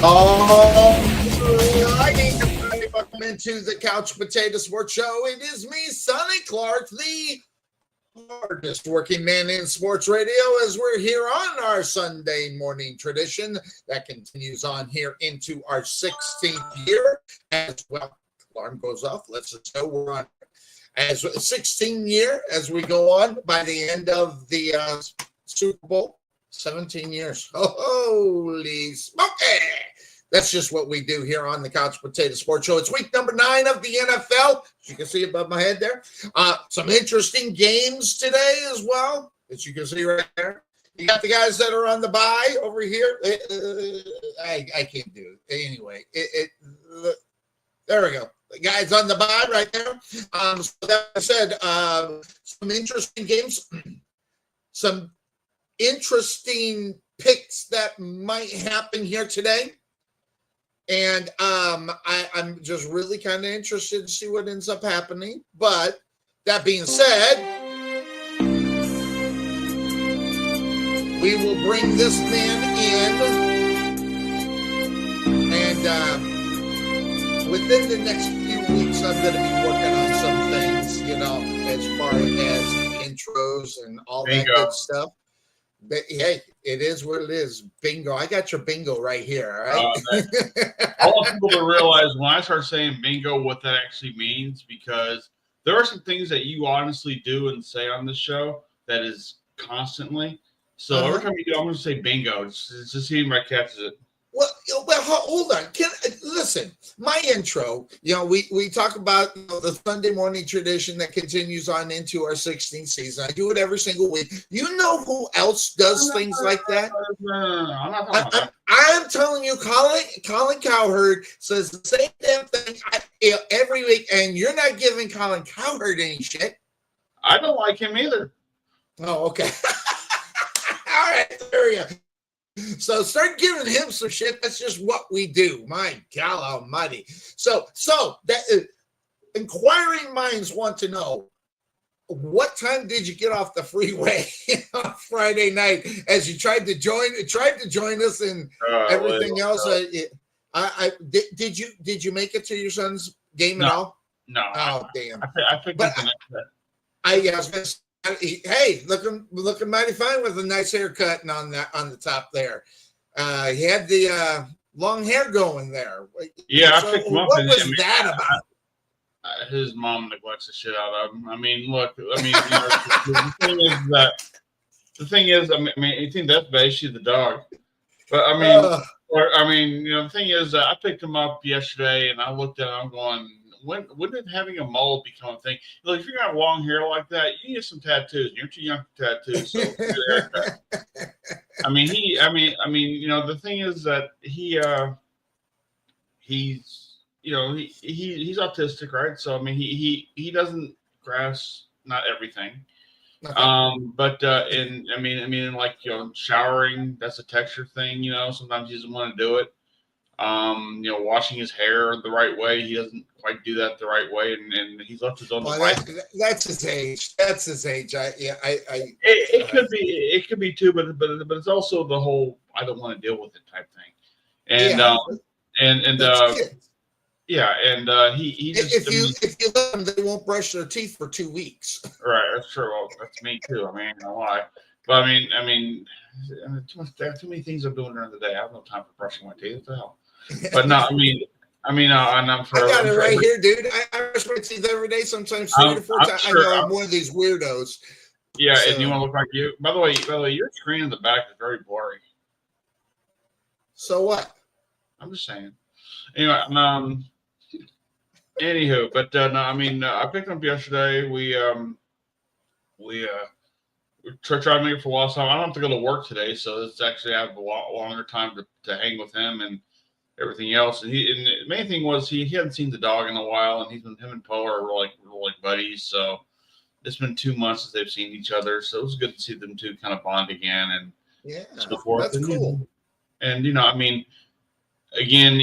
I need to welcome into the Couch Potato Sports Show. It is me, Sonny Clark, the hardest working man in sports radio, as we're here on our Sunday morning tradition that continues on here into our 16th year. As well, alarm goes off. Let's just know we're on as 16 year as we go on by the end of the Super Bowl. 17 years. Holy smoke! That's just what we do here on the Couch Potato Sports Show. It's week number 9 of the NFL. As you can see above my head there. Some interesting games today as well, as you can see right there. You got the guys that are on the bye over here. I can't do it. Anyway, there we go. The guys on the bye right there. So that said, some interesting games. Some interesting picks that might happen here today. And I'm just really kind of interested to see what ends up happening. But that being said, we will bring this man in. And within the next few weeks, I'm going to be working on some things, as far as intros and all that good stuff. But hey, it is what it is. Bingo. I got your bingo right here. All right. I want people to realize when I start saying bingo, what that actually means, because there are some things that you honestly do and say on this show that is constantly. So every time you do, I'm going to say bingo. Just to see if I catches it. Well, hold on. Listen, my intro, we talk about the Sunday morning tradition that continues on into our 16th season. I do it every single week. You know who else does things like that? I'm telling you, Colin Cowherd says the same damn thing every week, and you're not giving Colin Cowherd any shit. I don't like him either. Oh, okay. All right, there we go. So start giving him some shit. That's just what we do. My God almighty. So that inquiring minds want to know, what time did you get off the freeway on Friday night as you tried to join us and everything else? Did you make it to your son's game at all? No. Oh, damn. I picked up the next day. I was going to say, hey, looking mighty fine with a nice haircut and on the top there. He had the long hair going there. Yeah, so I picked him up. What was that about? His mom neglects the shit out of him. I mean, look. I mean, the thing is, I think that's bad. She's the dog, but I mean, the thing is, I picked him up yesterday, and I looked at him. I'm going, when did having a mole become a thing? Look, if you're gonna have long hair like that, you need some tattoos. You're too young for tattoos. So the thing is that he's he's autistic, right? So I mean, he doesn't grasp not everything. Like showering, that's a texture thing. Sometimes he doesn't want to do it. Washing his hair the right way, he doesn't quite do that the right way, and he's left his own device. That's his age. It could be too, but it's also the whole I don't want to deal with it type thing, and he just if you let them, they won't brush their teeth for 2 weeks. Right, that's true. Well, that's me too. I mean, I ain't gonna lie, but I mean, too many things I'm doing during the day. I have no time for brushing my teeth. What the hell? But no, and I'm for. I got it right here, dude. I brush my teeth every day, sometimes 3 to 4 times. I know I'm one of these weirdos. Yeah, so. And you want to look like you. By the way, your screen in the back is very blurry. So what? I'm just saying. Anyway, anywho, but no, I mean, I picked him up yesterday. We tried to make it for a while. So I don't have to go to work today, so it's actually I have a lot longer time to hang with him and everything else. And the main thing was he hadn't seen the dog in a while, and him and Poe are like buddies. So it's been 2 months since they've seen each other, so it was good to see them two kind of bond again and so forth. That's cool. And I mean, again,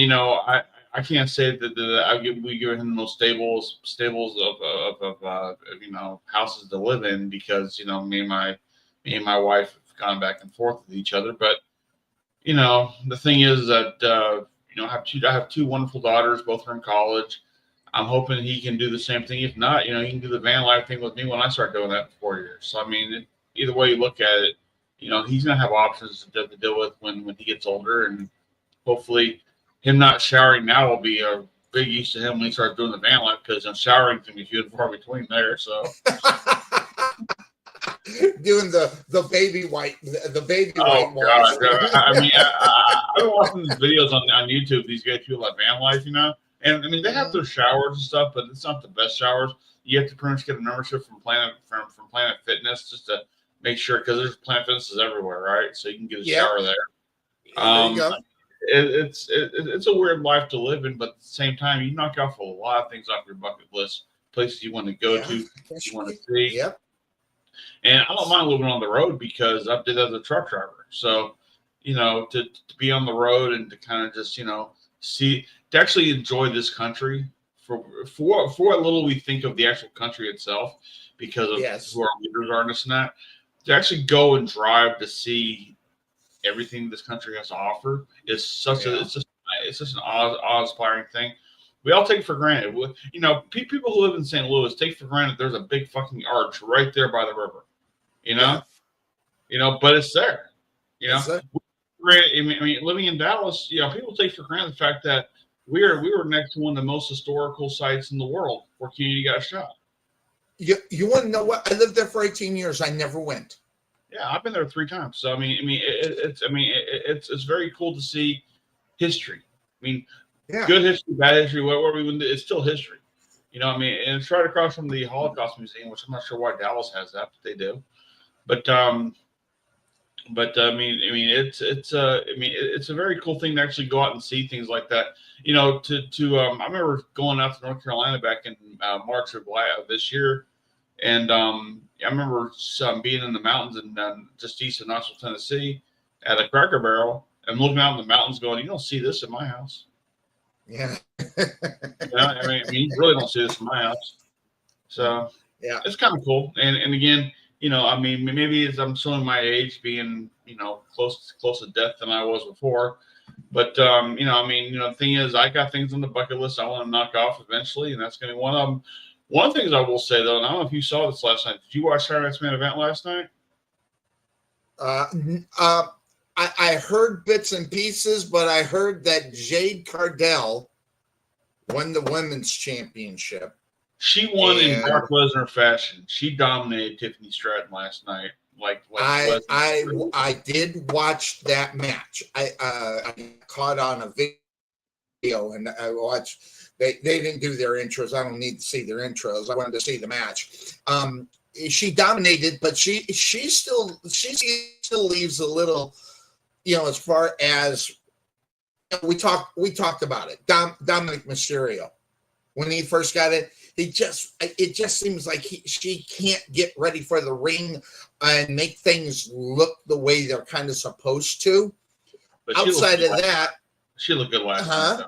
I can't say that we give him those stables of houses to live in, because me and my wife have gone back and forth with each other. But the thing is that I have two wonderful daughters, both are in college. I'm hoping he can do the same thing. If not, he can do the van life thing with me when I start doing that in 4 years. So I mean, either way you look at it, he's gonna have options to deal with when he gets older, and hopefully, him not showering now will be a big use to him when he starts doing the van life, because showering can be few and far between there. So. Doing the baby white Oh white wash. God! I mean, I've been watching these videos on YouTube. These guys feel like van life, and I mean they have their showers and stuff, but it's not the best showers. You have to pretty much get a membership from Planet Fitness just to make sure, because there's Planet Fitnesses everywhere, right? So you can get a shower there. There you go. It's a weird life to live in, but at the same time, you knock off a lot of things off your bucket list, places you want to go to, you want to see. Yep. And I don't mind living on the road because I did as a truck driver. So, to be on the road and to kind of just, see, to actually enjoy this country for what little we think of the actual country itself, because of who our leaders are and this and that, to actually go and drive to see everything this country has to offer is such it's just an awe-inspiring thing. We all take for granted. People who live in St. Louis take for granted there's a big fucking arch right there by the river. But it's there. I mean, living in Dallas, people take for granted the fact that we were next to one of the most historical sites in the world where Kennedy got shot. You want to know what? I lived there for 18 years. I never went. Yeah, I've been there 3 times. So it's very cool to see history. I mean, good history, bad history, whatever it's still history. And it's right across from the Holocaust Museum, which I'm not sure why Dallas has that, but they do. But it's a very cool thing to actually go out and see things like that. I remember going out to North Carolina back in March of this year, and I remember being in the mountains and just east of Knoxville, Tennessee, at a Cracker Barrel, and looking out in the mountains, going, "You don't see this in my house." Yeah. You really don't see this in my house. So it's kind of cool. And again, maybe as I'm showing my age, being close to death than I was before. But the thing is, I got things on the bucket list I want to knock off eventually, and that's going to be one of them. One of the things I will say though, and I don't know if you saw this last night. Did you watch Saturday Night's Main Event last night? I heard bits and pieces, but I heard that Jade Cardell won the women's championship. She won in Brock Lesnar fashion. She dominated Tiffany Stratton last night. I did watch that match. I caught on a video and I watched. They didn't do their intros. I don't need to see their intros. I wanted to see the match. She dominated, but she still leaves a little, as far as we talked about it. Dominic Mysterio, when he first got it, it just seems like she can't get ready for the ring and make things look the way they're kind of supposed to. But outside of that, she looked good last night.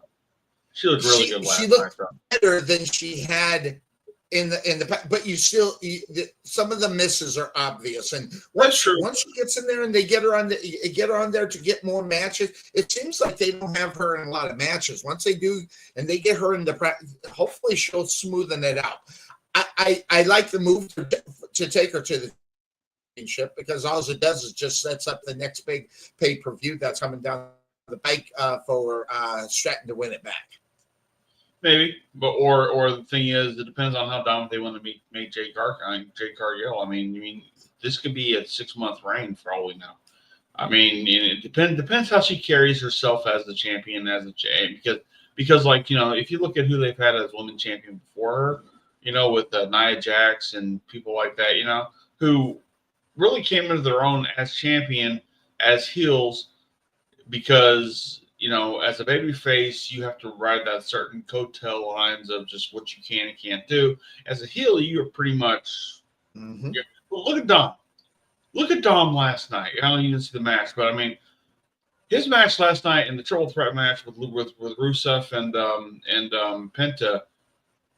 She looked really good last night. She looked better than she had in the but some of the misses are obvious, and once she gets in there and they get her on there to get more matches, it seems like they don't have her in a lot of matches. Once they do and they get her in the practice, hopefully she'll smoothen it out. I like the move to take her to the championship, because all it does is just sets up the next big pay-per-view that's coming down the pike for Stratton to win it back. Maybe, but or the thing is, it depends on how dominant they want to make Jade Cargill. I mean, this could be a 6-month reign for all we know. I mean, it depends how she carries herself as the champion, because if you look at who they've had as women champion before her, with Nia Jax and people like that, who really came into their own as champion as heels, because as a baby face, you have to ride that certain coattail lines of just what you can and can't do. As a heel, you are pretty much. Mm-hmm. Well, look at Dom. Look at Dom last night. I know you didn't see the match, but I mean, his match last night in the triple threat match with Rusev and Penta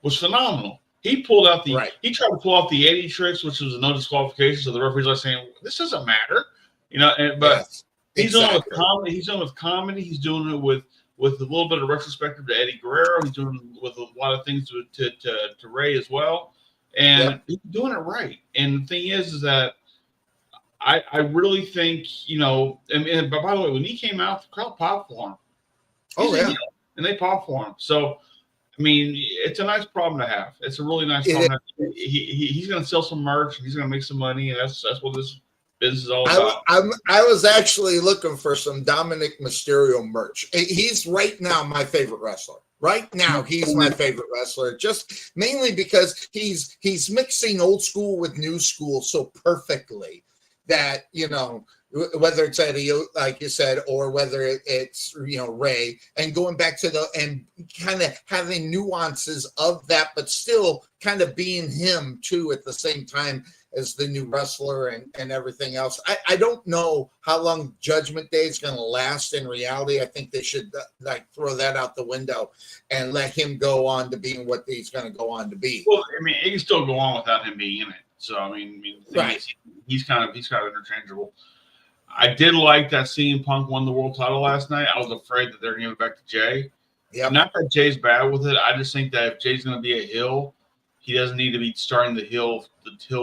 was phenomenal. He pulled out he tried to pull off the 80 tricks, which was a no disqualification. So the referee's like saying, "This doesn't matter," but. Yes. He's doing it with comedy. He's doing it with with a little bit of retrospective to Eddie Guerrero. He's doing with a lot of things to Ray as well, and he's doing it right. And the thing is that I really think, and but by the way, when he came out, the crowd popped for him. And they pop for him. So, I mean, it's a nice problem to have. It's a really nice problem. He's going to sell some merch. He's going to make some money, and that's what this business is all about. I was actually looking for some Dominic Mysterio merch. He's right now my favorite wrestler. Right now, he's my favorite wrestler, just mainly because he's mixing old school with new school so perfectly that, whether it's Eddie, like you said, or whether it's, Ray, and going back to and kind of having nuances of that, but still kind of being him too at the same time as the new wrestler and everything else. I don't know how long Judgment Day is going to last in reality. I think they should throw that out the window and let him go on to being what he's going to go on to be. Well, I mean, he can still go on without him being in it. So, I mean, he's kind of interchangeable. I did like that CM Punk won the world title last night. I was afraid that they're going to give it back to Jay. Yeah. Not that Jay's bad with it. I just think that if Jay's going to be a heel, he doesn't need to be starting the heel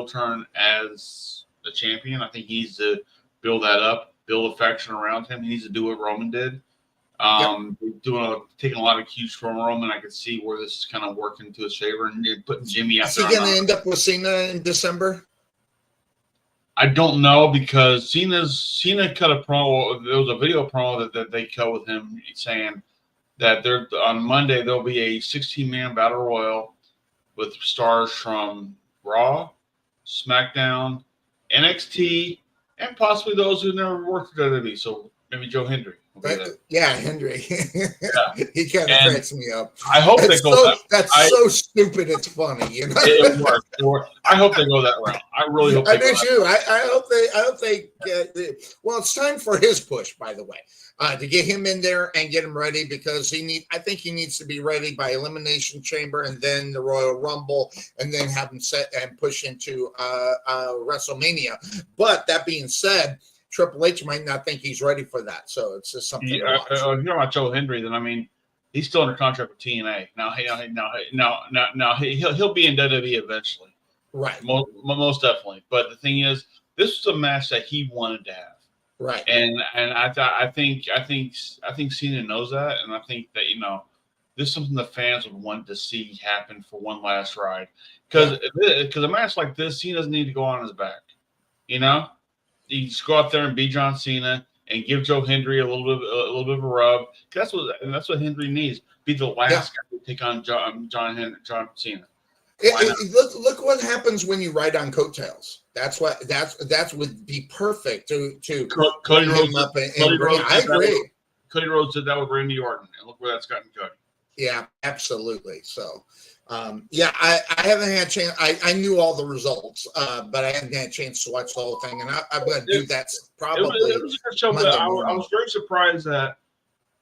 turn as the champion. I think he needs to build that up, build affection around him. He needs to do what Roman did. Taking a lot of cues from Roman. I could see where this is kind of working to his favor and putting Jimmy out there. Is he going to end up with Cena in December? I don't know, because Cena cut a promo. There was a video promo that they cut with him saying that on Monday there'll be a 16-man battle royal with stars from Raw, SmackDown, NXT, and possibly those who never worked at WWE. So maybe Joe Hendry. Yeah, Hendry. He kind of cracks me up. I hope they go That's so stupid. It's funny, It works. I hope they go that route. I really hope. I do too. I hope they. Well, it's time for his push, by the way, to get him in there and get him ready, because I think he needs to be ready by Elimination Chamber and then the Royal Rumble, and then have him set and push into WrestleMania. But that being said, Triple H might not think he's ready for that, so it's just something. If you're about Joe Hendry, then I mean, he's still under contract with TNA. Now he'll be in WWE eventually, right? Most definitely. But the thing is, this was a match that he wanted to have, right? And I think Cena knows that, and I think that this is something the fans would want to see happen for one last ride, because a match like this, Cena doesn't need to go on his back, You just go out there and be John Cena and give Joe Hendry a little bit of a rub. That's what Hendry needs. Be the last guy to take on John Cena. Look what happens when you ride on coattails. That's would be perfect to Cody Rhodes up and bring. I agree. Cody Rhodes did that with Randy Orton, and look where that's gotten Cody. Yeah, absolutely. So. I haven't had a chance. I knew all the results, but I haven't had a chance to watch the whole thing, and I'm going to do that probably. It was a good show, but I was very surprised that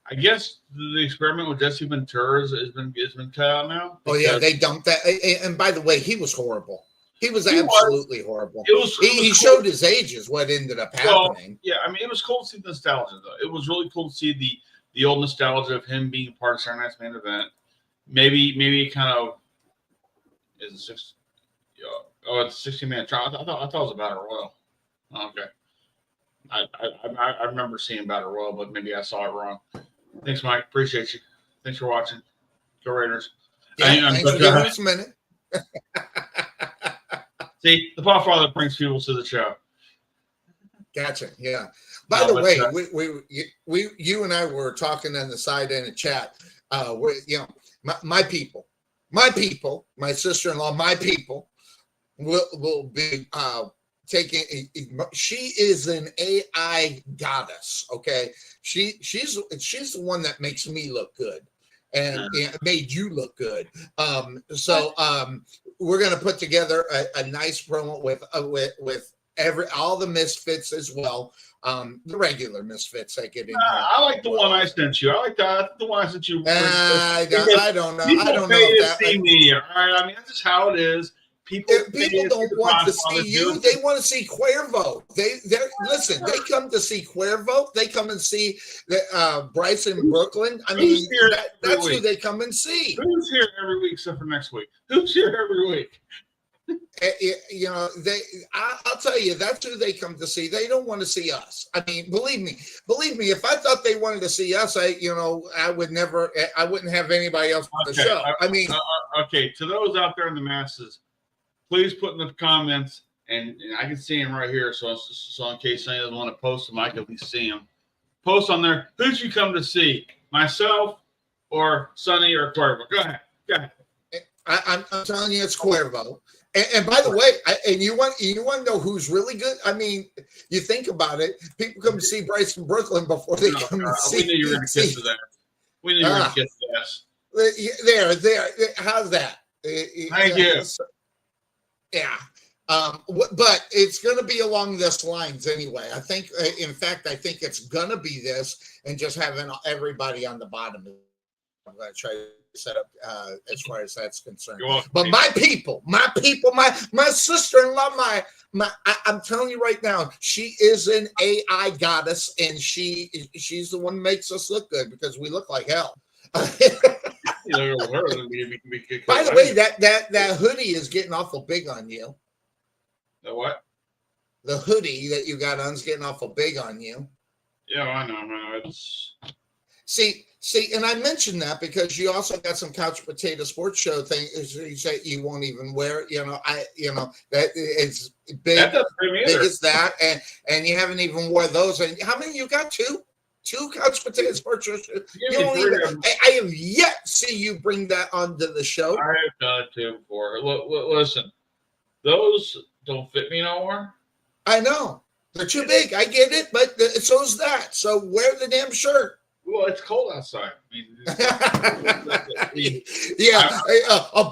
I guess the experiment with Jesse Ventura has been cut out now. Oh yeah, they dumped that. And by the way, he was horrible. He was absolutely horrible. He showed his age is what ended up happening. Yeah, I mean, it was cool to see the nostalgia though. It was really cool to see the old nostalgia of him being part of Saturday Night's Main Event. Maybe kind of is it it's a 16-man trial. I thought it was a battle royal. Okay, I remember seeing battle royal, but maybe I saw it wrong. Thanks, Mike. Appreciate you. Thanks for watching. Go Raiders. Yeah, thanks for giving us a minute. See, the Podfather that brings people to the show. Gotcha. Yeah. By the way, you and I were talking on the side in a chat. My people, my sister-in-law, my people will be taking. She is an AI goddess. Okay, she's the one that makes me look good and made you look good. So we're gonna put together a nice promo with all the misfits as well. The regular misfits I get in. I like the one I sent you. I like the one I sent you. I don't know. I don't know. Pay to see me. All right. I mean, that's just how it is. people don't want to see you. They want to see Cuervo. Listen. They come to see Cuervo. They come and see Bryce in Brooklyn. I mean, that's who they come and see. Who's here every week except for next week? Who's here every week? You know, I'll tell you, that's who they come to see. They don't want to see us. I mean, believe me, if I thought they wanted to see us, I wouldn't have anybody else on the show. Okay, to those out there in the masses, please put in the comments, and I can see him right here. So in case anyone doesn't want to post them, I can at least see him. Post on there. Who'd you come to see? Myself or Sonny or Cuervo? Go ahead. I'm telling you, it's Cuervo. And by the way, you want to know who's really good? I mean, you think about it. People come to see Bryce in Brooklyn before they come to see. We knew you were going to kiss the ass. We knew you were going to kiss the ass. There. How's that? Thank you. Yeah. But it's going to be along this lines anyway. I think, in fact, it's going to be this, and just having everybody on the bottom. I'm going to try to set up as far as that's concerned. But my people, my sister-in-law, I'm telling you right now, she is an AI goddess, and she's the one who makes us look good because we look like hell. By the way, that hoodie is getting awful big on you. The what? The hoodie that you got on is getting awful big on you. Yeah, I know. It's see, and I mentioned that because you also got some couch potato sports show thing. You say you won't even wear it. That it's big. That doesn't fit me either. Big as that, and you haven't even wore those. And how many you got? Two couch potato sports shows. I have yet to see you bring that onto the show. I have done it too before. Listen, those don't fit me no more. I know they're too big. I get it, but so's that. So wear the damn shirt. Well, it's cold outside. A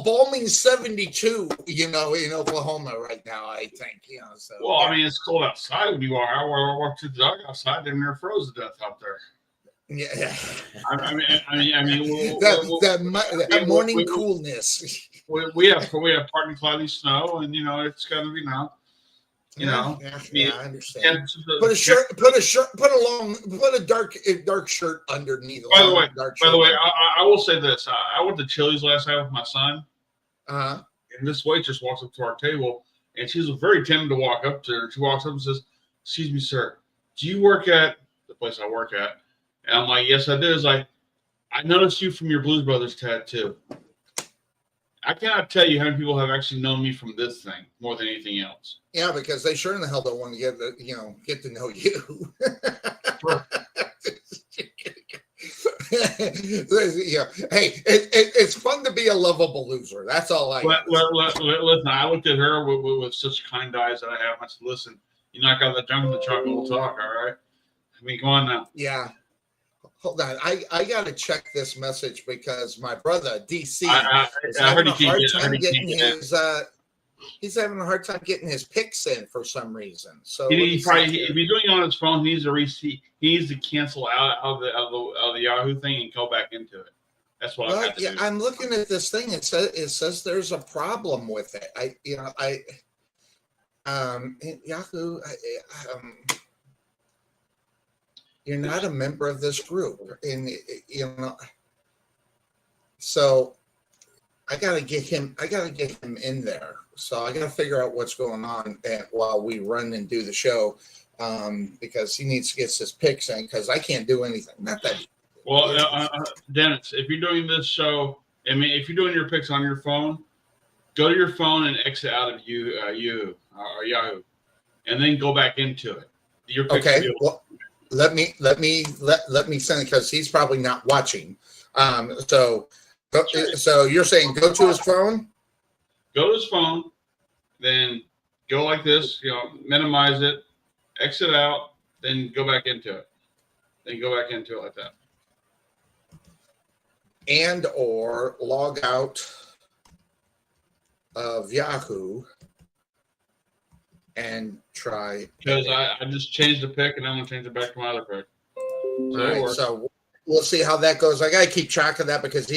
balmy 72. In Oklahoma right now. I think. So. Well, I mean, it's cold outside when you are. I walk to the dog outside, and they're frozen to death out there. Yeah. I mean, that morning coolness. We have partly cloudy snow, and it's going to be now. I understand. Put a dark shirt underneath. By the way, I will say this: I went to Chili's last night with my son. And this waitress walks up to our table, and she's very timid to walk up to her. She walks up and says, "Excuse me, sir, do you work at the place I work at?" And I'm like, "Yes, I do." It's like, "I noticed you from your Blues Brothers tattoo." I cannot tell you how many people have actually known me from this thing more than anything else. Yeah, because they sure in the hell don't want to get to know you. Sure. Hey, it's fun to be a lovable loser. That's all I. Listen, I looked at her with such kind eyes that I have. I said, "Listen, you knock out the junk and the chocolate, we'll talk, all right?" I mean, go on now. Yeah. Hold on, I got to check this message because my brother DC is having a hard time getting his. He's having a hard time getting his picks in for some reason. So if he's doing it on his phone, he needs to cancel out of the Yahoo thing and go back into it. That's what I have to do. I'm looking at this thing. It says there's a problem with it. Yahoo. You're not a member of this group, and so I gotta get him in there. So I gotta figure out what's going on while we run and do the show, because he needs to get his picks in because I can't do anything. Not that. Well, Dennis, if you're doing this show, I mean, if you're doing your picks on your phone, go to your phone and exit out of Yahoo, and then go back into it. Your picks Well, let me send it because he's probably not watching. So you're saying go to his phone? Go to his phone, then go like this, minimize it, exit out, then go back into it. Then go back into it like that. And or log out of Yahoo and try. Because I just changed the pick and I'm going to change it back to my other pick. All right, so we'll see how that goes. I got to keep track of that because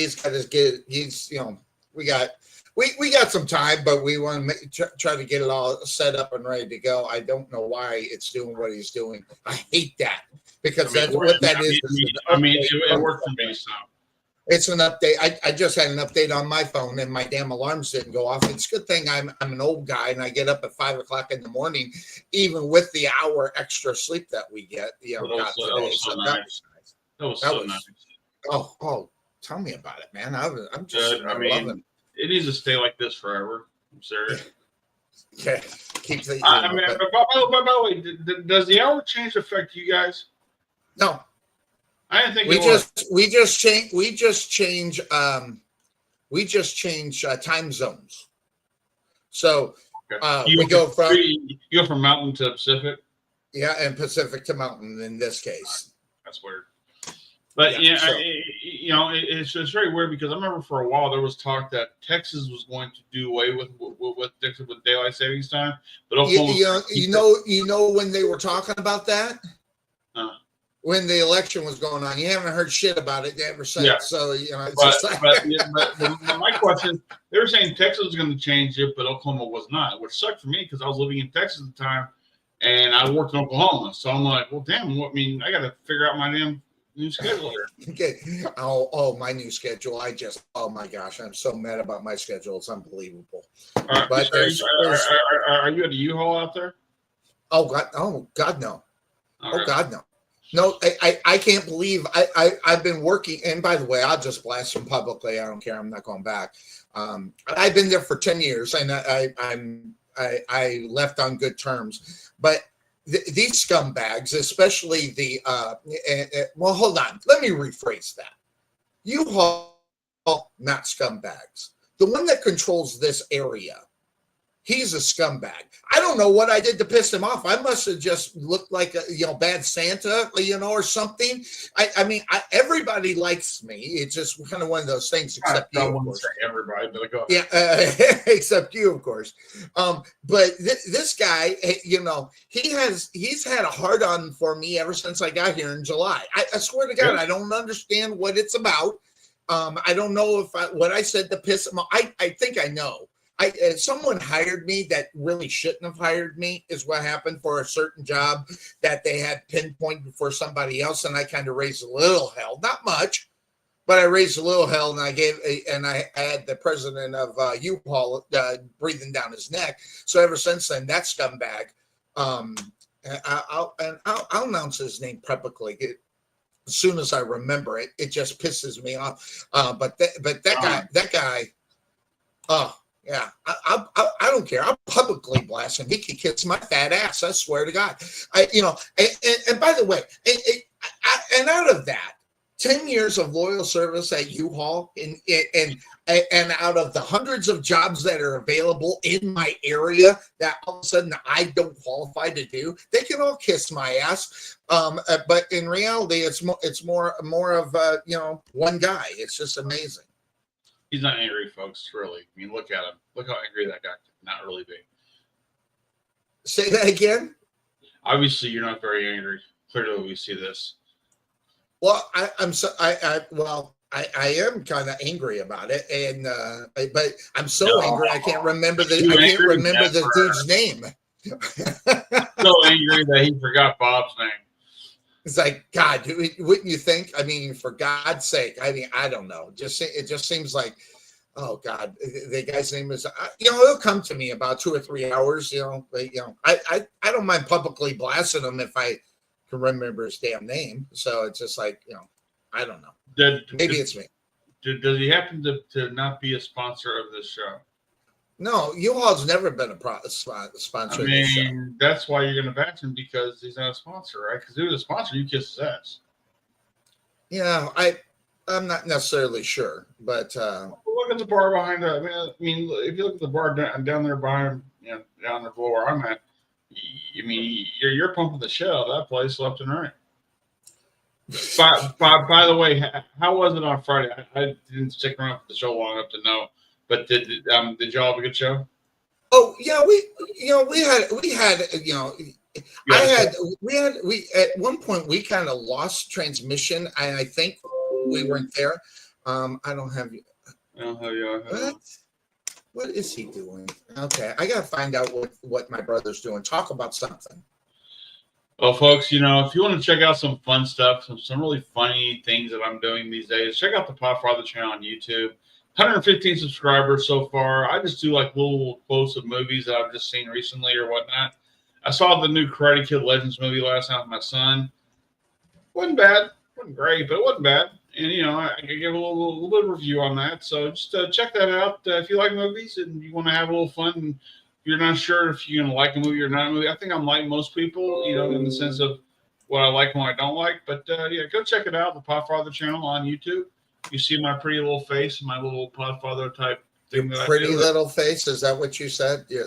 we got we got some time, but we want to try to get it all set up and ready to go. I don't know why it's doing what he's doing. I hate that because that's what that is. It worked for me. So it's an update. I just had an update on my phone, and my damn alarms didn't go off. It's a good thing I'm an old guy, and I get up at 5 o'clock in the morning, even with the hour extra sleep that we get. You know, that was so nice. That was so nice. Oh, tell me about it, man. I'm just loving. It needs to stay like this forever. I'm serious. Yeah, keep the. By the way, does the hour change affect you guys? No, I didn't think we just change time zones. So we go from mountain to Pacific. Yeah, and Pacific to mountain in this case. That's weird. But it's very weird because I remember for a while there was talk that Texas was going to do away with daylight savings time, but you know when they were talking about that, when the election was going on, you haven't heard shit about it ever since. Yeah. So but my question: they were saying Texas was going to change it, but Oklahoma was not, which sucked for me because I was living in Texas at the time and I worked in Oklahoma. So I'm like, well, damn. I got to figure out my damn new schedule here. Okay. Oh, my new schedule. Oh my gosh, I'm so mad about my schedule. It's unbelievable. But are you at a U-Haul out there? Oh God, no. Okay. Oh God, no. No, I can't believe I've been working. And by the way, I'll just blast them publicly. I don't care. I'm not going back. I've been there for 10 years, and I left on good terms. But these scumbags, especially well, hold on. Let me rephrase that. U-Haul, not scumbags. The one that controls this area, he's a scumbag. I don't know what I did to piss him off. I must have just looked like a bad Santa, or something. I mean, everybody likes me. It's just kind of one of those things, except you, of course. Everybody, but go ahead. Yeah, except you, of course. But this guy, he's had a hard on for me ever since I got here in July. I swear to God, I don't understand what it's about. I don't know if what I said to piss him off. I think I know. Someone hired me that really shouldn't have hired me is what happened for a certain job that they had pinpointed for somebody else. And I kind of raised a little hell, not much, but I raised a little hell. And I had the president of U-Haul breathing down his neck. So ever since then, that scumbag, I'll announce his name publicly. As soon as I remember it, it just pisses me off. But that guy, oh, yeah, I don't care. I'll publicly blast him. He can kiss my fat ass. I swear to God. And by the way, and out of that, 10 years of loyal service at U-Haul, and out of the hundreds of jobs that are available in my area that all of a sudden I don't qualify to do, they can all kiss my ass. But in reality, it's more of one guy. It's just amazing. He's not angry, folks, really. I mean, look at him. Look how angry that guy could not really be. Say that again? Obviously, you're not very angry. Clearly, we see this. Well, I am kind of angry about it, and but I'm so angry I can't remember the dude's name. So angry that he forgot Bob's name. It's like, God, wouldn't you think? I mean, for God's sake. I mean, I don't know. It just seems like, oh God, the guy's name is. He'll come to me about 2 or 3 hours. I don't mind publicly blasting him if I can remember his damn name. So it's just like, I don't know. Maybe it's me. Does he happen to not be a sponsor of this show? No, U-Haul's never been a sponsor. I mean, that's why you're going to bash him, because he's not a sponsor, right? Because if he was a sponsor, you kiss his ass. Yeah, I'm not necessarily sure, but look at the bar behind. I mean, if you look at the bar down there behind, down there below where I'm at, I mean, you're pumping the shit out of that place left and right. By the way, how was it on Friday? I didn't stick around for the show long enough to know. But did y'all have a good show? Oh yeah, we had at one point we kind of lost transmission, and I think we weren't there. I don't have you. What? What is he doing? Okay, I gotta find out what my brother's doing. Talk about something. Well, folks, if you want to check out some fun stuff, some really funny things that I'm doing these days, check out the Podfather channel on YouTube. 115 subscribers so far. I just do like little quotes of movies that I've just seen recently or whatnot. I saw the new Karate Kid Legends movie last night with my son. Wasn't bad. Wasn't great, but it wasn't bad. And, I could give a little bit of review on that. So just check that out if you like movies and you want to have a little fun and you're not sure if you're going to like a movie or not a movie. I think I'm like most people, in the sense of what I like and what I don't like. But, yeah, go check it out, the Podfather channel on YouTube. You see my pretty little face, my little Podfather type thing. Pretty little face? Is that what you said? Yeah,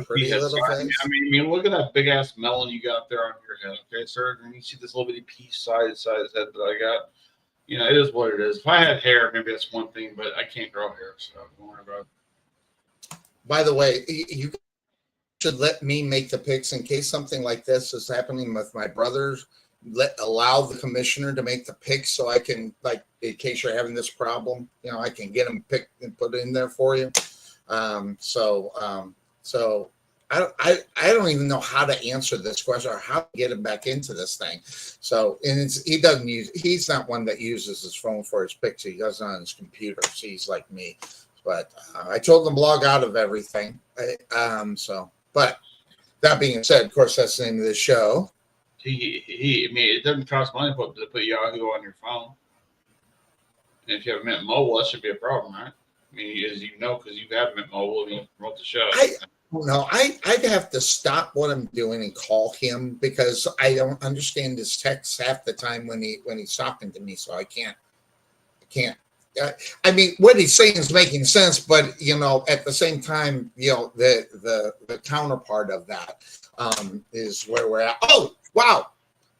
pretty little face? I mean, look at that big-ass melon you got there on your head, okay, sir? And you see this little bitty piece size head that I got. It is what it is. If I had hair, maybe that's one thing, but I can't grow hair, so don't worry about it. By the way, you should let me make the picks in case something like this is happening with my brothers. Allow the commissioner to make the picks so I can, like, in case you're having this problem, I can get them picked and put it in there for you. So I don't even know how to answer this question or how to get him back into this thing. So, and he's not one that uses his phone for his picks. He does it on his computer. So he's like me. But I told him to log out of everything. But that being said, of course, that's the name of the show. I mean, it doesn't cost money to put Yahoo on your phone. And if you have Mint Mobile, that should be a problem, right? I mean, as you know, because you have Mint Mobile and you promote the show. I'd have to stop what I'm doing and call him because I don't understand his texts half the time when he's talking to me. So I can't. I mean, what he's saying is making sense, but at the same time, the counterpart of that is where we're at. Oh, wow!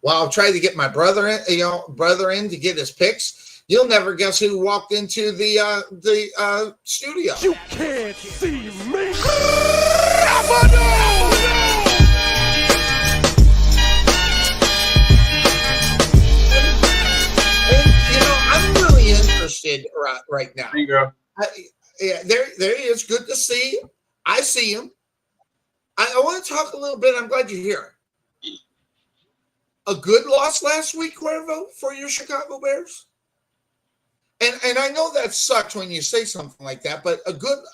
Well, I'll try to get my brother in to get his picks. You'll never guess who walked into the studio. You can't see me. I'm really interested right now. There you go. There he is. Good to see. I see him. I want to talk a little bit. I'm glad you're here. A good loss last week, Cuervo, for your Chicago Bears? And I know that sucks when you say something like that, but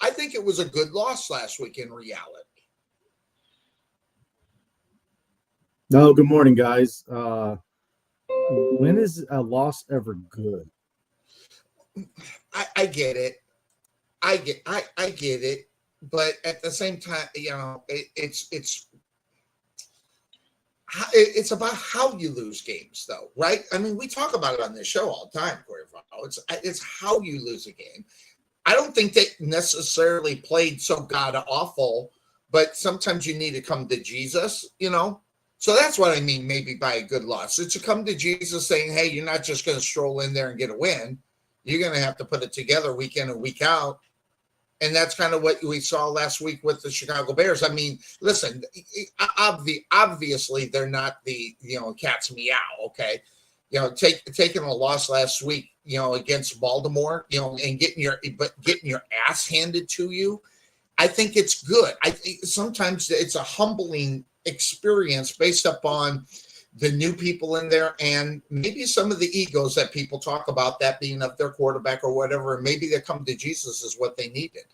I think it was a good loss last week in reality. No, good morning, guys. When is a loss ever good? I get it. I get it. But at the same time, it's about how you lose games, though, right? I mean, we talk about it on this show all the time, Cuervo. It's how you lose a game. I don't think they necessarily played so god awful, but sometimes you need to come to Jesus, So that's what I mean, maybe by a good loss. It's to come to Jesus saying, hey, you're not just going to stroll in there and get a win. You're going to have to put it together week in and week out. And that's kind of what we saw last week with the Chicago Bears. I mean, listen, obviously they're not the, cat's meow, okay? Taking a loss last week, against Baltimore, and getting your ass handed to you, I think it's good. I think sometimes it's a humbling experience based upon the new people in there and maybe some of the egos that people talk about, that being of their quarterback or whatever. And maybe they come to Jesus is what they needed.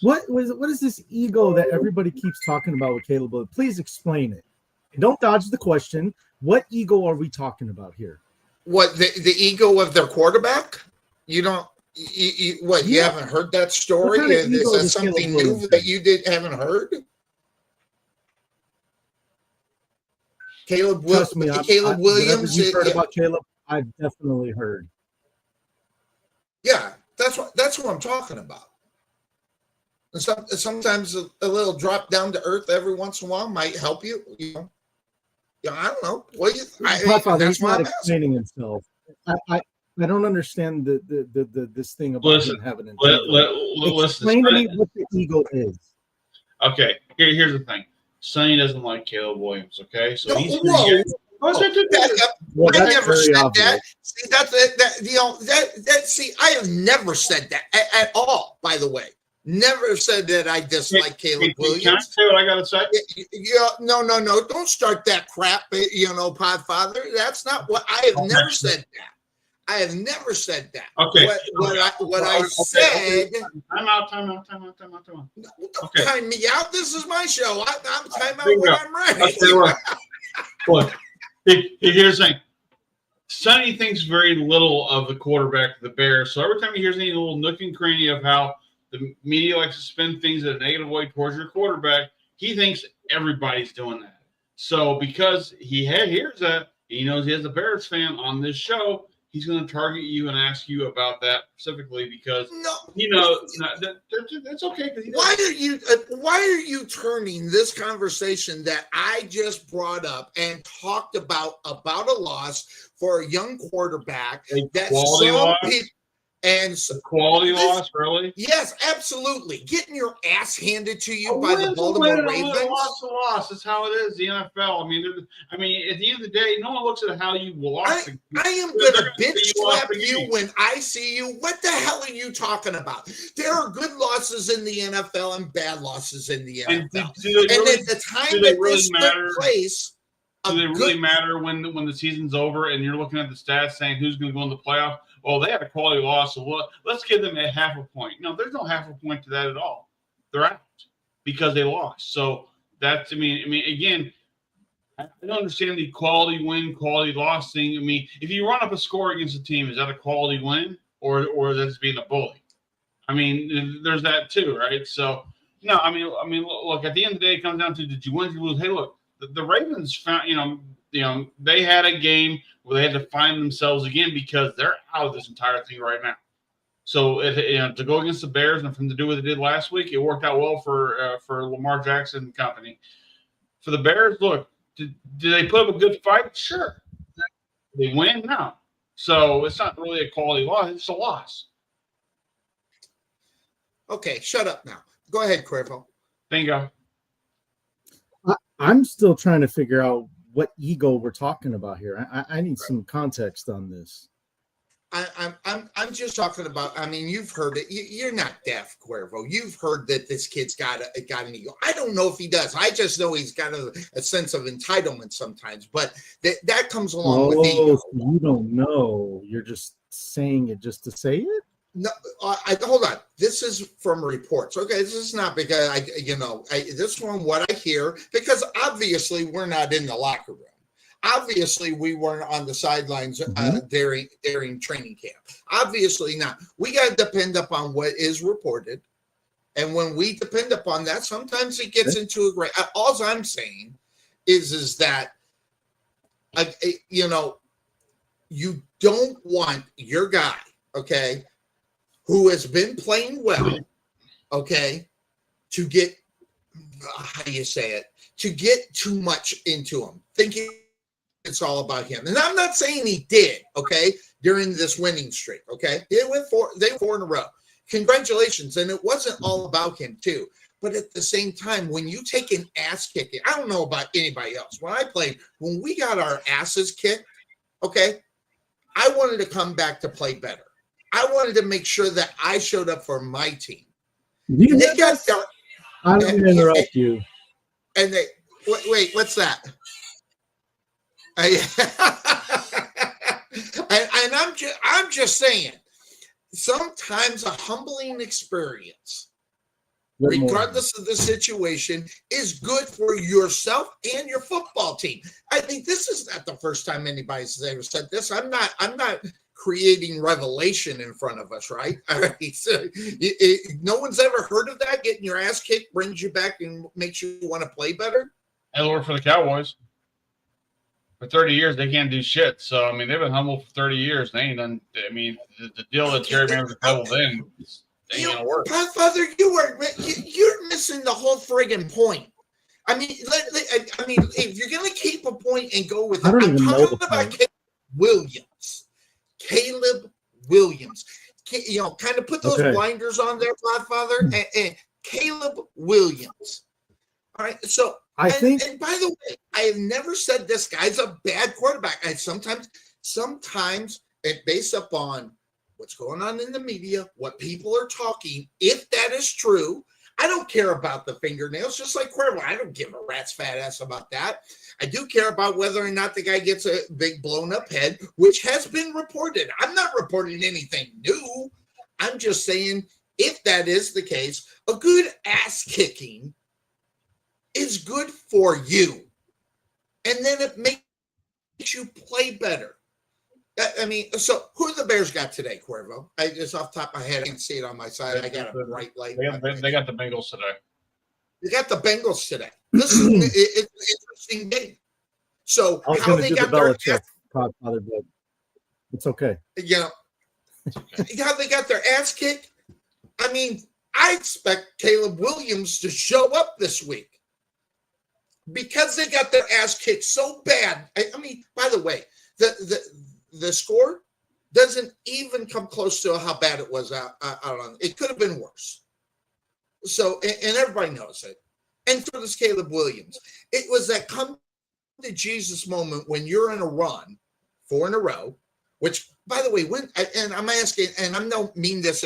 What is this ego that everybody keeps talking about with Caleb? Please explain it. Don't dodge the question. What ego are we talking about here? What, the ego of their quarterback? You don't. You haven't heard that story? Is that something new that you haven't heard? Caleb Williams. Whatever you've heard about Caleb, I've definitely heard. Yeah, that's what I'm talking about. And sometimes a little drop down to earth every once in a while might help you. Yeah, I don't know. What do you? He's not explaining himself. I don't understand this thing about him having an ego. Explain to me what the ego is. Okay, here's the thing. Sonny doesn't like Caleb Williams, okay? So I never said that. See, that's that. See, I have never said that at all. By the way, never said that I dislike Caleb Williams. Can I say what I got to say? Yeah, no. Don't start that crap. Podfather. That's not what I have never said that. I have never said that. Okay. What I said. Time out. Don't time me out. This is my show. I'm time out when I'm ready. Look, here's the thing. Sonny thinks very little of the quarterback of the Bears. So every time he hears any little nook and cranny of how the media likes to spin things in a negative way towards your quarterback, he thinks everybody's doing that. So because he hears that, he knows he has a Bears fan on this show, he's going to target you and ask you about that specifically because that's okay. Why are you turning this conversation that I just brought up and talked about a loss for a young quarterback that some people quality loss, really? Yes, absolutely. Getting your ass handed to you by the Baltimore Ravens. Loss is how it is. The NFL. I mean, at the end of the day, no one looks at how you lost. I am gonna bitch slap you when I see you. What the hell are you talking about? There are good losses in the NFL and bad losses in the NFL. And at the time that this took place. Do they really matter when the season's over and you're looking at the stats saying who's going to go in the playoff? Well, they had a quality loss, so let's give them a half a point. No, there's no half a point to that at all. They're out because they lost. So that's, I mean, again, I don't understand the quality win, quality loss thing. I mean, if you run up a score against a team, is that a quality win or is that just being a bully? I mean, there's that too, right? So, no, I mean, look, at the end of the day, it comes down to did you win, did you lose? Hey, look. The Ravens found, they had a game where they had to find themselves again because they're out of this entire thing right now. So, to go against the Bears and for them to do what they did last week, it worked out well for Lamar Jackson and company. For the Bears, look, did they put up a good fight? Sure. Did they win? No. So it's not really a quality loss; it's a loss. Okay, shut up now. Go ahead, Cuervo. Bingo. I'm still trying to figure out what ego we're talking about here. I need some context on this. I'm just talking about. I mean, you've heard it. You're not deaf, Cuervo. You've heard that this kid's got an ego. I don't know if he does. I just know he's got a sense of entitlement sometimes. But that comes along with ego. So you don't know. You're just saying it just to say it. No, hold on. This is from reports. Okay, this is not because this is from what I hear because obviously we're not in the locker room. Obviously, we weren't on the sidelines during training camp. Obviously not. We got to depend upon what is reported, and when we depend upon that, sometimes it gets into a great. All I'm saying is that you don't want your guy, okay, who has been playing well, okay, to get, how do you say it, to get too much into him, thinking it's all about him. And I'm not saying he did, okay, during this winning streak, okay? They went 4 in a row. Congratulations. And it wasn't all about him, too. But at the same time, when you take an ass kicking, I don't know about anybody else. When we got our asses kicked, okay, I wanted to come back to play better. I wanted to make sure that I showed up for my team. I'm going to interrupt you. And they wait, what's that? And I'm just saying, sometimes a humbling experience, regardless of the situation, is good for yourself and your football team. I think this is not the first time anybody's ever said this. I'm not creating revelation in front of us, right? All right. So no one's ever heard of that. Getting your ass kicked brings you back and makes you want to play better. It'll work for the Cowboys. For 30 years, they can't do shit. So, I mean, they've been humble for 30 years. They ain't done. I mean, the deal that Jerry Manners held in ain't going to work. Father, you're missing the whole friggin' point. I mean, if you're going to keep a point and go with it, I'm talking about Caleb Williams. Kind of put those blinders on there, Godfather, and Caleb Williams. All right. So And by the way, I have never said this guy's a bad quarterback. Sometimes it based upon what's going on in the media, what people are talking. If that is true, I don't care about the fingernails, just like Cuervo. I don't give a rat's fat ass about that. I do care about whether or not the guy gets a big blown up head, which has been reported. I'm not reporting anything new. I'm just saying, if that is the case, a good ass kicking is good for you. And then it makes you play better. I mean, so who the Bears got today, Cuervo? I just off the top of my head, I can see it on my side. I got a bright light. They got the Bengals today. They got the Bengals today. This is an interesting game. So I was how going to they do the got their Belichick Godfather, but it's okay. you know, how they got their ass kicked. I mean, I expect Caleb Williams to show up this week because they got their ass kicked so bad. I mean, by the way, the score doesn't even come close to how bad it was out on. It could have been worse. So, and everybody knows it. And for this Caleb Williams, it was that come to Jesus moment when you're in a run 4 in a row, which, by the way, and I'm asking, and I don't mean this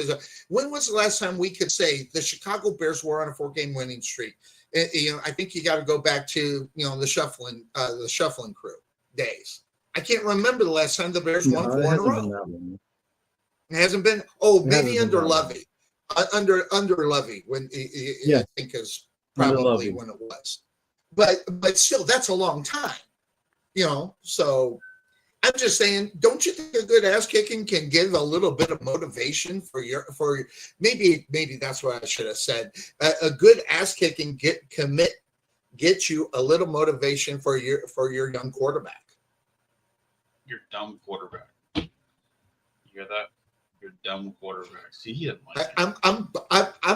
when was the last time we could say the Chicago Bears were on a 4-game winning streak? I think you got to go back to, the shuffling crew days. I can't remember the last time the Bears won 4 in a row. It hasn't been. Oh, maybe under Lovey. Under Lovey, when I think is probably when it was. But still, that's a long time. So I'm just saying, don't you think a good ass kicking can give a little bit of motivation for maybe that's what I should have said. A good ass kicking get you a little motivation for your young quarterback. Your dumb quarterback. You hear that? Your dumb quarterback. See, he didn't like it. I'm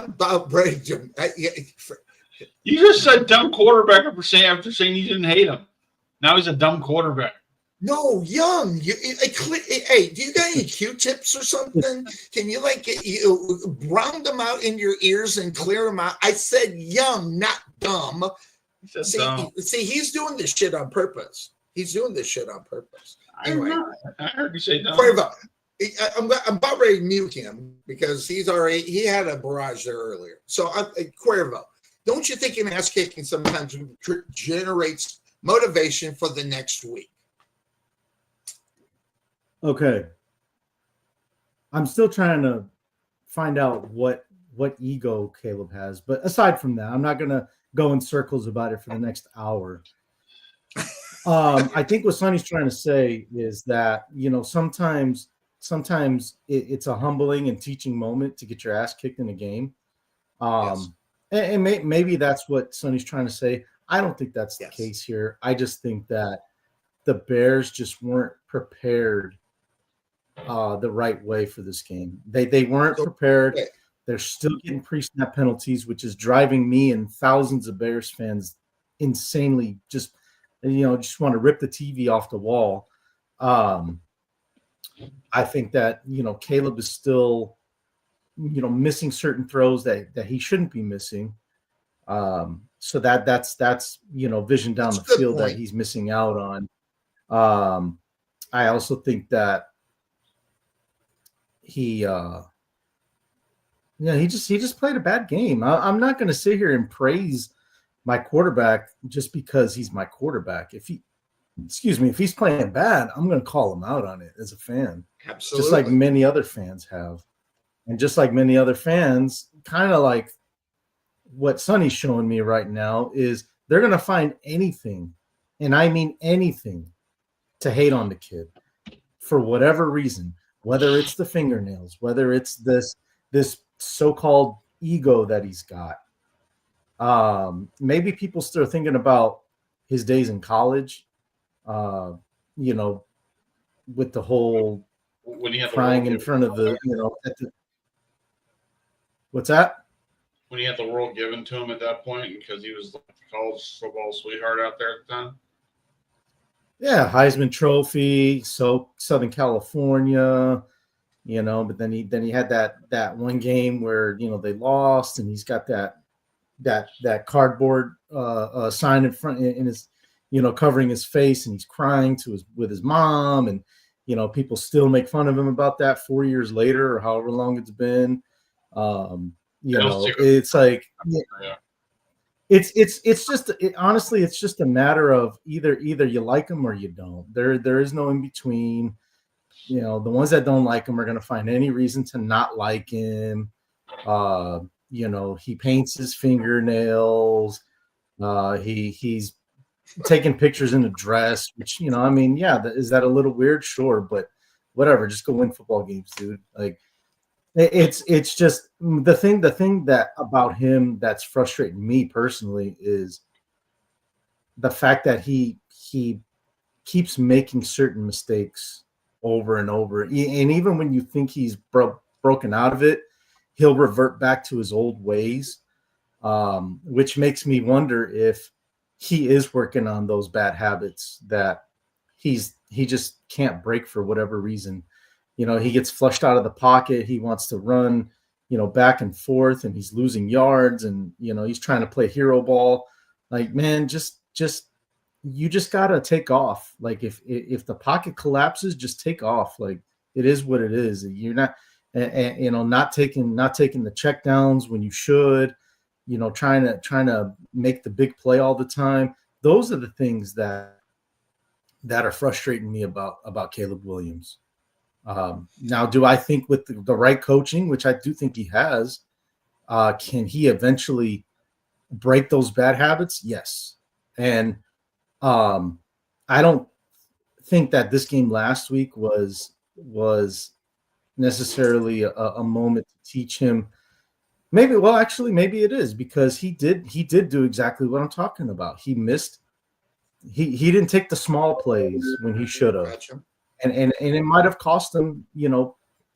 about ready to. You just said dumb quarterback after saying you didn't hate him. Now he's a dumb quarterback. No, young. Hey, do you got any Q-tips or something? Can you round them out in your ears and clear them out? I said young, not dumb. Dumb. See, he's doing this shit on purpose. Anyway, I heard you say dumb. I'm about ready to mute him because he had a barrage there earlier. So, Cuervo, don't you think an ass kicking sometimes generates motivation for the next week? Okay. I'm still trying to find out what ego Caleb has. But aside from that, I'm not going to go in circles about it for the next hour. I think what Sonny's trying to say is that, sometimes it's a humbling and teaching moment to get your ass kicked in a game. Yes. And maybe that's what Sonny's trying to say. I don't think that's the case here. I just think that the Bears just weren't prepared the right way for this game. They weren't prepared. They're still getting pre-snap penalties, which is driving me and thousands of Bears fans insanely just want to rip the TV off the wall. I think that, Caleb is still, missing certain throws that he shouldn't be missing. So that's vision down the field that he's missing out on. I also think that he just played a bad game. I'm not going to sit here and praise my quarterback just because he's my quarterback. If he's playing bad, I'm going to call him out on it as a fan. Absolutely. Just like many other fans have. And just like many other fans, kind of like what Sonny's showing me right now is they're going to find anything, and I mean anything, to hate on the kid for whatever reason, whether it's the fingernails, whether it's this so-called ego that he's got. Maybe people still thinking about his days in college, with the whole when he had crying in front of what's that? When he had the world given to him at that point because he was like the college football sweetheart out there at the time. Yeah, Heisman Trophy, so Southern California, but then he had that one game where they lost, and he's got that that cardboard sign in front in his, covering his face, and he's crying with his mom, and people still make fun of him about that 4 years later or however long it's been. It's like it's just honestly, it's just a matter of either you like him or you don't. There is no in between. The ones that don't like him are going to find any reason to not like him. He paints his fingernails. He's taking pictures in a dress, which, is that a little weird? Sure, but whatever. Just go win football games, dude. Like, it's just the thing that about him that's frustrating me personally is the fact that he keeps making certain mistakes over and over, and even when you think he's broken out of it, he'll revert back to his old ways, which makes me wonder if he is working on those bad habits that he just can't break for whatever reason. He gets flushed out of the pocket. He wants to run, back and forth, and he's losing yards, and, he's trying to play hero ball. Like, man, you just got to take off. Like, if the pocket collapses, just take off. Like, it is what it is. You're not, not taking the check downs when you should, trying to make the big play all the time. Those are the things that are frustrating me about Caleb Williams. Now, do I think with the right coaching, which I do think he has, can he eventually break those bad habits? Yes. And I don't think that this game last week was necessarily a moment to teach him. Maybe it is, because he did do exactly what I'm talking about. He missed. He didn't take the small plays when he should have. Gotcha. And it might have cost them, a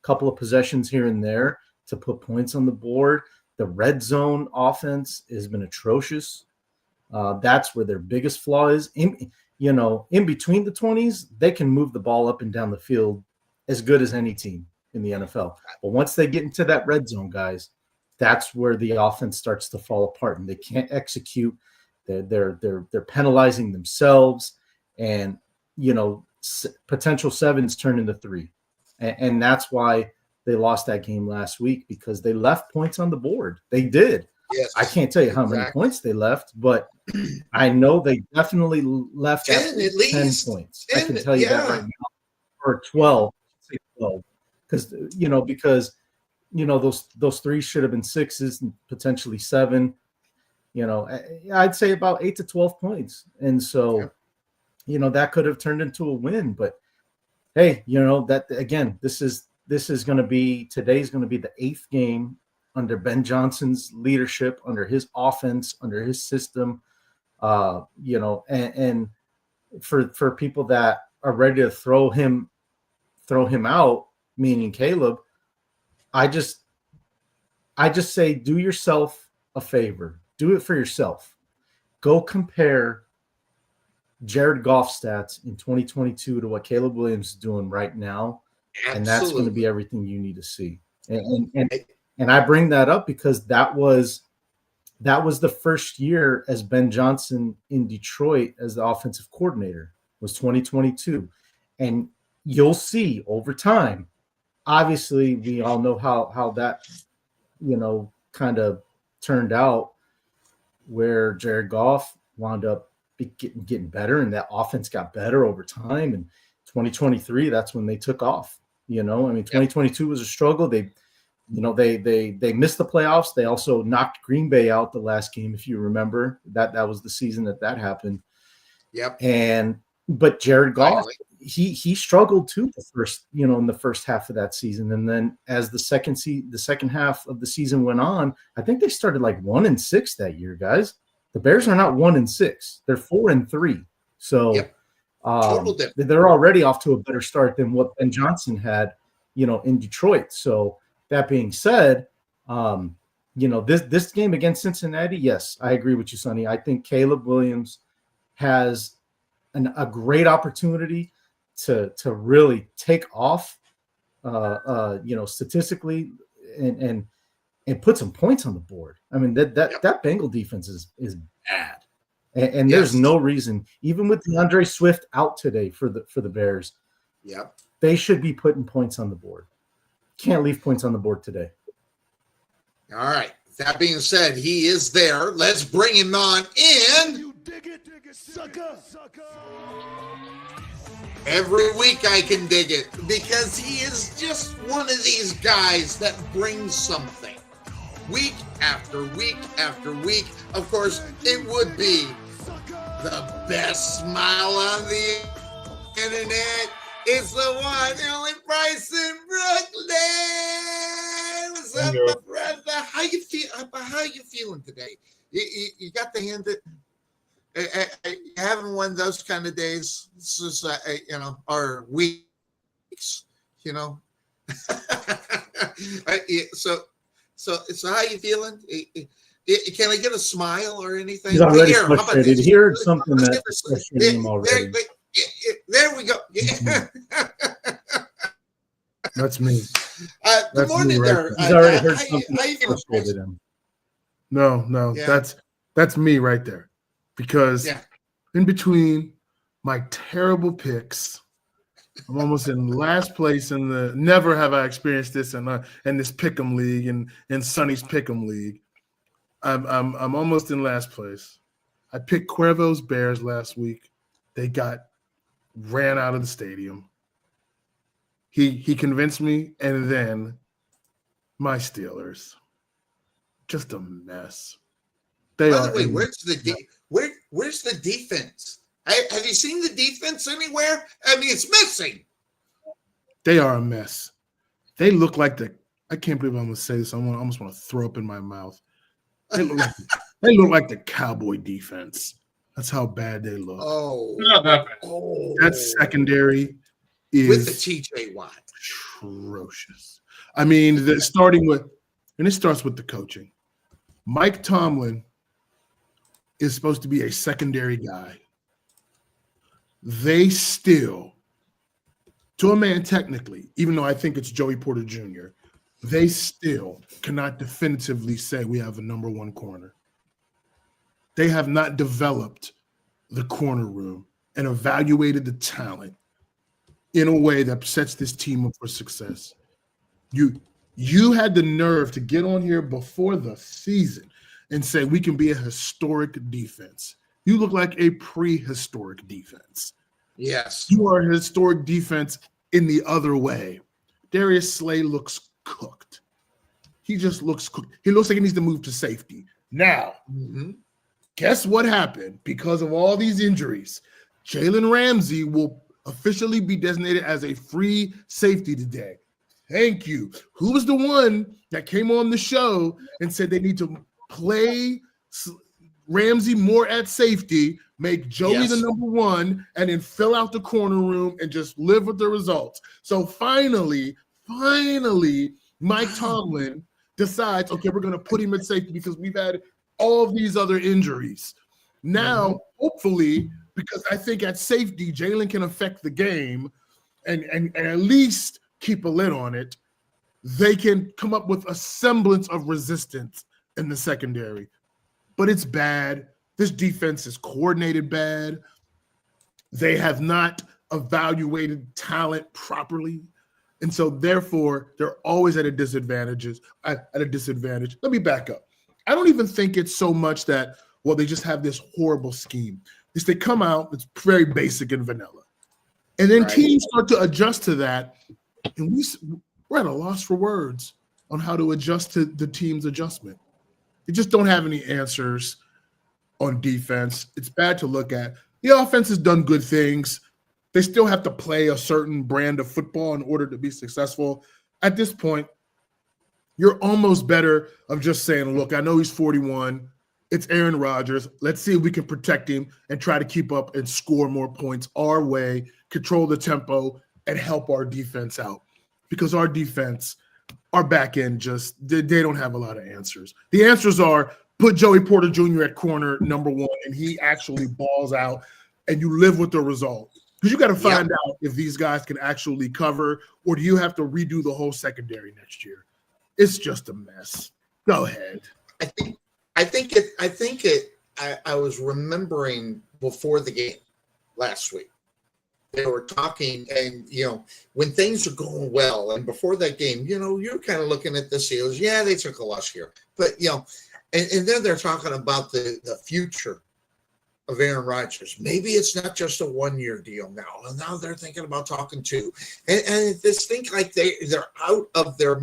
couple of possessions here and there to put points on the board. The red zone offense has been atrocious. That's where their biggest flaw is. In between the 20s, they can move the ball up and down the field as good as any team in the NFL. But once they get into that red zone, guys, that's where the offense starts to fall apart, and they can't execute. They're penalizing themselves, and potential sevens turn into 3, and that's why they lost that game last week, because they left points on the board. They did. Yes, I can't tell you how many points they left, but I know they definitely left 10 at least 10 points. I can tell you that right now, or 12. Say 12, because those 3 should have been 6s and potentially 7. I'd say about 8 to 12 points, and so. That could have turned into a win, but hey, that again, today's going to be the 8th game under Ben Johnson's leadership, under his offense, under his system, and for people that are ready to throw him out, meaning Caleb, I just say, do yourself a favor, do it for yourself. Go compare Jared Goff stats in 2022 to what Caleb Williams is doing right now. Absolutely. And that's going to be everything you need to see. And I bring that up because that was the first year as Ben Johnson in Detroit as the offensive coordinator, was 2022. And you'll see over time, obviously we all know how that, kind of turned out, where Jared Goff wound up getting better, and that offense got better over time. And 2023, that's when they took off. 2022 was a struggle. They missed the playoffs. They also knocked Green Bay out the last game, if you remember. That was the season that happened. Yep. But Jared Goff, he struggled too in the first half of that season. And then as the second half of the season went on, I think they started like 1-6 that year, guys. The Bears are not 1-6; they're 4-3. So they're already off to a better start than what Ben Johnson had, in Detroit. So that being said, this game against Cincinnati, yes, I agree with you, Sonny. I think Caleb Williams has a great opportunity to really take off, statistically, and and put some points on the board. I mean, that Bengal defense is bad. And there's no reason, even with DeAndre Swift out today for the Bears, they should be putting points on the board. Can't leave points on the board today. All right. That being said, he is there. Let's bring him on in. You dig it, sucker. Every week I can dig it because he is just one of these guys that brings something. Week after week after week. Of course, it would be the best smile on the internet. It's the one, the only Bryce in Brooklyn. What's up, my brother? How you feeling today? You got the hand that you having one of those kind of days. This is or weeks, So how you feeling? Can I get a smile or anything? He's already frustrated. He heard something that's frustrating him already. There we go. Yeah. That's me. Good morning, there. He's already heard something that frustrated him. No, Yeah. that's me right there. Because in between my terrible picks, I'm almost in last place in the. Never have I experienced this in this Pick'em league and in Sonny's Pick'em league. I'm almost in last place. I picked Cuervo's Bears last week. They ran out of the stadium. He convinced me, and then my Steelers, just a mess. By the way, where's the defense? Have you seen the defense anywhere? I mean, it's missing. They are a mess. They look like I can't believe I'm going to say this. I almost want to throw up in my mouth. They look like the Cowboy defense. That's how bad they look. Oh, Not that bad. That secondary is with the TJ Watt. Atrocious. I mean, it starts with the coaching. Mike Tomlin is supposed to be a secondary guy. They still, to a man technically, even though I think it's Joey Porter Jr., they still cannot definitively say we have a number one corner. They have not developed the corner room and evaluated the talent in a way that sets this team up for success. You had the nerve to get on here before the season and say we can be a historic defense. You look like a prehistoric defense. Yes. You are a historic defense in the other way. Darius Slay looks cooked. He just looks cooked. He looks like he needs to move to safety. Now, guess what happened? Because of all these injuries, Jalen Ramsey will officially be designated as a free safety today. Thank you. Who was the one that came on the show and said they need to play Ramsey more at safety, make Joey the number one, and then fill out the corner room and just live with the results? So finally, Mike Tomlin decides, okay, we're going to put him at safety because we've had all of these other injuries. Now, hopefully, because I think at safety, Jalen can affect the game and at least keep a lid on it, they can come up with a semblance of resistance in the secondary. But it's bad. This defense is coordinated bad. They have not evaluated talent properly. And so, therefore, they're always at a disadvantage. Let me back up. I don't even think it's so much that, well, they just have this horrible scheme. It's they come out, it's very basic and vanilla. And then teams start to adjust to that. And we're at a loss for words on how to adjust to the team's adjustment. They just don't have any answers on defense. It's bad to look at. The offense has done good things. They still have to play a certain brand of football in order to be successful. At this point, you're almost better of just saying, look, I know he's 41. It's Aaron Rodgers. Let's see if we can protect him and try to keep up and score more points our way, control the tempo, and help our defense out. Because our defense, our back end, they don't have a lot of answers. The answers are put Joey Porter Jr. at corner number one, and he actually balls out, and you live with the result. Because you got to find out if these guys can actually cover, or do you have to redo the whole secondary next year? It's just a mess. Go ahead. I was remembering before the game last week. They were talking, and when things are going well, and before that game, you're kind of looking at the Steelers. Yeah, they took a loss here, but and then they're talking about the future of Aaron Rodgers. Maybe it's not just a 1-year deal now. And now they're thinking about talking 2. And this think like they're out of their,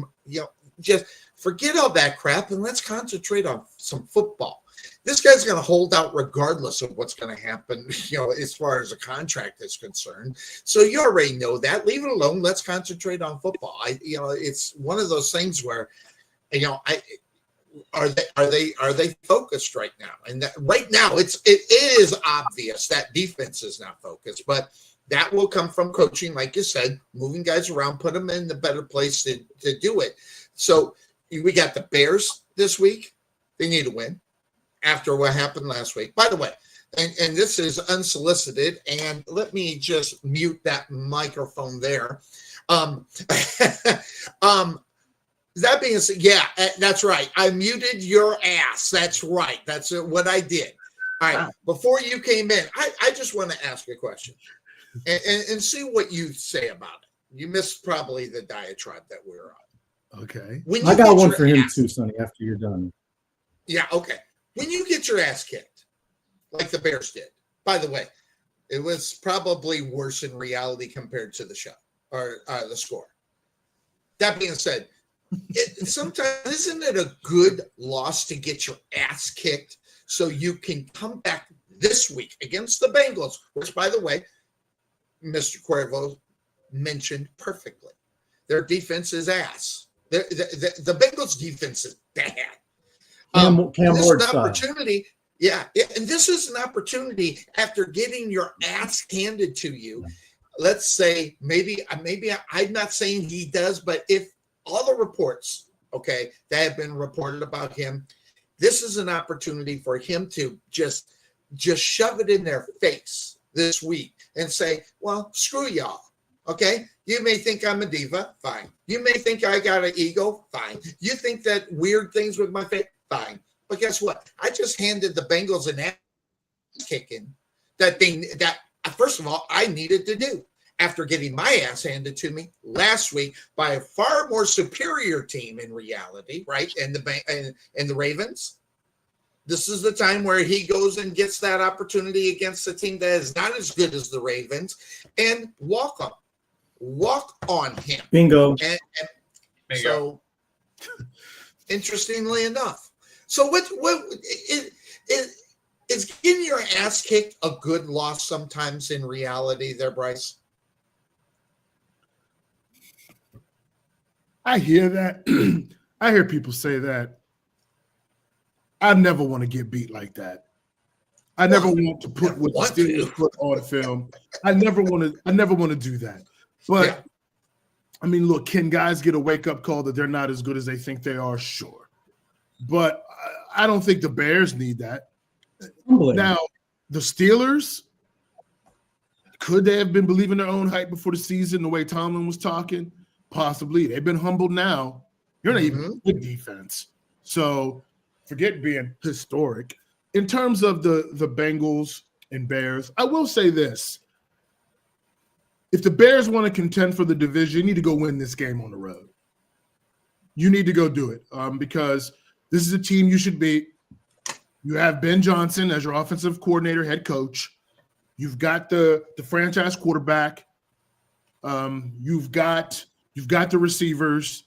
just forget all that crap and let's concentrate on some football. This guy's going to hold out regardless of what's going to happen, as far as a contract is concerned. So you already know that. Leave it alone. Let's concentrate on football. It's one of those things where, are they focused right now? And right now it is obvious that defense is not focused, but that will come from coaching, like you said, moving guys around, put them in the better place to do it. So we got the Bears this week. They need to win after what happened last week. By the way, and this is unsolicited, and let me just mute that microphone there. That being said, yeah, that's right. I muted your ass. That's right. That's what I did. All right. Before you came in, I just want to ask a question and see what you say about it. You missed probably the diatribe that we were on. Okay. I got one for him too, Sonny, after you're done. Yeah, okay. When you get your ass kicked, like the Bears did, by the way, it was probably worse in reality compared to the show or the score. That being said, sometimes isn't it a good loss to get your ass kicked so you can come back this week against the Bengals, which, by the way, Mr. Cuervo mentioned perfectly. Their defense is ass. The Bengals' defense is bad. This is an opportunity. Yeah, and this is an opportunity after getting your ass handed to you. Let's say maybe I'm not saying he does, but if all the reports, that have been reported about him, this is an opportunity for him to just shove it in their face this week and say, well, screw y'all. Okay. You may think I'm a diva. Fine. You may think I got an ego. Fine. You think that weird things with my face. Fine. But guess what? I just handed the Bengals an ass kicking that first of all, I needed to do after getting my ass handed to me last week by a far more superior team in reality, right? And the Ravens. This is the time where he goes and gets that opportunity against a team that is not as good as the Ravens and walk on him. Bingo. And so, interestingly enough, so what is getting your ass kicked a good loss sometimes in reality there, Bryce? I hear that. I hear people say that. I never want to get beat like that. I never want to put what the Steelers put on film. I never want to do that. But yeah. I mean, look, can guys get a wake-up call that they're not as good as they think they are? Sure. But I don't think the Bears need that. Now, the Steelers, could they have been believing their own hype before the season the way Tomlin was talking? Possibly. They've been humbled now. You're not even a good defense. So forget being historic. In terms of the Bengals and Bears, I will say this. If the Bears want to contend for the division, you need to go win this game on the road. You need to go do it because this is a team you should beat. You have Ben Johnson as your offensive coordinator, head coach. You've got the franchise quarterback. You've got the receivers.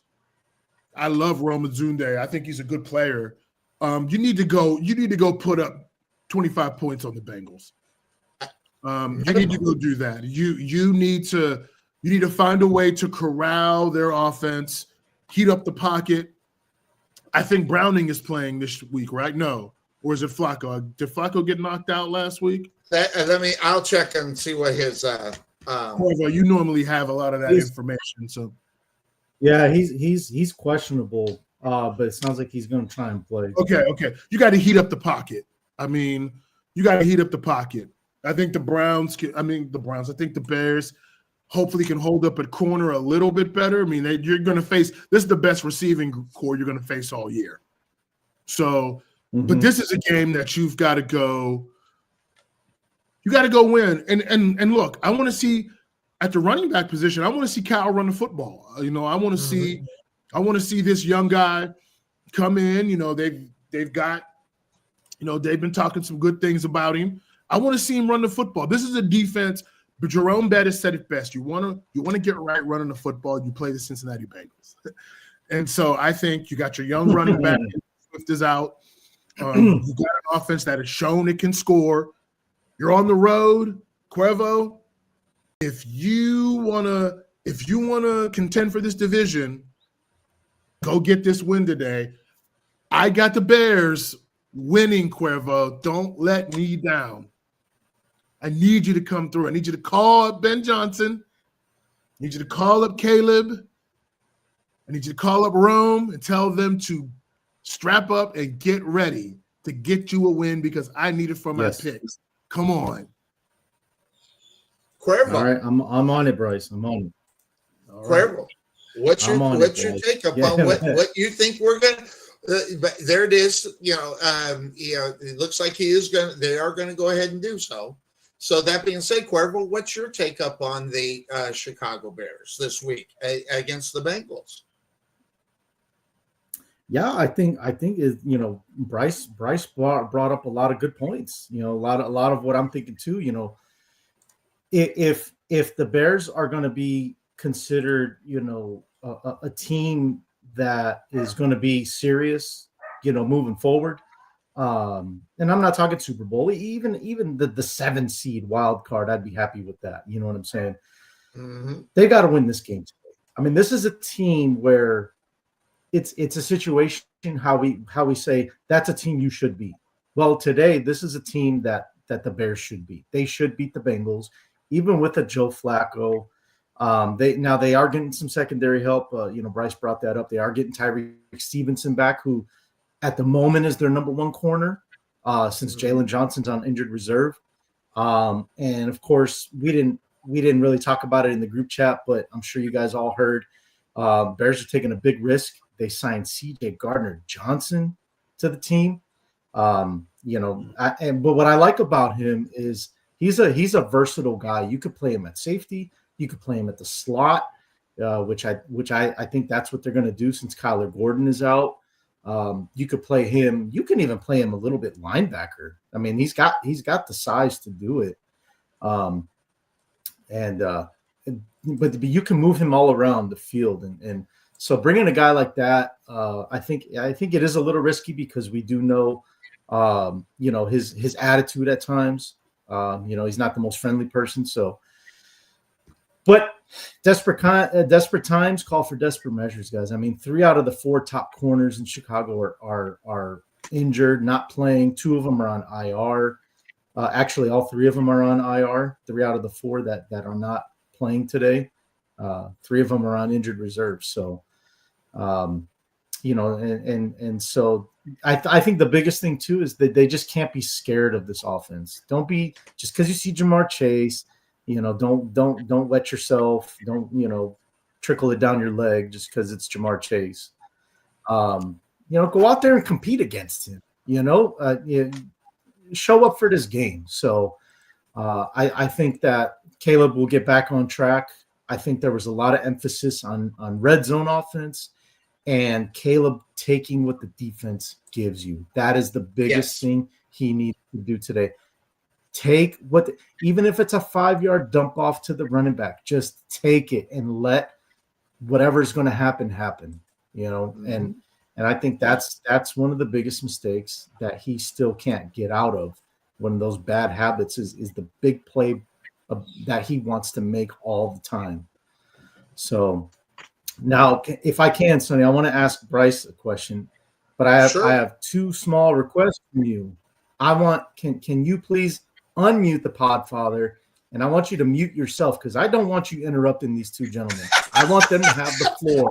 I love Rome Zunde. I think he's a good player. You need to go put up 25 points on the Bengals. You need to go do that. You need to find a way to corral their offense, heat up the pocket. I think Browning is playing this week, right? No. Or is it Flacco? Did Flacco get knocked out last week? I'll check and see what his you normally have a lot of that information. So yeah, he's questionable, but it sounds like he's going to try and play. Okay. You got to heat up the pocket. I mean, you got to heat up the pocket. I think the Bears hopefully can hold up at corner a little bit better. I mean, you're going to face – this is the best receiving core you're going to face all year. So, but this is a game that you've got to go. You got to go win. And look, I want to see at the running back position. I want to see Kyle run the football. I want to see. I want to see this young guy come in. They've got. They've been talking some good things about him. I want to see him run the football. This is a defense. But Jerome Bettis said it best. You want to get right running the football. You play the Cincinnati Bengals, and so I think you got your young running back. Swift is out. You got an offense that has shown it can score. You're on the road, Cuervo. If you wanna contend for this division, go get this win today. I got the Bears winning, Cuervo. Don't let me down. I need you to come through. I need you to call up Ben Johnson. I need you to call up Caleb. I need you to call up Rome and tell them to strap up and get ready to get you a win because I need it for my picks. Come on. Cuervo. All right, I'm on it, Bryce. I'm on it. Cuervo, what's your take up on what you think we're gonna? But there it is. It looks like they are gonna go ahead and do so. So that being said, Cuervo, what's your take up on the Chicago Bears this week against the Bengals? Yeah, I think Bryce brought up a lot of good points. A lot of what I'm thinking too. If the Bears are going to be considered, a team that is going to be serious, moving forward. And I'm not talking Super Bowl, even the 7 seed wild card. I'd be happy with that. You know what I'm saying? Mm-hmm. They got to win this game today. I mean, this is a team where it's a situation how we say that's a team you should beat. Well, today this is a team that the Bears should beat. They should beat the Bengals, even with a Joe Flacco. They are getting some secondary help. Bryce brought that up. They are getting Tyreek Stevenson back, who at the moment is their number 1 corner since Jalen Johnson's on injured reserve. And of course, we didn't really talk about it in the group chat, but I'm sure you guys all heard. Bears are taking a big risk. They signed C.J. Gardner-Johnson to the team. But what I like about him is he's a versatile guy. You could play him at safety. You could play him at the slot, which I think that's what they're going to do since Kyler Gordon is out. You could play him. You can even play him a little bit linebacker. I mean, he's got the size to do it. But you can move him all around the field, and so bringing a guy like that, I think it is a little risky because we do know, his attitude at times. He's not the most friendly person. So, but desperate times call for desperate measures, guys. I mean, 3 out of the 4 top corners in Chicago are injured, not playing. 2 of them are on IR. Actually, all 3 of them are on IR. 3 out of the 4 that are not playing today. 3 of them are on injured reserve. So, so I think the biggest thing too is that they just can't be scared of this offense. Don't be just because you see Jamar Chase. Don't let yourself trickle it down your leg just because it's Jamar Chase. Go out there and compete against him. Show up for this game. So I think that Caleb will get back on track. I think there was a lot of emphasis on red zone offense and Caleb taking what the defense gives you. That is the biggest thing he needs to do today. Take even if it's a 5-yard dump off to the running back, just take it and let whatever's going to happen. And I think that's one of the biggest mistakes that he still can't get out of. One of those bad habits is the big play that he wants to make all the time. So now, if I can, Sonny, I want to ask Bryce a question, but I have 2 small requests from you. Can you please unmute the Podfather, and I want you to mute yourself because I don't want you interrupting these 2 gentlemen. I want them to have the floor.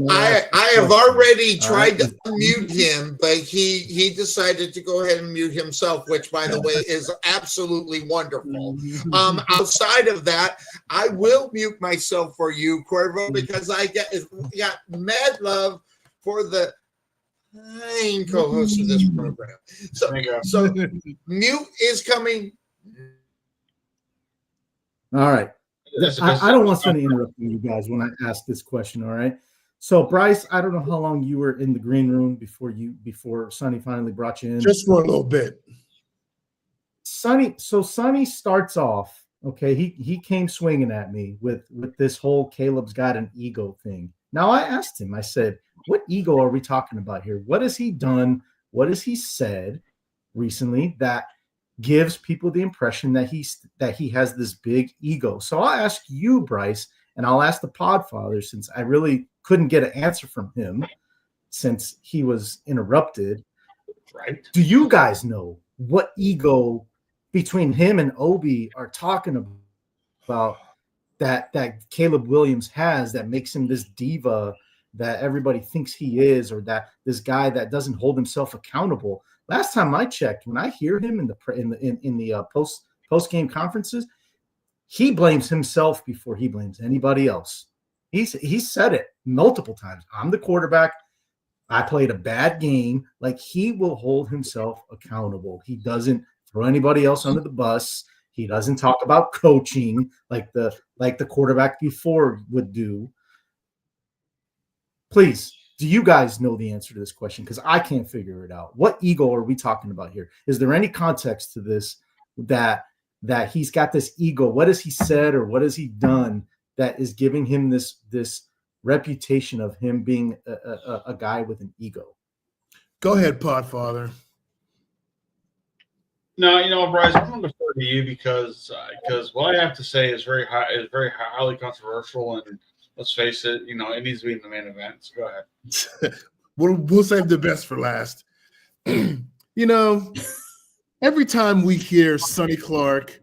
I have already tried to unmute him, but he decided to go ahead and mute himself, which, by the way, is absolutely wonderful. Outside of that, I will mute myself for you, Cuervo, because I got mad love for the main co-host of this program. So Mute is coming. All right. I don't want Sonny interrupting you guys when I ask this question. All right. So Bryce, I don't know how long you were in the green room before Sonny finally brought you in. Just for a little bit. Sonny starts off. Okay, he came swinging at me with this whole Caleb's got an ego thing. Now I asked him. I said, "What ego are we talking about here? What has he done? What has he said recently that gives people the impression that he has this big ego?" So I'll ask you, Bryce, and I'll ask the Podfather, since I really couldn't get an answer from him since he was interrupted. Right? Do you guys know what ego between him and Obi are talking about that Caleb Williams has that makes him this diva that everybody thinks he is, or that this guy that doesn't hold himself accountable? Last time I checked, when I hear him in the post game conferences, he blames himself before he blames anybody else. He's said it multiple times. I'm the quarterback. I played a bad game. Like, he will hold himself accountable. He doesn't throw anybody else under the bus. He doesn't talk about coaching like the quarterback before would do. Please, do you guys know the answer to this question? Because I can't figure it out. What ego are we talking about here? Is there any context to this that he's got this ego? What has he said or what has he done that is giving him this reputation of him being a guy with an ego? Go ahead, Podfather. No, Bryce, I'm going to defer to you because what I have to say is very highly controversial, and let's face it, it needs to be in the main event. So go ahead. We'll save the best for last. Every time we hear Sonny Clark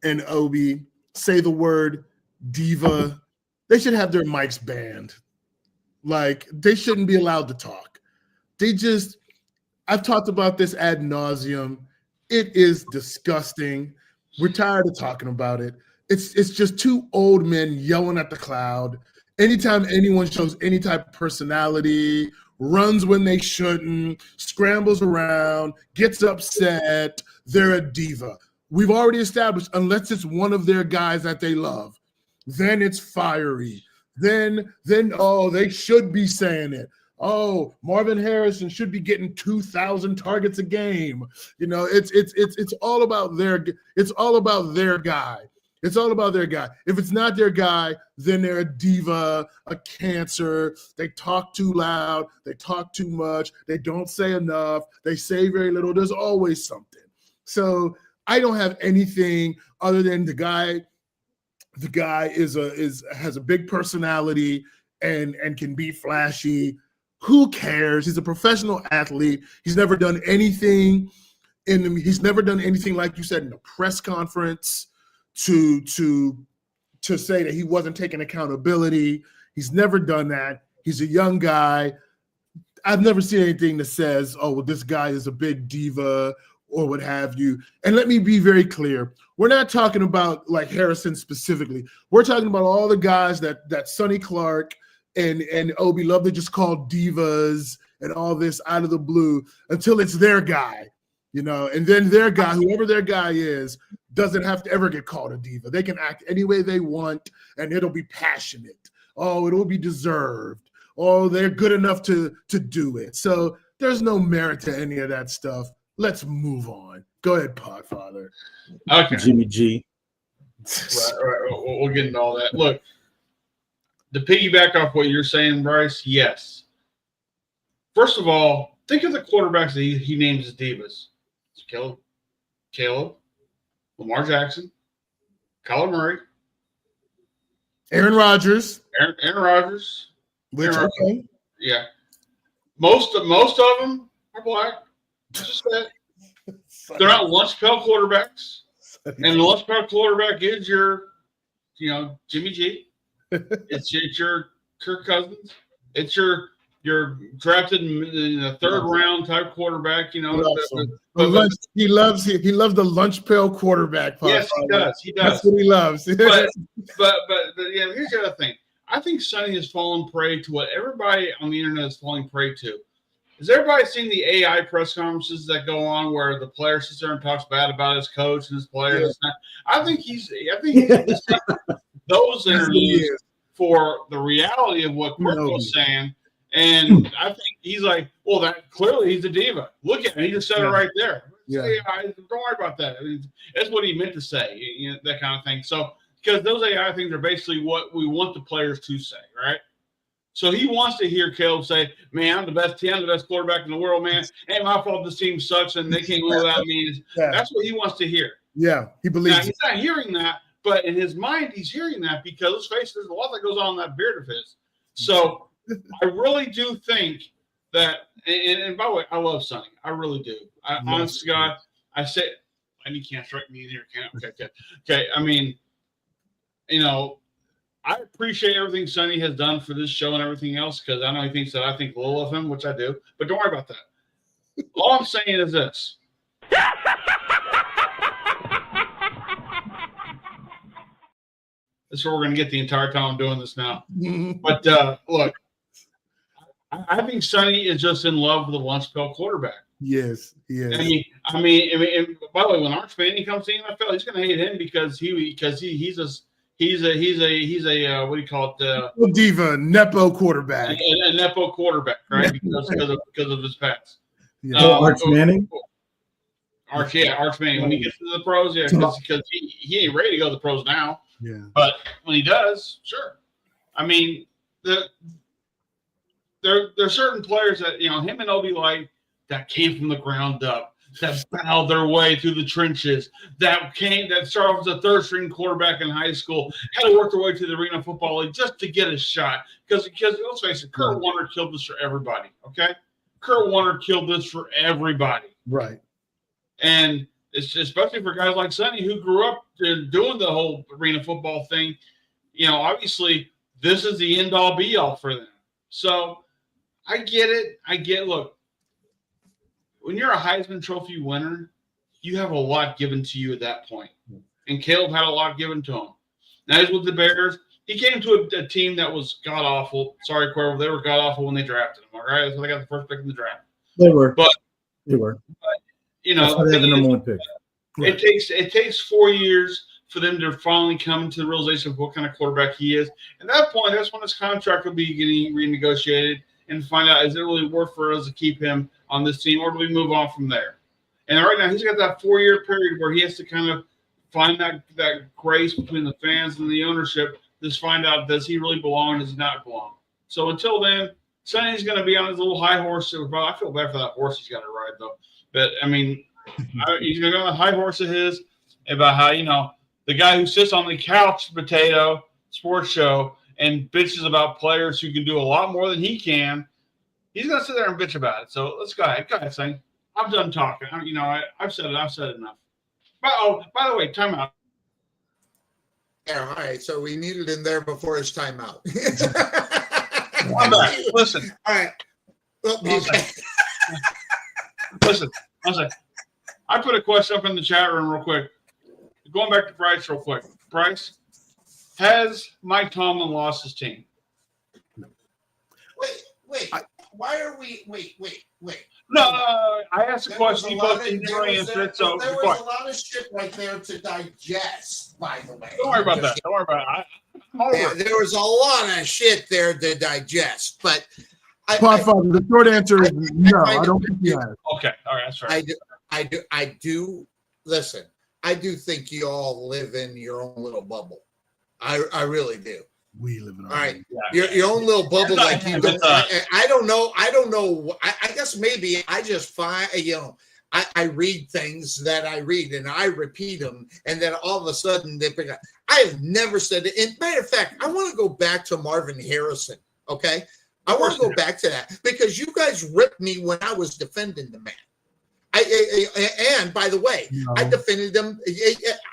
and Obi say the word diva, they should have their mics banned. Like, they shouldn't be allowed to talk. I've talked about this ad nauseum. It is disgusting. We're tired of talking about it. It's just two old men yelling at the cloud. Anytime anyone shows any type of personality, runs when they shouldn't, scrambles around, gets upset, they're a diva. We've already established, unless it's one of their guys that they love, then it's fiery. Then they should be saying it. Oh, Marvin Harrison should be getting 2,000 targets a game. It's all about their guy. It's all about their guy. If it's not their guy, then they're a diva, a cancer. They talk too loud. They talk too much. They don't say enough. They say very little. There's always something. So I don't have anything other than the guy. The guy has a big personality and can be flashy. Who cares? He's a professional athlete. He's never done anything like you said in a press conference to say that he wasn't taking accountability. He's never done that. He's a young guy. I've never seen anything that says, oh, well, this guy is a big diva or what have you. And let me be very clear. We're not talking about like Harrison specifically. We're talking about all the guys that Sonny Clark and Obi love to just call divas and all this out of the blue until it's their guy, and then their guy, whoever their guy is, doesn't have to ever get called a diva. They can act any way they want and it'll be passionate. Oh, it'll be deserved. Oh, they're good enough to do it. So there's no merit to any of that stuff. Let's move on. Go ahead, Podfather. Okay. Jimmy G. Right. We'll get into all that. Look, to piggyback off what you're saying, Bryce, yes. First of all, think of the quarterbacks that he names as divas. It's Caleb, Lamar Jackson, Kyler Murray, Aaron Rodgers. Aaron Rodgers. Okay. Yeah. Most of them are black. Just that. They're not lunch pail quarterbacks. And the lunch pail quarterback is your, Jimmy G. It's your Kirk Cousins. It's your drafted in the third round type quarteback. He loves the lunch pail quarterback. Yes, he does. He does. That's what he loves. but yeah, here's the other thing. I think Sonny has fallen prey to what everybody on the internet is falling prey to. Has everybody seen the AI press conferences that go on where the player sits there and talks bad about his coach and his players? Yeah. I think he's those interviews for the reality of what Quirkel's saying. And I think he's like, well, that clearly he's a diva. Look at him. He just said it right there. Yeah. Don't worry about that. I mean, that's what he meant to say, that kind of thing. So, because those AI things are basically what we want the players to say, right? So he wants to hear Caleb say, man, I'm the best quarterback in the world, man. Ain't my fault this team sucks and they can't win without me. Yeah. That's what he wants to hear. Yeah, he believes now, he's not hearing that, but in his mind, he's hearing that because, let's face it, there's a lot that goes on in that beard of his. So I really do think that, and by the way, I love Sonny. I really do. Honest to God, I say, and you can't strike me in here, can't? Okay. I mean, I appreciate everything Sonny has done for this show and everything else because I know he thinks that I think little of him, which I do. But don't worry about that. All I'm saying is this. This is where we're going to get the entire time I'm doing this now. But look, I think Sonny is just in love with the lunch pail quarterback. Yes, yes. I mean, by the way, when Arch Manning comes to the NFL, he's going to hate him because he's a what do you call it? Diva, nepo quarterback. A nepo quarterback, right? because of his past. Yeah. Arch Manning. Arch Manning. When he gets to the pros, because he ain't ready to go to the pros now. Yeah. But when he does, sure. I mean, there are certain players that him and Obi Light that came from the ground up, that battled their way through the trenches, that started off as a third-string quarterback in high school, had to work their way to the Arena Football League just to get a shot. Because let's face it, Kurt Warner killed this for everybody. Okay, Kurt Warner killed this for everybody. Right. And it's especially for guys like Sonny who grew up doing the whole Arena Football thing. Obviously this is the end-all be-all for them. So I get it. Look, when you're a Heisman Trophy winner, you have a lot given to you at that point. And Caleb had a lot given to him. Now he's with the Bears. He came to a team that was god-awful. Sorry, Cuervo. They were god-awful when they drafted him, all right? So they got the first pick in the draft. They were. But they were. They have the number one pick. Right. It takes 4 years for them to finally come to the realization of what kind of quarterback he is. At that point, that's when his contract will be getting renegotiated and find out, is it really worth for us to keep him on this team, or do we move on from there? And right now, he's got that 4-year period where he has to kind of find that grace between the fans and the ownership. Just find out, does he really belong or does he not belong? So until then, Sonny's going to be on his little high horse. I feel bad for that horse he's got to ride, though. But, I mean, he's going to go on the high horse of his about how, the guy who sits on the couch potato sports show and bitches about players who can do a lot more than he can, he's going to sit there and bitch about it. So let's go ahead. Go ahead, Sonny. I'm done talking. I've said it. I've said enough. By the way, timeout. Yeah, all right. So we needed him there before his timeout. I'm back. Listen. All right. Listen. I put a question up in the chat room real quick. Going back to Bryce real quick. Bryce, has Mike Tomlin lost his team? Wait. Why are we? Wait. No, I asked a question. You both didn't really answer it. So there was a lot of shit right there to digest, by the way. Don't worry about that. Don't worry about it. There was a lot of shit there to digest, but the short answer is no. I don't think you have. Okay, all right, that's right. I do. Listen, I do think you all live in your own little bubble. I really do. We live in our all right. Your own little bubble, like you don't. I don't know. I guess maybe I just find I read things that I read and I repeat them, and then all of a sudden they pick up. I have never said it. In matter of fact, I want to go back to Marvin Harrison. Okay, I want to go back to that because you guys ripped me when I was defending the man. And by the way, I defended him.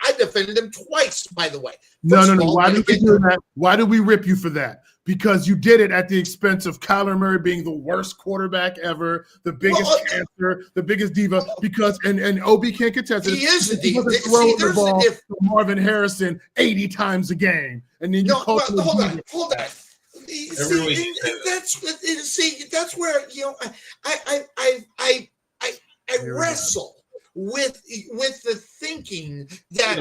I defended him twice. By the way, no. Why did we do that? Why did we rip you for that? Because you did it at the expense of Kyler Murray being the worst quarterback ever, the biggest cancer, the biggest diva. Because and Obi can't contest it. He is a diva. Throwing the ball to Marvin Harrison 80 times a game, and then you hold on. That's where I wrestle with the thinking that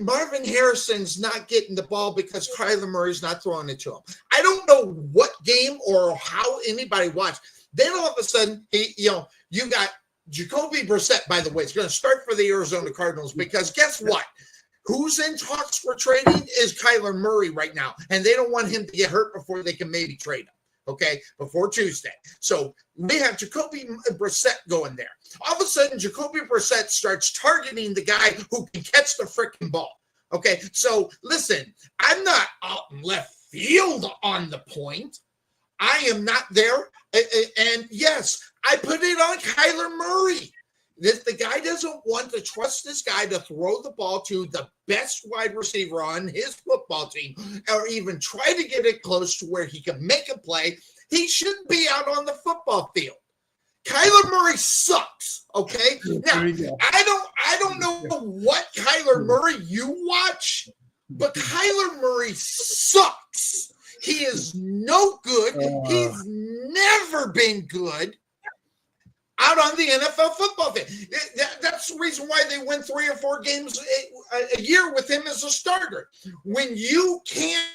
Marvin Harrison's not getting the ball because Kyler Murray's not throwing it to him. I don't know what game or how anybody watched. Then all of a sudden, you got Jacoby Brissett, by the way, is going to start for the Arizona Cardinals because guess what? Who's in talks for trading is Kyler Murray right now, and they don't want him to get hurt before they can maybe trade him, okay, before Tuesday. So we have Jacoby Brissett going there. All of a sudden, Jacoby Brissett starts targeting the guy who can catch the freaking ball, okay? So listen, I'm not out in left field on the point. I am not there, and yes, I put it on Kyler Murray. The guy doesn't want to trust this guy to throw the ball to the best wide receiver on his football team or even try to get it close to where he can make a play. He shouldn't be out on the football field. Kyler Murray sucks, okay? Now, I don't know what Kyler Murray you watch, but Kyler Murray sucks. He is no good. He's never been good out on the NFL football field. That's the reason why they win 3 or 4 games a year with him as a starter. When you can't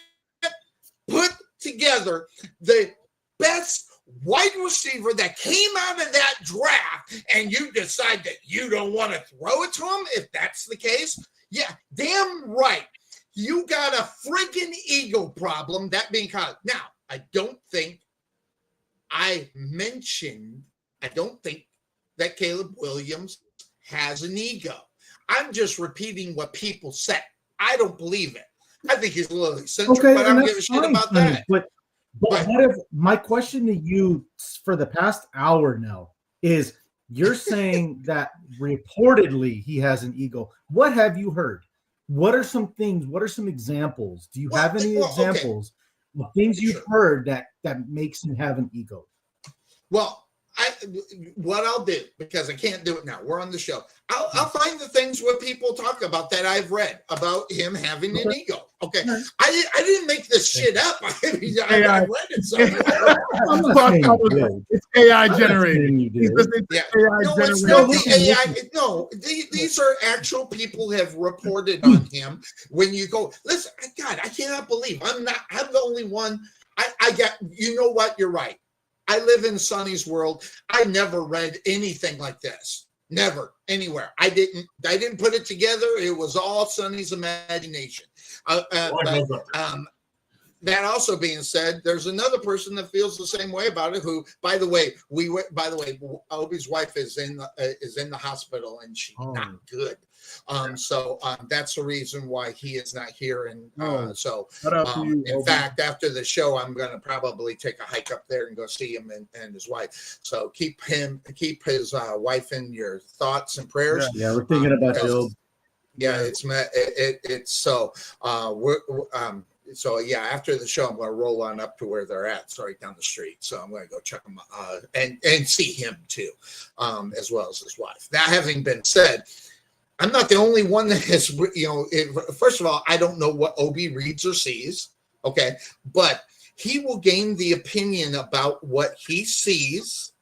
put together the best wide receiver that came out of that draft and you decide that you don't want to throw it to him, if that's the case, yeah, damn right. You got a freaking ego problem, that being Kyler. Now, I don't think that Caleb Williams has an ego. I'm just repeating what people say. I don't believe it. I think he's a little eccentric, but I don't give a shit about that. But what if my question to you for the past hour now is you're saying that reportedly he has an ego. What have you heard? What are some things? What are some examples? Do you have any examples of things you've heard that makes him have an ego? Well, what I'll do, because I can't do it now, we're on the show. I'll find the things where people talk about that I've read about him having an ego. Okay, I didn't make this shit up. I read it somewhere. It's AI generated. These are actual people have reported on him. When you go, listen, God, I cannot believe I'm the only one. I got, you know what? You're right. I live in Sonny's world. I never read anything like this. Never, anywhere. I didn't put it together. It was all Sonny's imagination. That also being said, there's another person that feels the same way about it. Who, by the way, Obi's wife is in the hospital and she's not good. So that's the reason why he is not here. And in fact, after the show, I'm going to probably take a hike up there and go see him and his wife. So keep his wife in your thoughts and prayers. Yeah, we're thinking about Job. Yeah, it's so so yeah, after the show, I'm going to roll on up to where they're at. It's right down the street. So I'm going to go check them and see him too, as well as his wife. That having been said, I'm not the only one that has, first of all, I don't know what Obi reads or sees. Okay. But he will gain the opinion about what he sees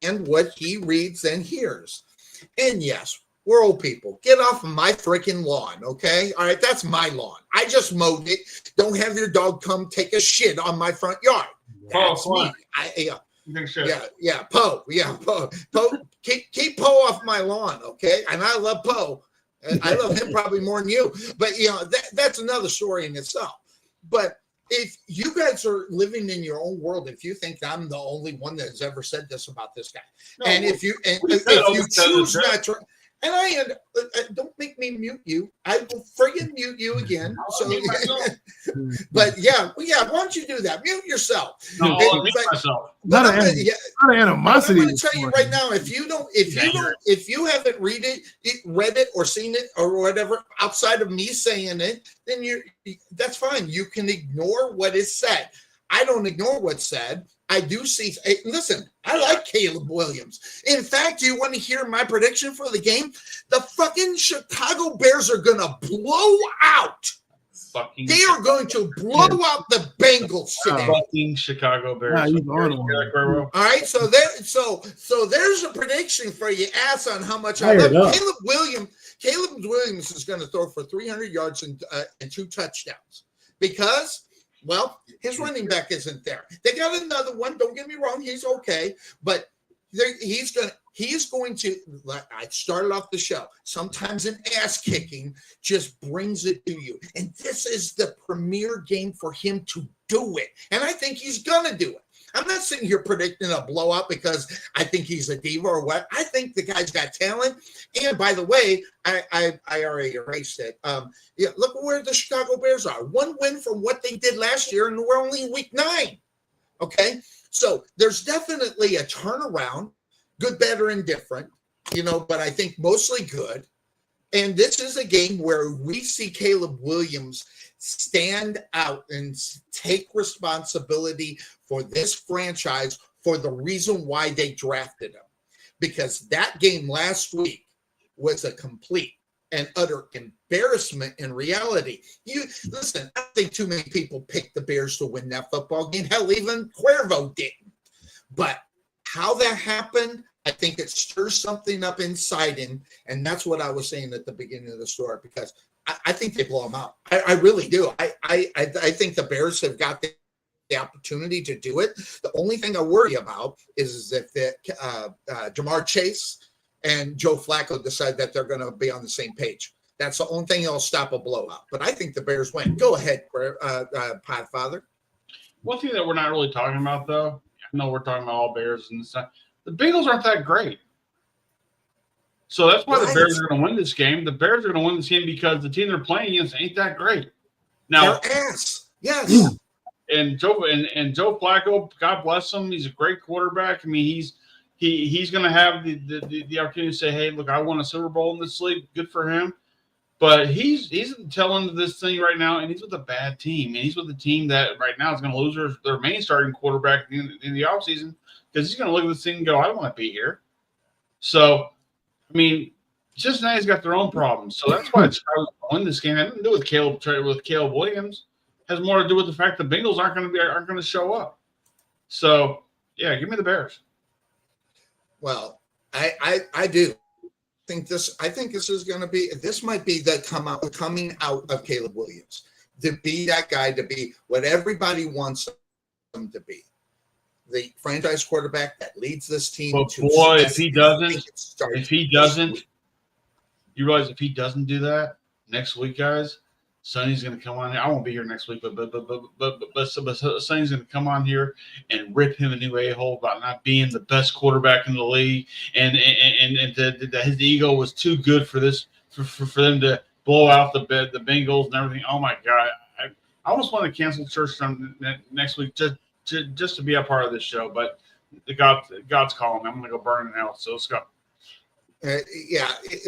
and what he reads and hears. And yes, we're old people. Get off of my freaking lawn, okay? All right, that's my lawn. I just mowed it. Don't have your dog come take a shit on my front yard. That's me. Poe. Yeah, Poe. Keep Poe off my lawn, okay? And I love Poe. I love him probably more than you. But, that's another story in itself. But if you guys are living in your own world, if you think I'm the only one that has ever said this about this guy, and if you choose not to... And don't make me mute you. I will friggin' mute you again. So, but yeah. Why don't you do that? Mute yourself. No, I'll mute myself. Not an animosity. I'm going to tell you right now, if you haven't read it or seen it or whatever outside of me saying it, then that's fine. You can ignore what is said. I don't ignore what's said. I do see. Listen, I like Caleb Williams. In fact, do you want to hear my prediction for the game? The fucking Chicago Bears are going to blow out fucking. They are going to blow out the Bengals today. Fucking Chicago Bears. Nah, he's on one. All right, so there's a prediction for you, ass, on how much I Fire love it up. Caleb Williams. Caleb Williams is going to throw for 300 yards and 2 touchdowns because, well, his running back isn't there. They got another one. Don't get me wrong, he's okay, but he's going to. I started off the show. Sometimes an ass kicking just brings it to you, and this is the premier game for him to do it. And I think he's gonna do it. I'm not sitting here predicting a blowout because I think he's a diva or what. I think the guy's got talent. And by the way, I already erased it. Yeah, look where the Chicago Bears are. 1 win from what they did last year, and we're only in week 9. Okay, so there's definitely a turnaround. Good, better, and different, but I think mostly good. And this is a game where we see Caleb Williams stand out and take responsibility for this franchise for the reason why they drafted him. Because that game last week was a complete and utter embarrassment in reality. Listen, I think too many people picked the Bears to win that football game. Hell, even Cuervo didn't. But how that happened, I think it stirs something up inside him, and that's what I was saying at the beginning of the story, because I think they blow him out. I really do. I think the Bears have got the opportunity to do it. The only thing I worry about is if Jamar Chase and Joe Flacco decide that they're going to be on the same page. That's the only thing that'll stop a blowout. But I think the Bears win. Go ahead, Podfather. One thing that we're not really talking about, though, I know we're talking about all Bears and stuff. The Bengals aren't that great. So that's why the Bears are going to win this game. The Bears are going to win this game because the team they're playing against ain't that great. Now, they're ass. Yes. And Joe Flacco, God bless him. He's a great quarterback. I mean, he's going to have the opportunity to say, hey, look, I won a Super Bowl in this league. Good for him. But he's telling this thing right now, and he's with a bad team. And he's with a team that right now is going to lose their main starting quarterback in the offseason because he's going to look at this thing and go, I don't want to be here. So, I mean, Cincinnati's got their own problems. So that's why it's hard to win this game. It had nothing to do with Caleb Williams. It has more to do with the fact the Bengals aren't going to show up. So, yeah, give me the Bears. Well, I do. I think this is going to be. This might be the coming out of Caleb Williams to be that guy, to be what everybody wants him to be, the franchise quarterback that leads this team. But boy, if he doesn't, you realize if he doesn't do that next week, guys, Sonny's going to come on here. I won't be here next week, but Sonny's going to come on here and rip him a new a-hole about not being the best quarterback in the league, and that his ego was too good for this for them to blow out the Bengals and everything. Oh my God, I almost want to cancel church next week just to be a part of this show, but God's calling me. I'm going to go burn in hell. So let's go.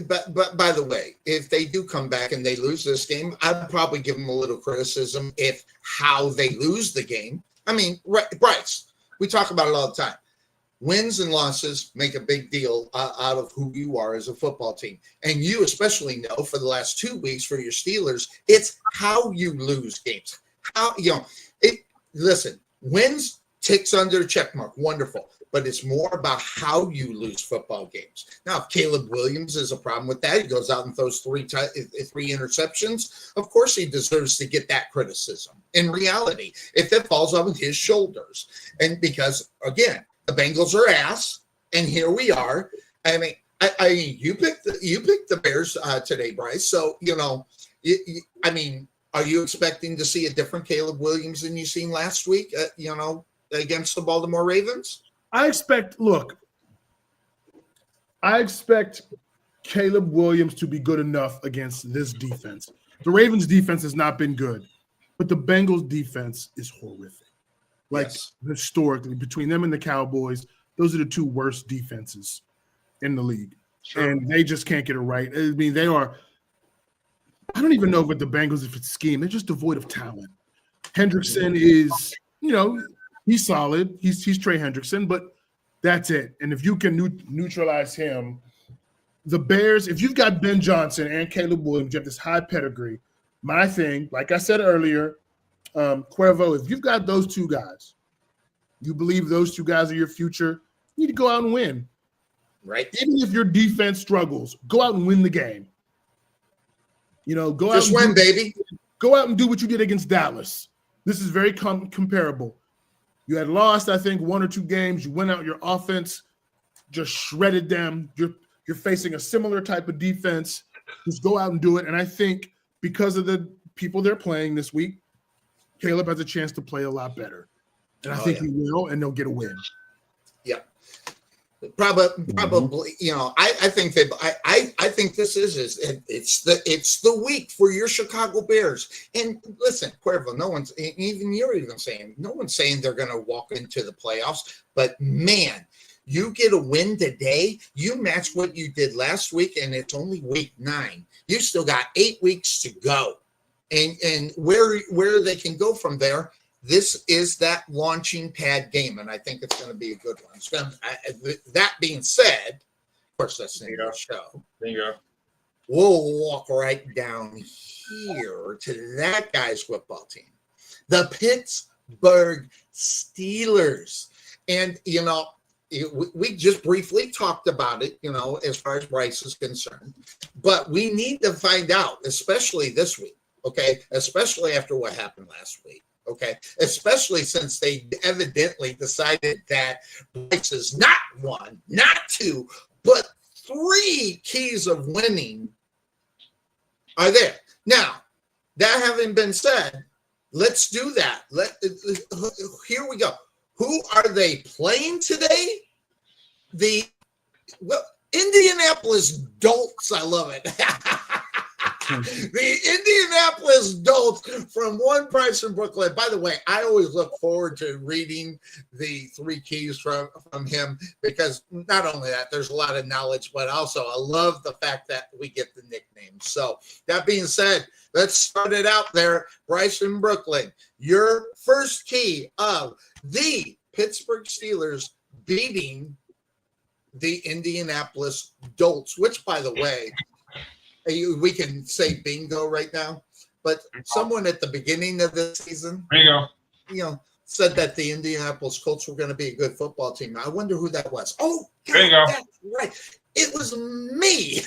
But by the way, if they do come back and they lose this game, I'd probably give them a little criticism if how they lose the game. I mean, Bryce, we talk about it all the time. Wins and losses make a big deal out of who you are as a football team. And you especially know for the last 2 weeks for your Steelers, it's how you lose games. Listen, wins ticks under a check mark. Wonderful. But it's more about how you lose football games. Now, if Caleb Williams has a problem with that, he goes out and throws three interceptions, of course he deserves to get that criticism. In reality, if it falls on his shoulders. And because, again, the Bengals are ass, and here we are. I mean, you picked the Bears today, Bryce. So, I mean, are you expecting to see a different Caleb Williams than you seen last week, against the Baltimore Ravens? I expect Caleb Williams to be good enough against this defense. The Ravens defense has not been good, but the Bengals defense is horrific. Historically, between them and the Cowboys, those are the 2 worst defenses in the league. Sure. And they just can't get it right. I mean, they are – I don't even know what the Bengals, if it's scheme. They're just devoid of talent. Hendrickson is, he's solid. He's Trey Hendrickson, but that's it. And if you can neutralize him, the Bears, if you've got Ben Johnson and Caleb Williams, you have this high pedigree, my thing, like I said earlier, Cuervo, if you've got those two guys, you believe those two guys are your future, you need to go out and win. Right. Even if your defense struggles, go out and win the game. Go Just out and win, baby. Go out and do what you did against Dallas. This is very comparable. You had lost, I think, 1 or 2 games. You went out, your offense just shredded them. You're facing a similar type of defense. Just go out and do it. And I think because of the people they're playing this week, Caleb has a chance to play a lot better. And I think he will, and they'll get a win. Yeah. Probably, I think that I think this is it's the week for your Chicago Bears. And listen, Cuervo, you're even saying no one's saying they're going to walk into the playoffs, but man, you get a win today, you match what you did last week, and it's only week 9. You still got 8 weeks to go, and where they can go from there. This is that launching pad game, and I think it's going to be a good one. That being said, of course, that's the show. There you go. We'll walk right down here to that guy's football team, the Pittsburgh Steelers. And, we just briefly talked about it, as far as Bryce is concerned. But we need to find out, especially this week, okay, especially after what happened last week. Okay, especially since they evidently decided that Bryce is not 1, not 2, but 3 keys of winning are there. Now, that having been said, let's do that. Here we go. Who are they playing today? Indianapolis Dolts. I love it. The Indianapolis Dolts from One Price in Brooklyn. By the way, I always look forward to reading the 3 keys from him, because not only that, there's a lot of knowledge, but also I love the fact that we get the nicknames. So that being said, let's start it out there. Bryce in Brooklyn, your first key of the Pittsburgh Steelers beating the Indianapolis Dolts, which, by the way, we can say bingo right now, but someone at the beginning of the season, There you go. said that the Indianapolis Colts were going to be a good football team. I wonder who that was. Oh, God, There you go. that's right. It was me.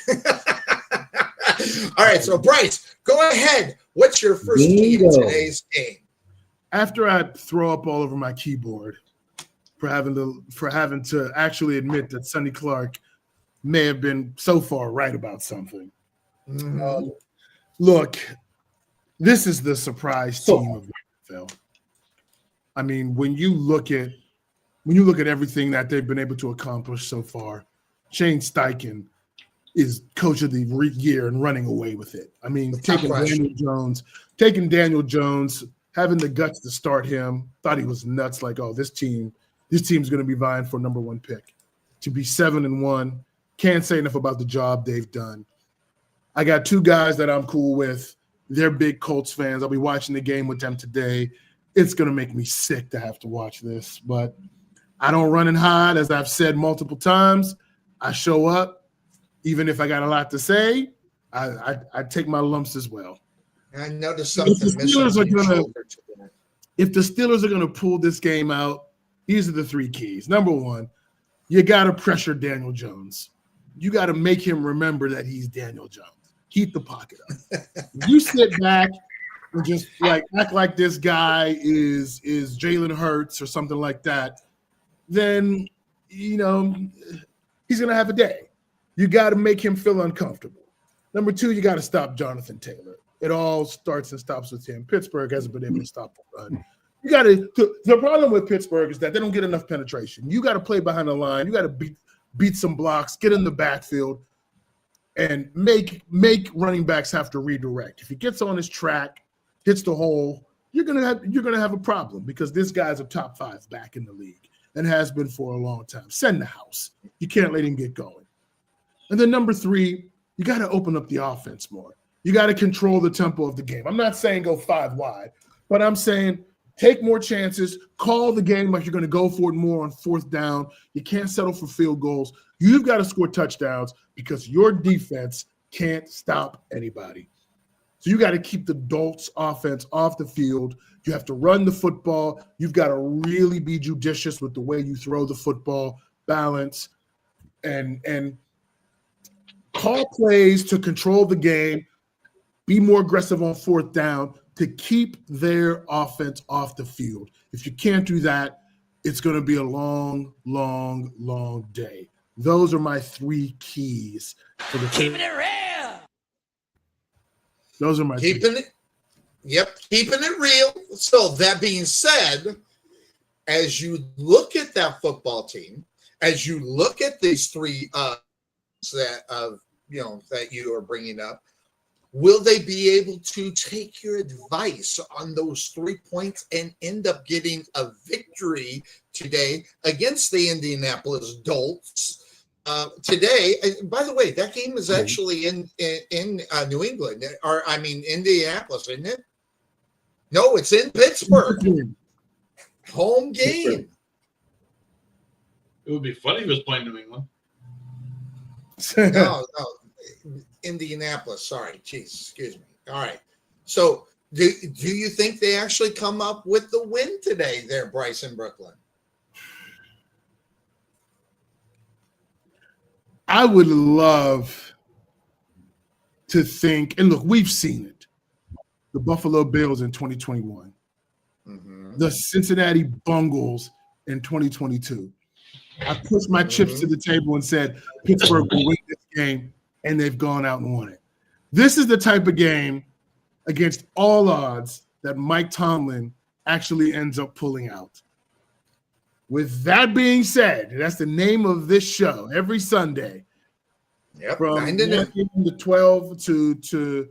All right, so Bryce, go ahead. What's your first key in today's game? After I throw up all over my keyboard for having to actually admit that Sonny Clark may have been so far right about something. Look, this is the surprise team of the NFL. I mean, when you look at everything that they've been able to accomplish so far, Shane Steichen is coach of the year and running away with it. I mean, taking Daniel Jones, having the guts to start him, thought he was nuts. Like, oh, this team's going to be vying for number 1 pick. To be 7-1, can't say enough about the job they've done. I got 2 guys that I'm cool with. They're big Colts fans. I'll be watching the game with them today. It's going to make me sick to have to watch this, but I don't run and hide. As I've said multiple times, I show up. Even if I got a lot to say, I take my lumps as well. I noticed something If the Steelers are going to pull this game out, these are the 3 keys. Number 1, you got to pressure Daniel Jones. You got to make him remember that he's Daniel Jones. Keep the pocket up. You sit back and just act like this guy is Jalen Hurts or something like that, then he's gonna have a day. You got to make him feel uncomfortable. Number 2, you got to stop Jonathan Taylor. It all starts and stops with him. Pittsburgh hasn't been able to stop the run. You got to. The problem with Pittsburgh is that they don't get enough penetration. You got to play behind the line. You got to beat some blocks, get in the backfield, and make running backs have to redirect. If he gets on his track, hits the hole, you're gonna have a problem, because this guy's a top 5 back in the league and has been for a long time. Send the house. You can't let him get going. And then number 3, you got to open up the offense more. You got to control the tempo of the game. I'm not saying go 5 wide, but I'm saying take more chances, call the game like you're going to go for it more on 4th down. You can't settle for field goals. You've got to score touchdowns, because your defense can't stop anybody. So you got to keep the Dolts offense off the field. You have to run the football. You've got to really be judicious with the way you throw the football, balance, and call plays to control the game, be more aggressive on fourth down to keep their offense off the field. If you can't do that, it's going to be a long, long, long day. Those are my 3 keys for the Keeping it real. Those are my keeping it. Yep, keeping it real. So that being said, as you look at that football team, as you look at these 3 that you are bringing up, will they be able to take your advice on those 3 points and end up getting a victory today against the Indianapolis Dolts? Today, by the way, that game is actually in New England, or I mean Indianapolis, isn't it? No, it's in Pittsburgh. Home game. It would be funny if he was playing New England. No, Indianapolis. Sorry, jeez, excuse me. All right. So, do you think they actually come up with the win today, there, Bryce in Brooklyn? I would love to think, and look, we've seen it. The Buffalo Bills in 2021, the Cincinnati Bungles in 2022. I pushed my chips to the table and said Pittsburgh will win this game, and they've gone out and won it. This is the type of game against all odds that Mike Tomlin actually ends up pulling out. With that being said, that's the name of this show every Sunday. Yep, from 9 to 1 p.m. to 12 to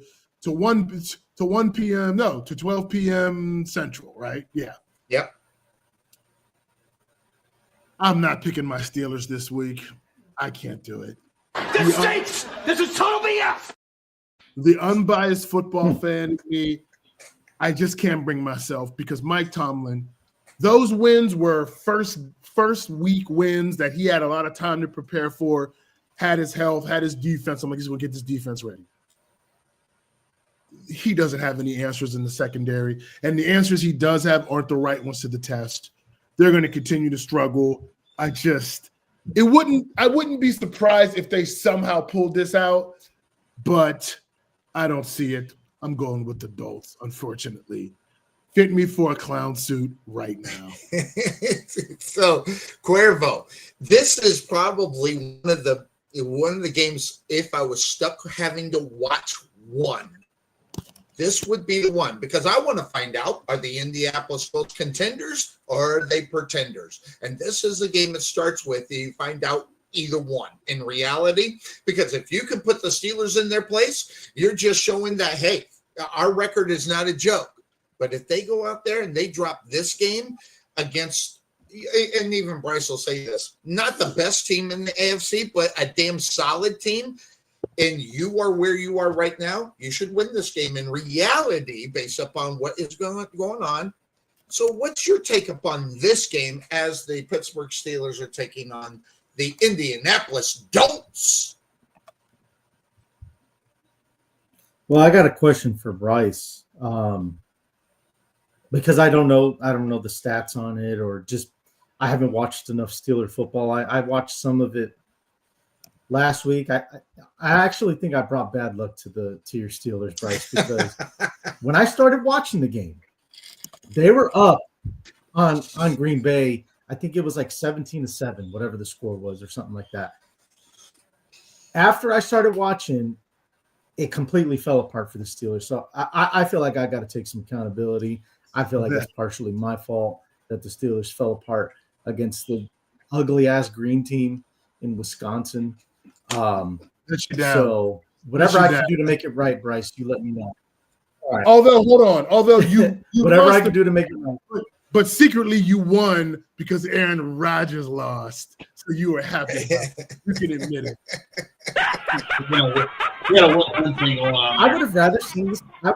1 p.m. No, to 12 p.m. Central, right? Yeah. Yep. I'm not picking my Steelers this week. I can't do it. This stinks. This is total BS. The unbiased football fan in me, I just can't bring myself because Mike Tomlin, those wins were first week wins that he had a lot of time to prepare for, had his health, had his defense. I'm like, he's going to get this defense ready. He doesn't have any answers in the secondary, and the answers he does have aren't the right ones to the test. They're going to continue to struggle. I wouldn't be surprised if they somehow pulled this out, but I don't see it. I'm going with the Dolts, unfortunately. Fit me for a clown suit right now. So, Cuervo, this is probably one of the games, if I was stuck having to watch one, this would be the one, because I want to find out, are the Indianapolis Colts contenders or are they pretenders? And this is a game that starts with you find out either one in reality, because if you can put the Steelers in their place, you're just showing that, hey, our record is not a joke. But if they go out there and they drop this game against, and even Bryce will say this, not the best team in the AFC, but a damn solid team, and you are where you are right now, you should win this game in reality based upon what is going on. So what's your take upon this game as the Pittsburgh Steelers are taking on the Indianapolis Dolts? Well, I got a question for Bryce. Because I don't know the stats on it, or just I haven't watched enough Steeler football. I watched some of it last week. I actually think I brought bad luck to your Steelers, Bryce, because when I started watching the game, they were up on Green Bay. I think it was like 17-7, whatever the score was, or something like that. After I started watching, it completely fell apart for the Steelers. So I feel like I got to take some accountability. I feel like it's partially my fault that the Steelers fell apart against the ugly-ass green team in Wisconsin. So whatever I can do to make it right, Bryce, you let me know. All right. Although you whatever I can do to make it right. But secretly you won because Aaron Rodgers lost. So you were happy about it. You can admit it. I would have rather seen this. I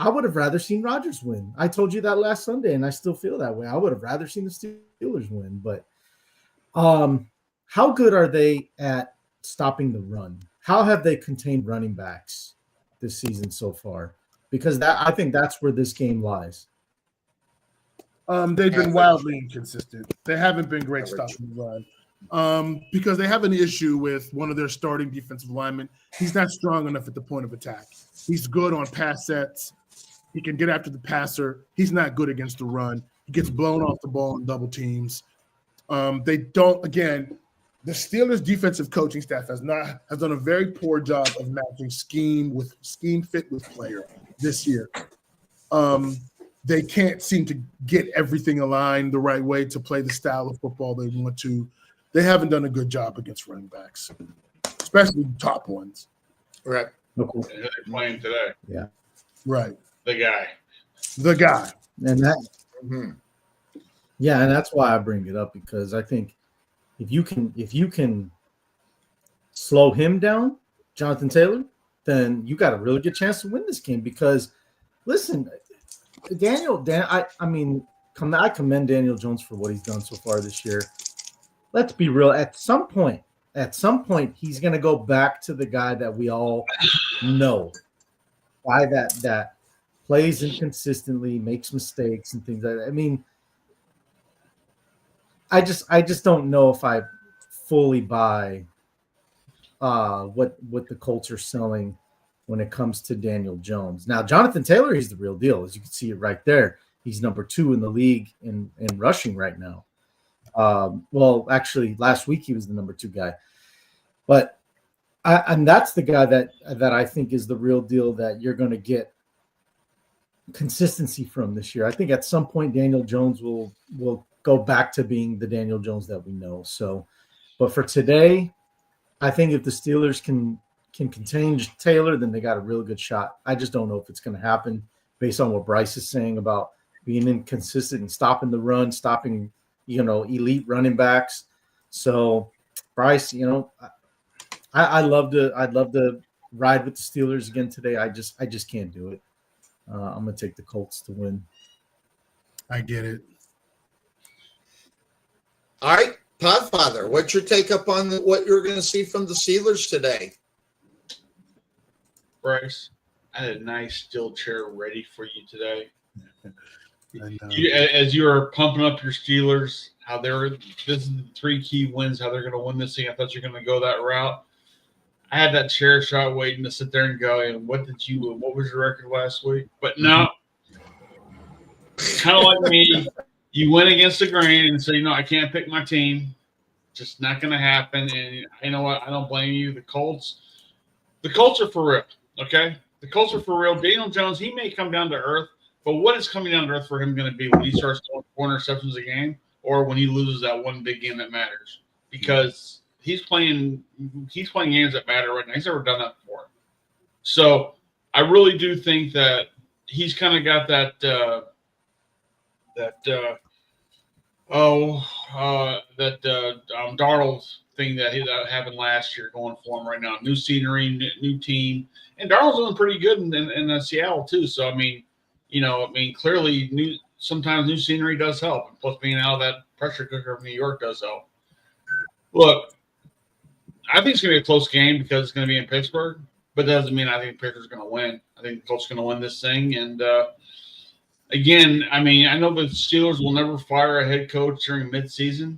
would have rather seen Rodgers win. I told you that last Sunday, and I still feel that way. I would have rather seen the Steelers win. But how good are they at stopping the run? How have they contained running backs this season so far, because I think that's where this game lies. They've been wildly inconsistent. They haven't been great stopping the run because they have an issue with one of their starting defensive linemen. He's not strong enough at the point of attack. He's good on pass sets. He can get after the passer. He's not good against the run. He gets blown off the ball in double teams. They don't, again, the Steelers' defensive coaching staff has done a very poor job of matching scheme fit with player this year. They can't seem to get everything aligned the right way to play the style of football they want to. They haven't done a good job against running backs, especially top ones. Right. They're playing today. Yeah. Right. The guy. And that, yeah, and that's why I bring it up, because I think if you can slow him down, Jonathan Taylor, then you got a really good chance to win this game. Because listen, I commend Daniel Jones for what he's done so far this year. Let's be real. At some point, he's going to go back to the guy that we all know, guy that plays inconsistently, makes mistakes and things like that. I mean, I just don't know if I fully buy what the Colts are selling when it comes to Daniel Jones. Now, Jonathan Taylor, he's the real deal. As you can see it right there. He's number 2 in the league in rushing right now. Well, actually, last week he was the number 2 guy. But and that's the guy that I think is the real deal that you're going to get consistency from this year. I think at some point Daniel Jones will go back to being the Daniel Jones that we know. So, but for today, I think if the Steelers can contain Taylor, then they got a real good shot. I just don't know if it's going to happen based on what Bryce is saying about being inconsistent and stopping the run, stopping, elite running backs. So Bryce, I'd love to ride with the Steelers again today. I just can't do it. I'm going to take the Colts to win. I get it. All right, Podfather, what's your take up on what you're going to see from the Steelers today? Bryce, I had a nice steel chair ready for you today. And, as you were pumping up your Steelers, this is the 3 key wins, how they're going to win this thing. I thought you were going to go that route. I had that chair shot waiting to sit there and go, and what was your record last week? But no, kind of like me, you went against the grain and said, I can't pick my team. Just not going to happen. And you know what? I don't blame you. The Colts are for real, okay? The Colts are for real. Daniel Jones, he may come down to earth, but what is coming down to earth for him going to be when he starts throwing 4 interceptions a game or when he loses that one big game that matters? Because he's playing games that matter right now. He's never done that before. So I really do think that he's kind of got that Darnold thing that happened last year going for him right now. New scenery, new team, and Darnold's doing pretty good in Seattle too. So clearly sometimes new scenery does help, and plus being out of that pressure cooker of New York does help. Look, I think it's going to be a close game because it's going to be in Pittsburgh, but that doesn't mean I think Pittsburgh's going to win. I think the Colts are going to win this thing. And, again, I know the Steelers will never fire a head coach during midseason,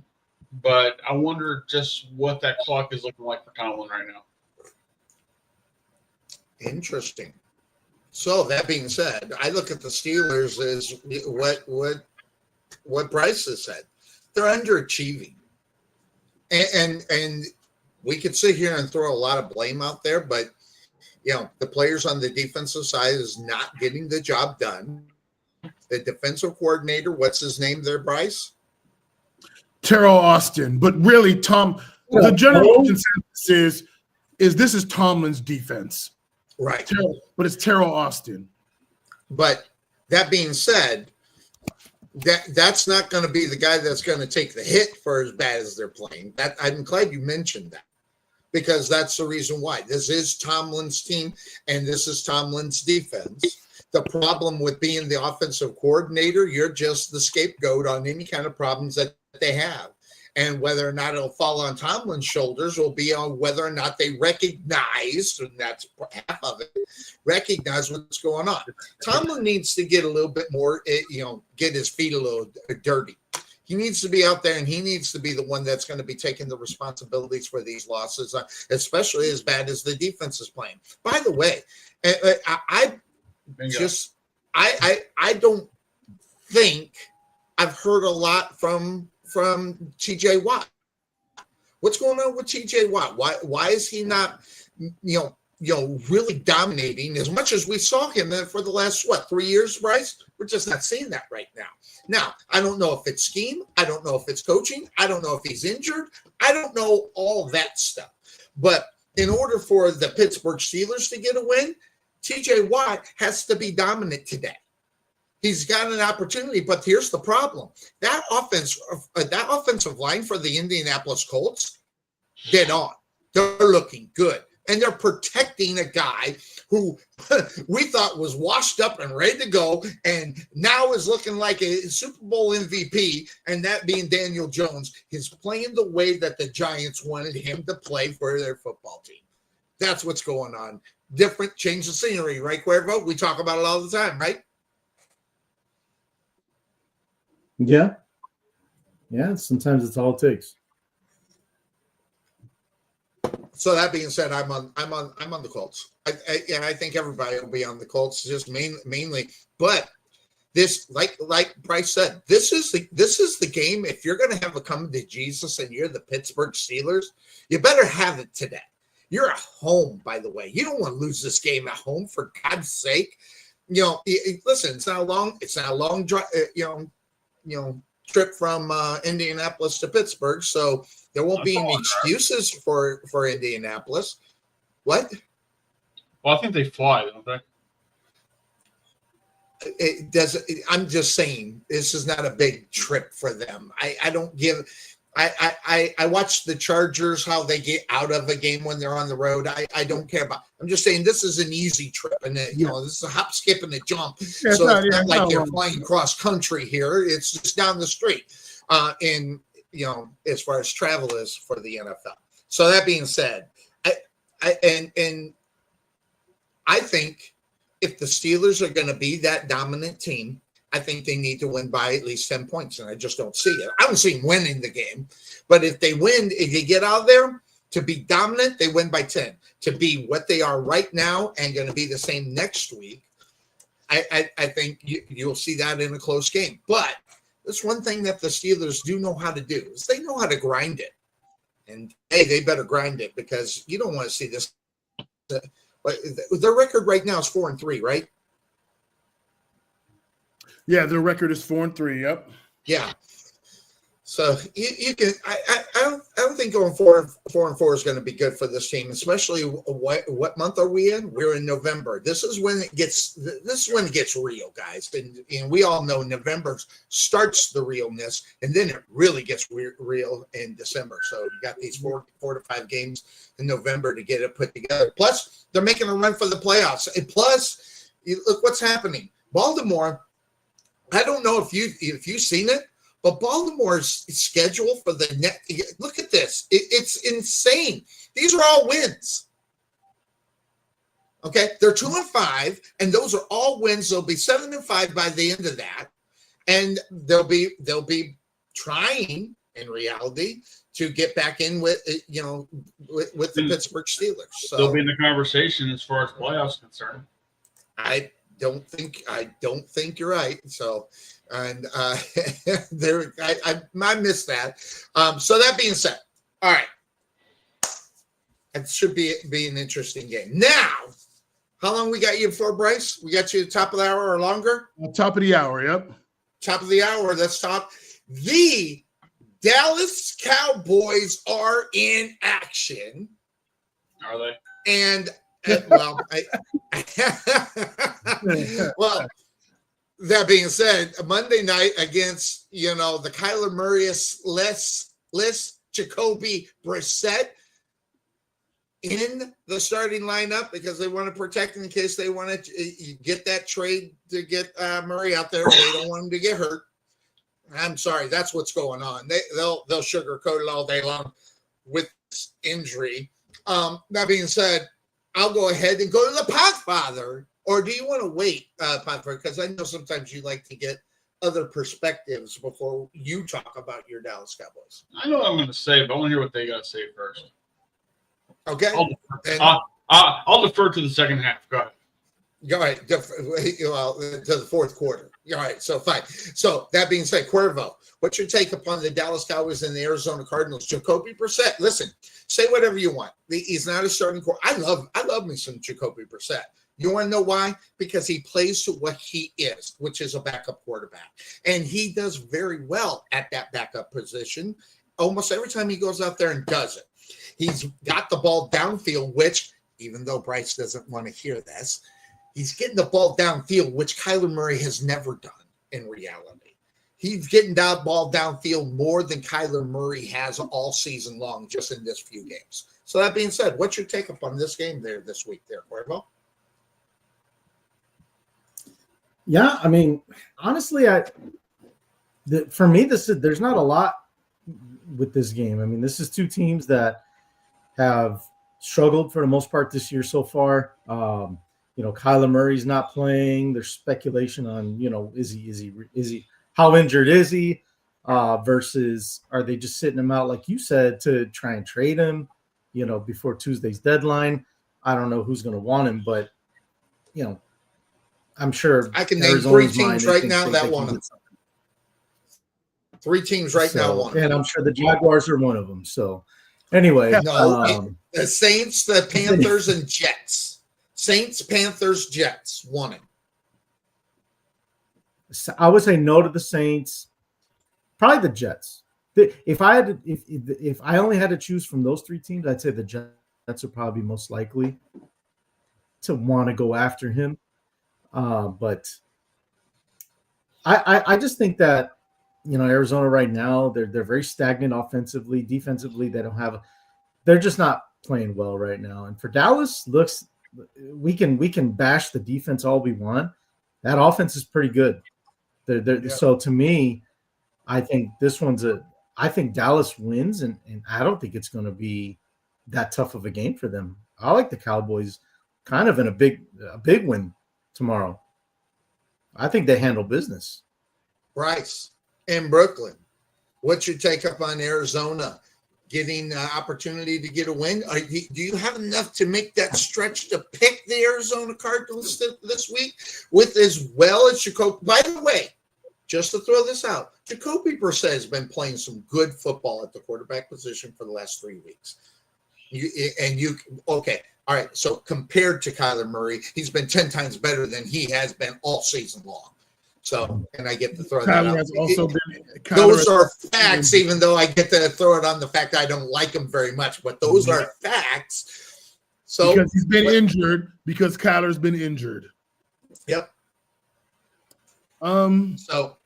but I wonder just what that clock is looking like for Tomlin right now. Interesting. So that being said, I look at the Steelers as what Bryce has said. They're underachieving. And we could sit here and throw a lot of blame out there, but the players on the defensive side is not getting the job done. The defensive coordinator, what's his name there, Bryce? Terrell Austin. But really, the general consensus is this is Tomlin's defense. Right. But it's Terrell Austin. But that being said, that's not going to be the guy that's going to take the hit for as bad as they're playing. I'm glad you mentioned that, because that's the reason why. This is Tomlin's team, and this is Tomlin's defense. The problem with being the offensive coordinator, you're just the scapegoat on any kind of problems that they have. And whether or not it'll fall on Tomlin's shoulders will be on whether or not they recognize, and that's half of it, recognize what's going on. Tomlin needs to get a little bit more, get his feet a little dirty. He needs to be out there, and he needs to be the one that's going to be taking the responsibilities for these losses, especially as bad as the defense is playing. By the way, I don't think I've heard a lot from TJ Watt. What's going on with TJ Watt? Why is he not, really dominating as much as we saw him for the last 3 years, Bryce? We're just not seeing that right now. Now, I don't know if it's scheme. I don't know if it's coaching. I don't know if he's injured. I don't know all that stuff. But in order for the Pittsburgh Steelers to get a win, TJ Watt has to be dominant today. He's got an opportunity, but here's the problem. That offensive line for the Indianapolis Colts, dead on. They're looking good. And they're protecting a guy who we thought was washed up and ready to go, and now is looking like a Super Bowl MVP, and that being Daniel Jones. He's playing the way that the Giants wanted him to play for their football team. That's what's going on. Different, change the scenery, right, Cuervo? We talk about it all the time, right? Yeah. Sometimes it's all it takes. So that being said, I'm on the Colts. I think everybody will be on the Colts, just mainly. But this, like Bryce said, this is the game. If you're going to have a come to Jesus and you're the Pittsburgh Steelers, you better have it today. You're at home, by the way. You don't want to lose this game at home, for God's sake. Listen, it's not a long drive. Trip from Indianapolis to Pittsburgh, so there won't be any excuses for Indianapolis. What? Well, I think they fly, don't they? It does. I'm just saying, this is not a big trip for them. I don't give. I watch the Chargers, how they get out of a game when they're on the road. I don't care about. I'm just saying this is an easy trip, and this is a hop, skip, and a jump. So it's not like you're flying cross country here. It's just down the street. As far as travel is for the NFL. So that being said, I think if the Steelers are going to be that dominant team, I think they need to win by at least 10 points, and I just don't see it. I don't see them winning the game. But if they win, if they get out there to be dominant, they win by 10. To be what they are right now and going to be the same next week, I think you'll see that in a close game. But there's one thing that the Steelers do know how to do, is they know how to grind it. And, hey, they better grind it, because you don't want to see this. But their record right now is 4-3, right? Yeah, their record is 4-3. Yep. Yeah. So you can. I don't think going 4-4 is going to be good for this team, especially what month are we in? We're in November. This is when it gets real, guys. And we all know November starts the realness, and then it really gets real in December. So you got these 4 to 5 games in November to get it put together. Plus, they're making a run for the playoffs. And plus, look what's happening. Baltimore. I don't know if you've seen it, but Baltimore's schedule for the net. Look at this. It's insane. These are all wins. Okay, they're 2-5, and those are all wins. They'll be 7-5 by the end of that, and they'll be trying in reality to get back in with with the Pittsburgh Steelers. So they'll be in the conversation as far as playoffs concerned. I don't think you're right. So, and I missed that. So that being said, all right, it should be an interesting game. Now, how long we got you for, Bryce? We got you at the top of the hour or longer? Top of the hour. Yep. Top of the hour. Let's talk. The Dallas Cowboys are in action. Are they? And well, that being said, Monday night against the Kyler Murray-less Jacoby Brissett in the starting lineup, because they want to protect him in case they want to get that trade to get Murray out there. They don't want him to get hurt. I'm sorry, that's what's going on. They'll sugarcoat it all day long with this injury. That being said, I'll go ahead and go to the Podfather. Or do you want to wait, Podfather? Because I know sometimes you like to get other perspectives before you talk about your Dallas Cowboys. I know what I'm going to say, but I want to hear what they got to say first. Okay. I'll defer to the second half. Go ahead. All right. Well, to the fourth quarter. All right. So fine. So that being said, Cuervo, what's your take upon the Dallas Cowboys and the Arizona Cardinals? Jacoby Brissett. Listen, say whatever you want. He's not a starting quarter. I love me some Jacoby Brissett. You want to know why? Because he plays to what he is, which is a backup quarterback. And he does very well at that backup position almost every time he goes out there and does it. He's got the ball downfield, which, even though Bryce doesn't want to hear this, he's getting the ball downfield, which Kyler Murray has never done in reality. He's getting that ball downfield more than Kyler Murray has all season long, just in this few games. So that being said, what's your take up on this game there this week there, Cuervo? Yeah, I mean, honestly, for me, there's not a lot with this game. I mean, this is two teams that have struggled for the most part this year so far. Kyler Murray's not playing. There's speculation on, is he how injured is he? Versus are they just sitting him out, like you said, to try and trade him, before Tuesday's deadline? I don't know who's going to want him, but I'm sure I can name three teams right now that want him. Three teams right now want him. And I'm sure the Jaguars are one of them. So anyway. The Saints, the Panthers, and Jets. Saints, Panthers, Jets want him. I would say no to the Saints. Probably the Jets. If I only had to choose from those three teams, I'd say the Jets are probably most likely to want to go after him. But I just think that Arizona right now they're very stagnant offensively, defensively they're just not playing well right now. And for Dallas, we can bash the defense all we want. That offense is pretty good. So to me, I think I think Dallas wins, and I don't think it's going to be that tough of a game for them. I like the Cowboys kind of in a big win tomorrow. I think they handle business. Bryce, in Brooklyn, what's your take up on Arizona getting opportunity to get a win? Do you have enough to make that stretch to pick the Arizona Cardinals this week with as well as Jacoby? By the way, just to throw this out, Jacoby Brissett has been playing some good football at the quarterback position for the last 3 weeks. Okay. All right, so compared to Kyler Murray, he's been 10 times better than he has been all season long. So, and I get to throw that out. Those are facts, even though I get to throw it on the fact I don't like him very much, but those are facts. So because he's been injured, because Kyler's been injured. Yep. So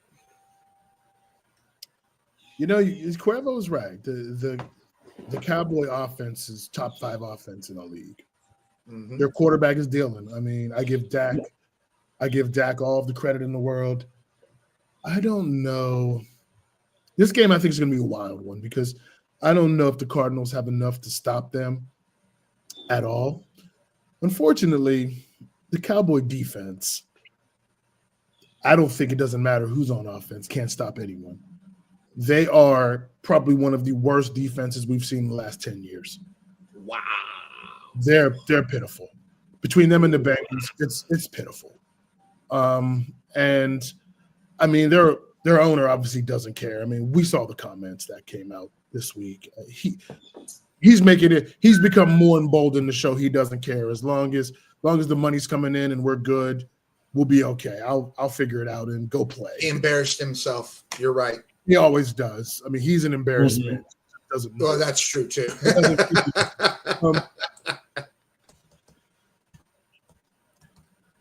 Cuervo is right. The Cowboy offense is top 5 offense in the league. Mm-hmm. Their quarterback is Dylan. I mean, I give Dak all of the credit in the world. I don't know. This game, I think, is going to be a wild one because I don't know if the Cardinals have enough to stop them at all. Unfortunately, the Cowboy defense, I don't think it doesn't matter who's on offense, can't stop anyone. They are probably one of the worst defenses we've seen in the last 10 years. Wow. They're pitiful. Between them and the Bengals, it's pitiful. And I mean, their owner obviously doesn't care. I mean, we saw the comments that came out this week. He's making it. He's become more emboldened to show he doesn't care. As long as the money's coming in and we're good, we'll be okay. I'll figure it out and go play. He embarrassed himself. You're right. He always does. I mean, he's an embarrassment. Mm-hmm. Oh, that's true too.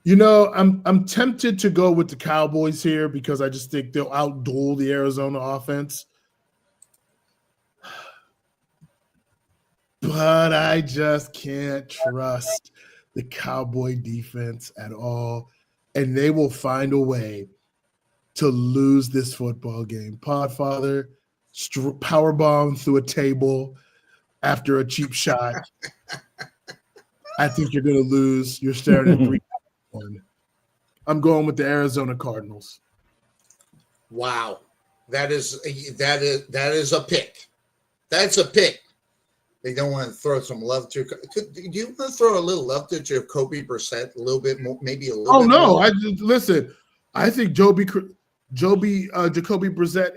I'm tempted to go with the Cowboys here because I just think they'll outduel the Arizona offense. But I just can't trust the Cowboy defense at all. And they will find a way to lose this football game. Podfather power bomb through a table after a cheap shot. I think you're going to lose. You're staring at 3-1. I'm going with the Arizona Cardinals. Wow, that is a pick. That's a pick. They don't want to throw some love to. Do you want to throw a little love to Jacoby Brissett a little bit more, maybe a little? Oh bit no! more? Listen. I think Jacoby Brissett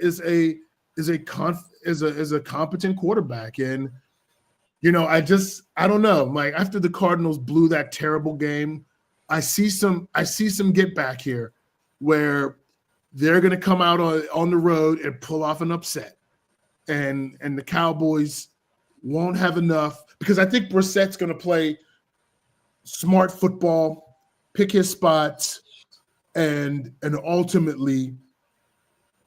is a competent quarterback, and I don't know. Like after the Cardinals blew that terrible game, I see some get back here where they're going to come out on the road and pull off an upset, and the Cowboys won't have enough because I think Brissett's going to play smart football, pick his spots, and ultimately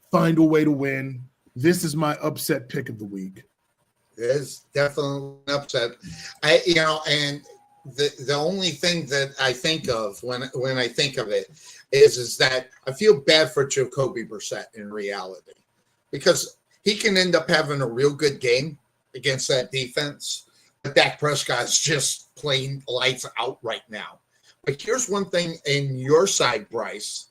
find a way to win. This is my upset pick of the week. It's definitely an upset. And the only thing that I think of when I think of it is that I feel bad for Jacoby Brissett in reality because he can end up having a real good game against that defense, but Dak Prescott's just playing lights out right now. But here's one thing in your side, Bryce,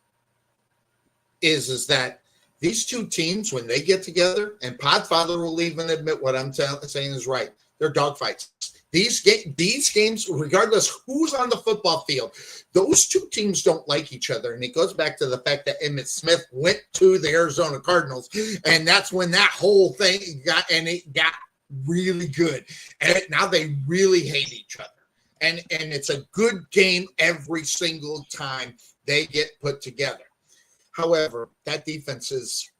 is that these two teams, when they get together, and Podfather will even admit what I'm saying is right, they're dogfights. These games, regardless who's on the football field, those two teams don't like each other. And it goes back to the fact that Emmitt Smith went to the Arizona Cardinals, and that's when that whole thing got really good. And now they really hate each other. And it's a good game every single time they get put together. However, that defense is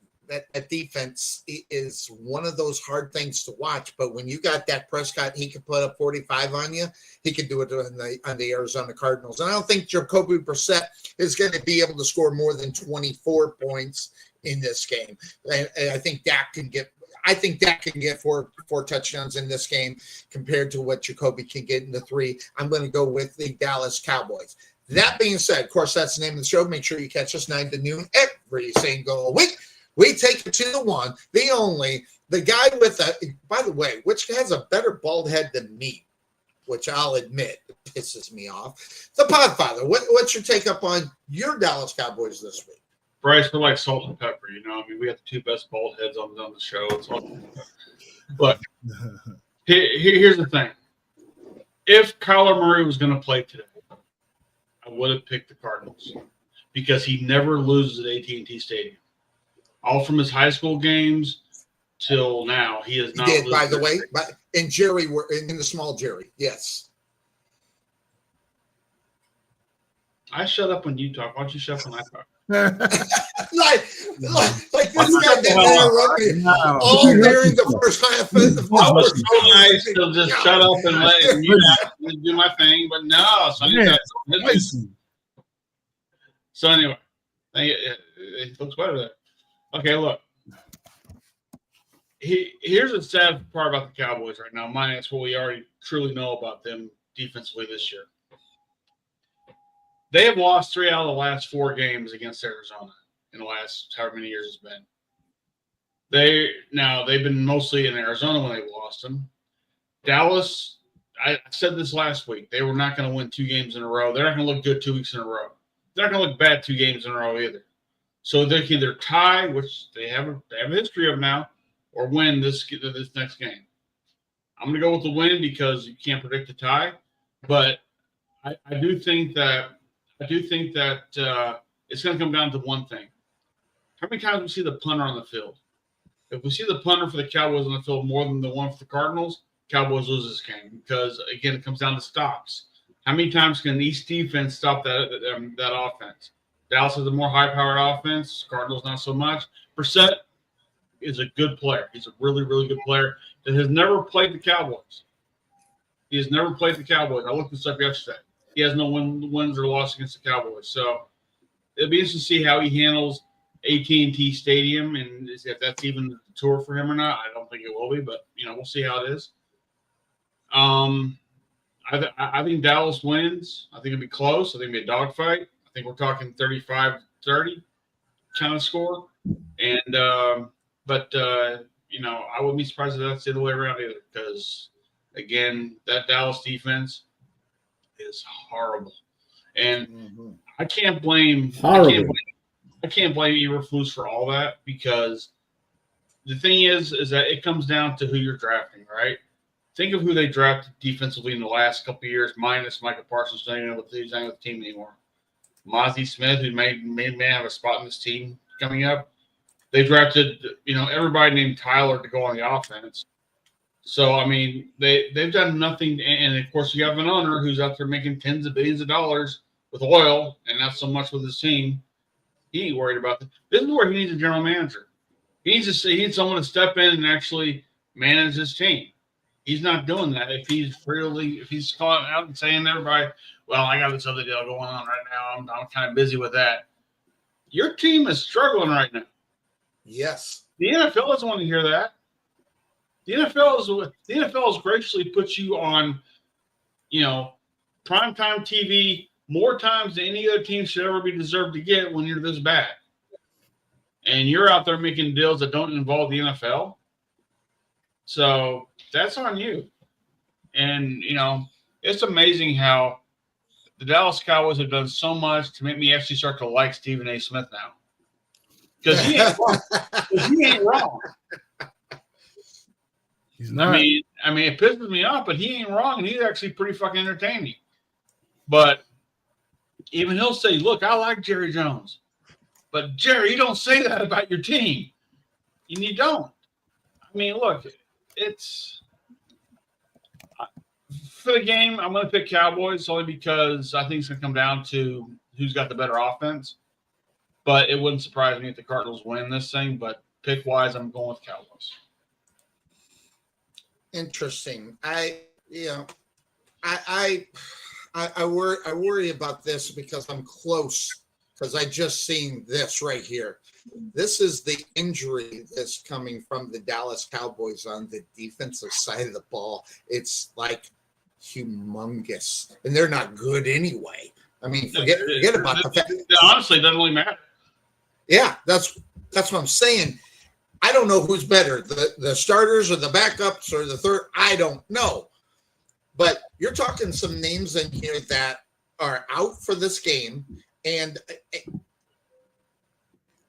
one of those hard things to watch. But when you got Dak Prescott, he can put up 45 on you. He can do it on the Arizona Cardinals. And I don't think Jacoby Brissett is going to be able to score more than 24 points in this game. And I think Dak can get. four touchdowns in this game compared to what Jacoby can get in the 3. I'm going to go with the Dallas Cowboys. That being said, of course, that's the name of the show. Make sure you catch us 9 to noon every single week. We take it to the one, the only, the guy with by the way, which has a better bald head than me, which I'll admit pisses me off. The Podfather, what's your take up on your Dallas Cowboys this week? Bryce, we're like salt and pepper, we got the two best bald heads on the show. It's all, but here's the thing. If Kyler Murray was going to play today, I would have picked the Cardinals because he never loses at AT&T Stadium. All from his high school games till now, he has not. He did, by the way. And Jerry were in the small Jerry. Yes. I shut up when you talk. Why don't you shut up when I talk? like this guy didn't interrupt me all during the first half. I was so nice to just shut up and let you do my thing, but no. So anyway, it looks better there. Okay, look. Here's the sad part about the Cowboys right now, minus what we already truly know about them defensively this year. They have lost 3 out of the last 4 games against Arizona in the last however many years it's been. They've been mostly in Arizona when they've lost them. Dallas, I said this last week, they were not going to win 2 games in a row. They're not going to look good 2 weeks in a row. They're not going to look bad 2 games in a row either. So they can either tie, which they have a history of now, or win this next game. I'm going to go with the win because you can't predict a tie, but I do think that it's going to come down to one thing. How many times do we see the punter on the field? If we see the punter for the Cowboys on the field more than the one for the Cardinals, Cowboys lose this game because, again, it comes down to stops. How many times can each defense stop that offense? Dallas has a more high-powered offense. Cardinals not so much. Brissett is a good player. He's a really, really good player that has never played the Cowboys. He has never played the Cowboys. I looked this up yesterday. He has no wins or losses against the Cowboys. So it'll be interesting to see how he handles AT&T Stadium and if that's even the tour for him or not. I don't think it will be, but we'll see how it is. I think Dallas wins. I think it'll be close. I think it'll be a dogfight. I think we're talking 35-30. kind of score. And but you know, I wouldn't be surprised if that's the other way around either. Because again, that Dallas defense is horrible, and I can't blame I can't blame Eberflus for all that, because the thing is that it comes down to who you're drafting, right? Think of who they drafted defensively in the last couple of years, minus Micah Parsons who's with the team anymore. Mozzie Smith, who may have a spot in this team coming up. They drafted, you know, everybody named Tyler to go on the offense. So I mean, they've done nothing, and of course you have an owner who's out there making tens of billions of dollars with oil, and not so much with his team. He ain't worried about that. This is where he needs a general manager. He needs someone to step in and actually manage his team. He's not doing that. If he's calling out and saying to everybody, "Well, I got this other deal going on right now. I'm kind of busy with that." Your team is struggling right now. Yes. The NFL doesn't want to hear that. The NFL has graciously put you on, you know, primetime TV more times than any other team should ever be deserved to get when you're this bad. And you're out there making deals that don't involve the NFL. So that's on you. And, you know, it's amazing how the Dallas Cowboys have done so much to make me actually start to like Stephen A. Smith now. Because he ain't wrong. He ain't wrong. He's not. I mean, it pisses me off, but he ain't wrong, and he's actually pretty fucking entertaining. But even he'll say, "Look, I like Jerry Jones," but Jerry, you don't say that about your team, and you don't. I mean, look, it's for the game. I'm going to pick Cowboys only because I think it's going to come down to who's got the better offense. But it wouldn't surprise me if the Cardinals win this thing. But pick wise, I'm going with Cowboys. Interesting. I worry about this because I'm close, because I just seen this right here. This is the injury that's coming from the Dallas Cowboys on the defensive side of the ball. It's like humongous, and they're not good anyway. I mean, forget about the fact. Honestly, it doesn't really matter. Yeah, that's what I'm saying. I don't know who's better, the starters or the backups or the third. I don't know. But you're talking some names in here that are out for this game, and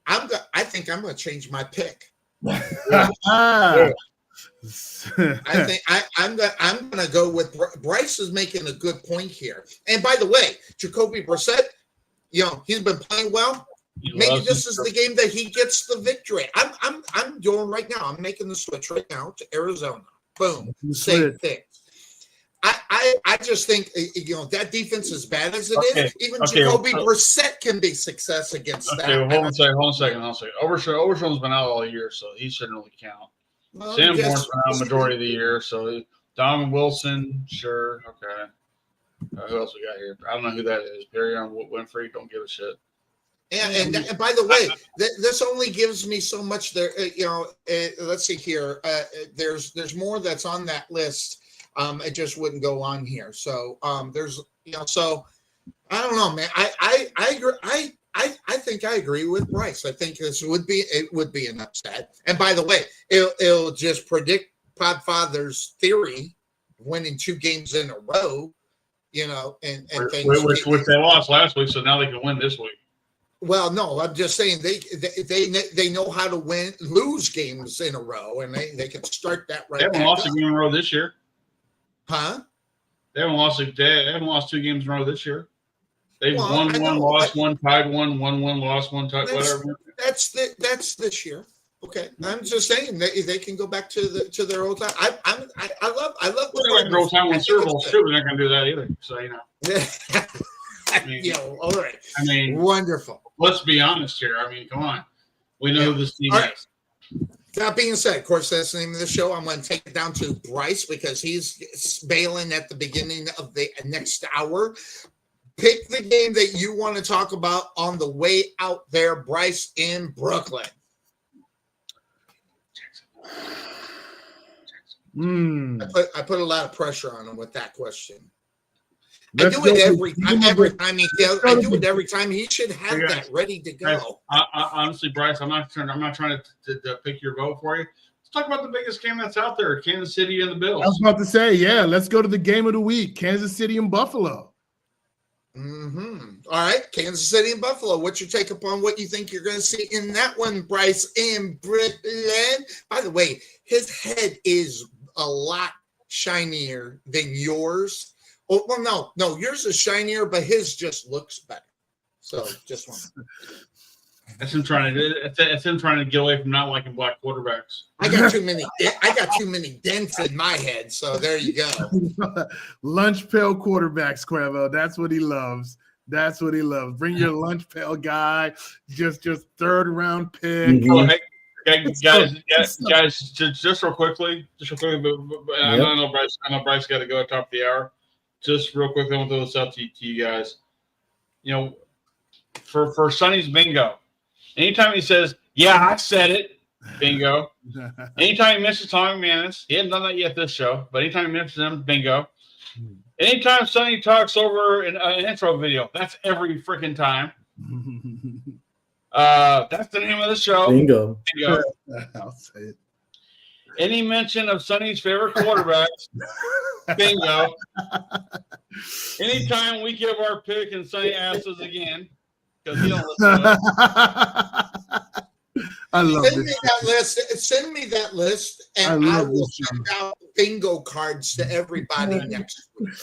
I think I'm going to change my pick. I think I'm going to go with Bryce. Is making a good point here. And by the way, Jacoby Brissett, you know, he's been playing well. Maybe this is the game that he gets the victory. I'm doing right now. I'm making the switch right now to Arizona. Boom. Same thing. I just think, you know, that defense, as bad as it is, even Jacoby Brissett can be success against that. Okay, well, hold on a second. Overshown's been out all year, so he shouldn't really count. Well, Sanborn's been out majority of the year, so Don Wilson, sure, okay. Who else we got here? I don't know who that is. Perry Winfrey, don't give a shit. And by the way, this only gives me so much there. You know, let's see here. There's more that's on that list. It just wouldn't go on here. So there's, you know, so I don't know, man. I agree. I think I agree with Bryce. I think it would be an upset. And by the way, it'll just predict Podfather's theory, winning 2 games in a row. You know, and things which they lost last week, so now they can win this week. Well, no, I'm just saying they know how to lose games in a row, and they can start that right. They haven't lost a game in a row this year. Huh? They haven't lost 2 games in a row this year. They've won one, lost one, tied one, won one, lost one, tied whatever. That's this year. Okay, I'm just saying they can go back to their old time. I love. Well, they time when Super Bowl too. They're not going to do that either. So you know. I mean, all right. I mean, wonderful. Let's be honest here. I mean, come on. We know who this team is. That being said, of course, that's the name of the show. I'm going to take it down to Bryce because he's bailing at the beginning of the next hour. Pick the game that you want to talk about on the way out there, Bryce, in Brooklyn. I put a lot of pressure on him with that question. I Let's do go it with every game time he does. I do it every time. He should have Hey, guys. that ready to Guys, go. honestly, Bryce, I'm not trying to pick your vote for you. Let's talk about the biggest game that's out there: Kansas City and the Bills. I was about to say, yeah, let's go to the game of the week, Kansas City and Buffalo. All right, Kansas City and Buffalo. What's your take upon what you think you're going to see in that one, Bryce and Britland? By the way, his head is a lot shinier than yours. Oh, well, no, yours is shinier, but his just looks better. So just one. That's him trying to get away from not liking black quarterbacks. I got too many dents in my head. So there you go. Lunch pail quarterbacks, Quavo. That's what he loves. That's what he loves. Bring your lunch pail guy. Just third round pick. Oh, hey, guys, just real quickly. But I know Bryce got to go at top of the hour. Just real quickly, I want to throw this out to you guys. You know, for Sonny's bingo. Anytime he says, "Yeah, I said it," bingo. Anytime he mentions Tommy Manis, he hasn't done that yet this show, but anytime he mentions him, bingo. Anytime Sonny talks over an intro video, that's every freaking time. That's the name of the show. Bingo. I'll say it. Any mention of Sonny's favorite quarterbacks, bingo. Anytime we give our pick and Sonny asks us again, because he don't listen to us. I love Send me this. that list. Send me that list, and I will send out bingo cards to everybody next week.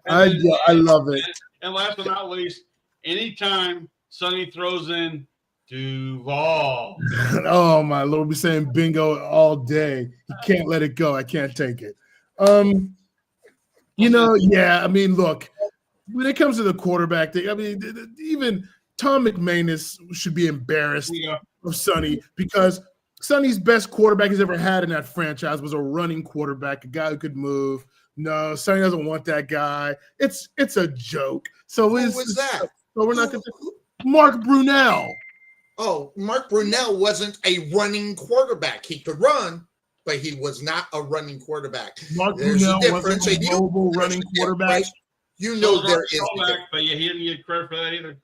I love it. And last but not least, anytime Sonny throws in Duval. Oh my Lord, we're saying bingo all day. He can't let it go. I can't take it. Yeah. I mean, look, when it comes to the quarterback thing, I mean, even Tom McManus should be embarrassed of Sonny, because Sonny's best quarterback he's ever had in that franchise was a running quarterback, a guy who could move. No, Sonny doesn't want that guy. It's a joke. So Who was that? So we're not going to. Mark Brunell. Oh, Mark Brunell wasn't a running quarterback. He could run, but he was not a running quarterback. Mark There's Brunell a difference. wasn't a mobile running quarterback. You know there is. But yeah, he didn't get credit for that either.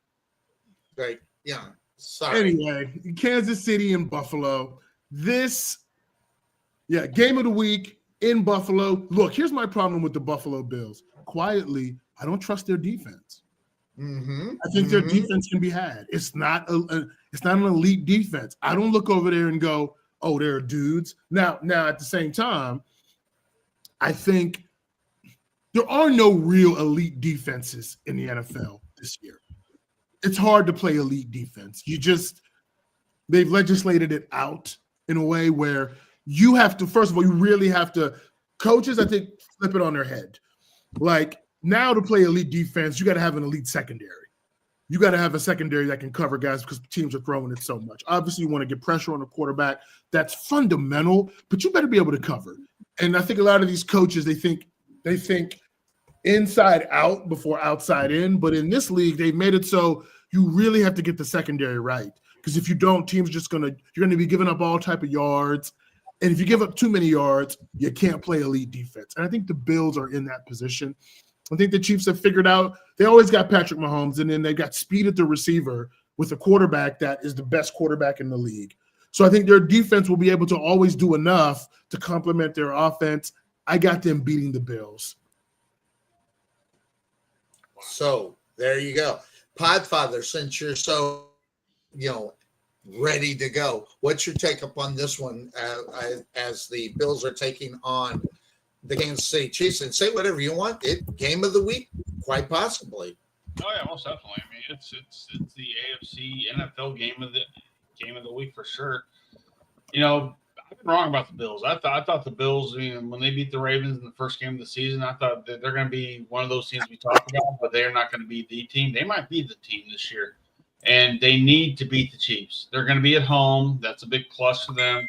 Right. Yeah. Sorry. Anyway, Kansas City and Buffalo. Game of the week in Buffalo. Look, here's my problem with the Buffalo Bills. Quietly, I don't trust their defense. I think their defense can be had. It's not an elite defense. I don't look over there and go, "Oh, they're dudes." Now, at the same time, I think there are no real elite defenses in the NFL this year. It's hard to play elite defense. They've legislated it out in a way where you have to, first of all, you really have to, coaches, I think, flip it on their head. Like, now to play elite defense, you got to have an elite secondary. You got to have a secondary that can cover guys because teams are throwing it so much. Obviously, you want to get pressure on the quarterback. That's fundamental, but you better be able to cover. And I think a lot of these coaches, they think inside out before outside in. But in this league, they've made it so you really have to get the secondary right. Because if you don't, teams you're going to be giving up all type of yards. And if you give up too many yards, you can't play elite defense. And I think the Bills are in that position. I think the Chiefs have figured out they always got Patrick Mahomes, and then they got speed at the receiver with a quarterback that is the best quarterback in the league. So I think their defense will be able to always do enough to complement their offense. I got them beating the Bills. So there you go. Podfather, since you're so, ready to go, what's your take up on this one as the Bills are taking on the Kansas City Chiefs? And say whatever you want. Game of the week, quite possibly. Oh yeah, most definitely. I mean, it's the AFC NFL game of the week for sure. I've been wrong about the Bills. I thought the Bills, when they beat the Ravens in the first game of the season, I thought that they're going to be one of those teams we talk about, but they're not going to be the team. They might be the team this year, and they need to beat the Chiefs. They're going to be at home. That's a big plus for them.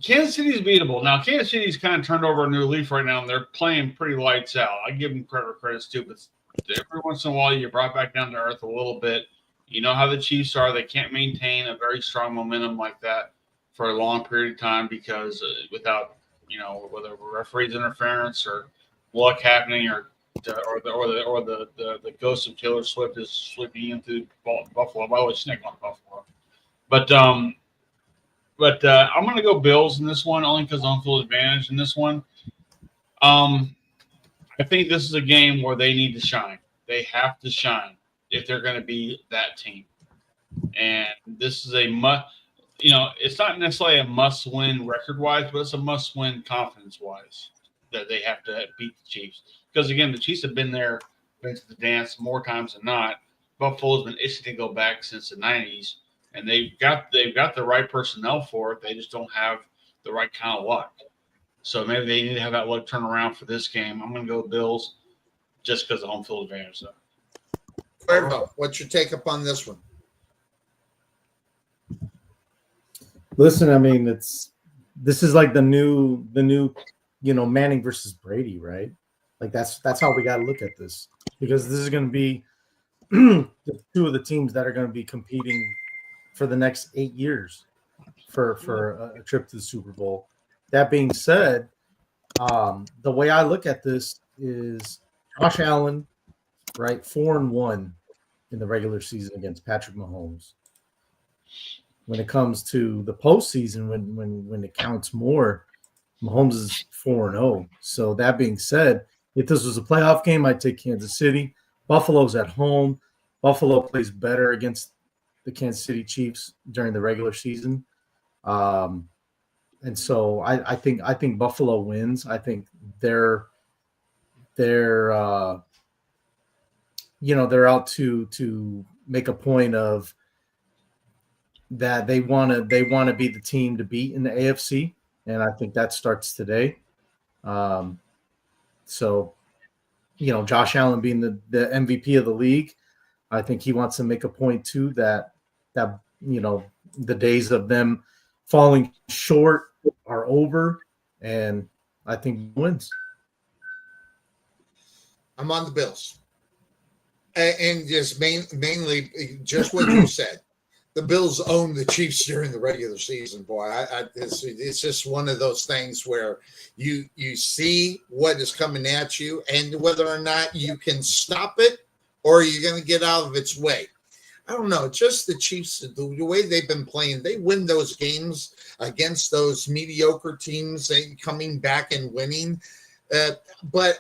Kansas City is beatable. Now, Kansas City's kind of turned over a new leaf right now, and they're playing pretty lights out. I give them credit where credit's due, but every once in a while you get brought back down to earth a little bit. You know how the Chiefs are. They can't maintain a very strong momentum like that for a long period of time because whether referees interference or luck happening or the ghost of Taylor Swift is slipping into Buffalo. I always snake on Buffalo, but I'm going to go Bills in this one only because home field advantage in this one. I think this is a game where they need to shine. They have to shine if they're going to be that team. And this is a must. It's not necessarily a must-win record-wise, but it's a must-win confidence-wise that they have to beat the Chiefs. Because again, the Chiefs have been to the dance more times than not. Buffalo's been itching to go back since the '90s, and they've got the right personnel for it. They just don't have the right kind of luck. So maybe they need to have that luck turn around for this game. I'm going to go Bills just because of home field advantage, though. Cuervo, what's your take up on this one? Listen, I mean, this is like the new Manning versus Brady, right? Like that's how we got to look at this, because this is going to be the two of the teams that are going to be competing for the next 8 years for a trip to the Super Bowl. That being said, the way I look at this is Josh Allen, right, 4-1 in the regular season against Patrick Mahomes. When it comes to the postseason, when it counts more, Mahomes is 4-0. So that being said, if this was a playoff game, I'd take Kansas City. Buffalo's at home. Buffalo plays better against the Kansas City Chiefs during the regular season. And so I think Buffalo wins. I think they're out to make a point of that they want to be the team to beat in the AFC, and I think that starts today. So Josh Allen being the MVP of the league, I think he wants to make a point too that the days of them falling short are over, and I think he wins. I'm on the Bills, and just mainly just what you said. The Bills own the Chiefs during the regular season, boy. It's just one of those things where you see what is coming at you, and whether or not you can stop it or you're going to get out of its way. I don't know. Just the Chiefs, the way they've been playing, they win those games against those mediocre teams, coming back and winning. But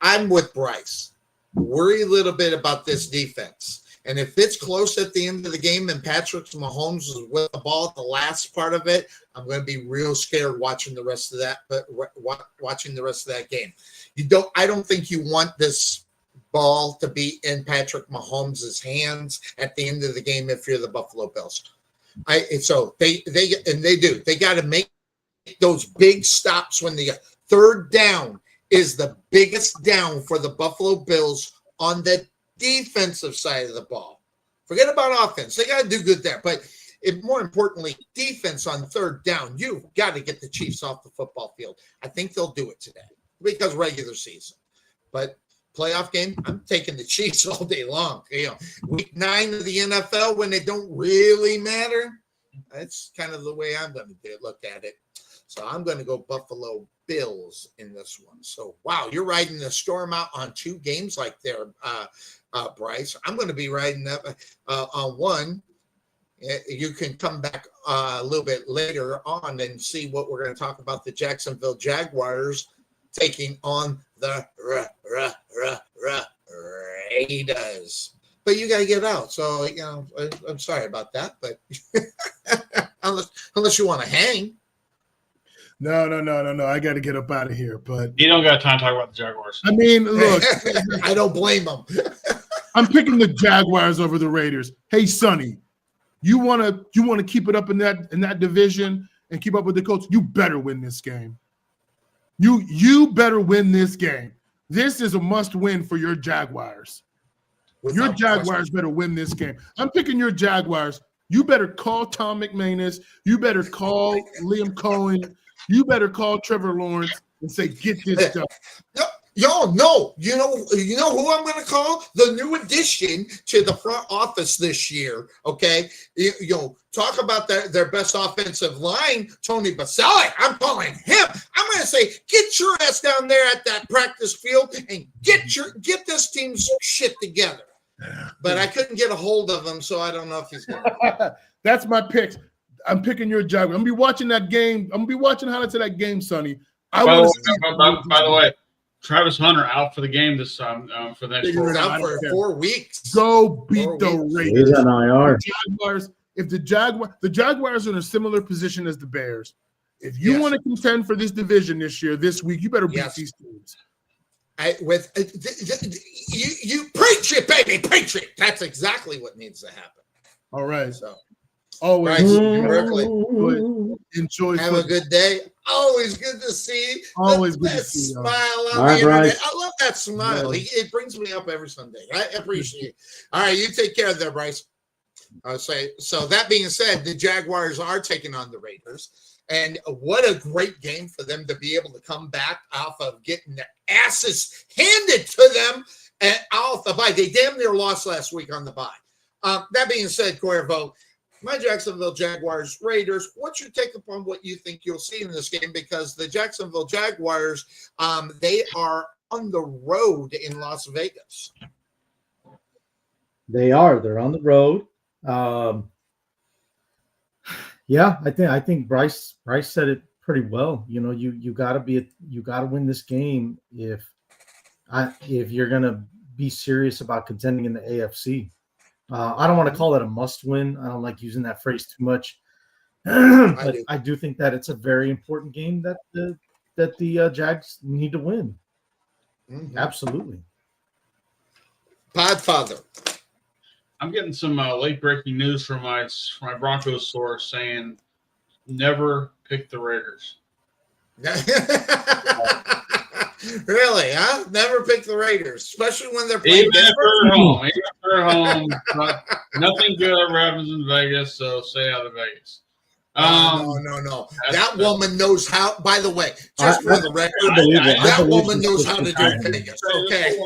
I'm with Bryce. Worry a little bit about this defense. And if it's close at the end of the game and Patrick Mahomes is with the ball at the last part of it, I'm going to be real scared watching the rest of that. But watching the rest of that game, I don't think you want this ball to be in Patrick Mahomes' hands at the end of the game if you're the Buffalo Bills. So they do. They got to make those big stops when the third down is the biggest down for the Buffalo Bills on the defensive side of the ball. Forget about offense. They got to do good there. But more importantly, defense on third down. You've got to get the Chiefs off the football field. I think they'll do it today because regular season. But playoff game, I'm taking the Chiefs all day long. Week 9 of the NFL when it don't really matter. That's kind of the way I'm going to look at it. So I'm going to go Buffalo Bills in this one. So, wow, you're riding the storm out on 2 games like there, Bryce. I'm going to be riding up on one. You can come back a little bit later on and see what we're going to talk about the Jacksonville Jaguars taking on the Raiders. But you got to get out. So, I'm sorry about that. But unless you want to hang. No. I got to get up out of here. But you don't got time to talk about the Jaguars. I mean, look. I don't blame them. I'm picking the Jaguars over the Raiders. Hey, Sonny, you want to keep it up in that division and keep up with the Colts? You better win this game. You better win this game. This is a must-win for your Jaguars. Your Jaguars better win this game. I'm picking your Jaguars. You better call Tom McManus. You better call Liam Cohen. You better call Trevor Lawrence and say, get this done. Yo, no, you know who I'm going to call the new addition to the front office this year. Okay, talk about their best offensive line, Tony Baselli. I'm calling him. I'm going to say, get your ass down there at that practice field and get this team's shit together. But I couldn't get a hold of him, so I don't know if he's going to. That's my pick. I'm picking your Jaguars. I'm gonna be watching that game. I'm gonna be watching highlights of that game, Sonny. By the way, Travis Hunter out for the game this time for the next Figured out for 4 weeks. Go beat the Raiders. He's on IR. Jaguars. If the Jaguars are in a similar position as the Bears. If you want to contend for this division this week, you better beat these teams. You preach it, baby, preach it. That's exactly what needs to happen. All right. So, always Berkeley. Enjoy. Have a good day. Always good to see. Always good to see you. Smile on the internet. I love that smile. It brings me up every Sunday. I appreciate it. All right, you take care of that, Bryce. So that being said, the Jaguars are taking on the Raiders. And what a great game for them to be able to come back off of getting their asses handed to them and off the bye. They damn near lost last week on the bye. That being said, Cuervo, my Jacksonville Jaguars, Raiders, what's your take upon what you think you'll see in this game? Because the Jacksonville Jaguars, they are on the road in Las Vegas. They are. They're on the road. Yeah, I think Bryce said it pretty well. You got to win this game if you're gonna be serious about contending in the AFC. I don't want to call it a must win. I don't like using that phrase too much, but I do think that it's a very important game that the Jags need to win. Mm-hmm. Absolutely. Podfather. I'm getting some late breaking news from my Broncos source saying never pick the Raiders. Really, huh? Never pick the Raiders, especially when they're playing Even if they're home. Nothing good ever happens in Vegas, so stay out of Vegas. No. That woman knows how. By the way, just for the record, that woman knows how to do Vegas. Okay.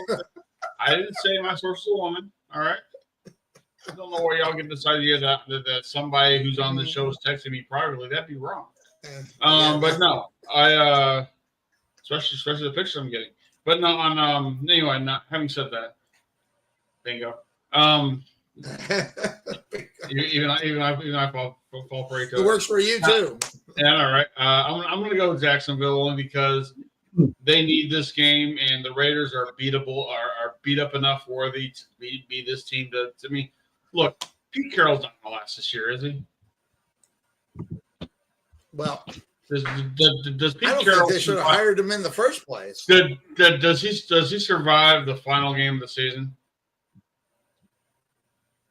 I didn't say my source is a woman. All right. I don't know where y'all get this idea that somebody who's on the show is texting me privately. That'd be wrong. But no, I especially the picture I'm getting. But no, anyway. Not having said that, bingo. Even I fall prey to it. It works for you too. Yeah, all right. I'm going to go with Jacksonville only because they need this game, and the Raiders are beatable, are beat up enough worthy to be this team. To me, look, Pete Carroll's not going to last this year, is he? Well, does Pete I don't Carroll think they should have hired him in the first place. Does he survive the final game of the season?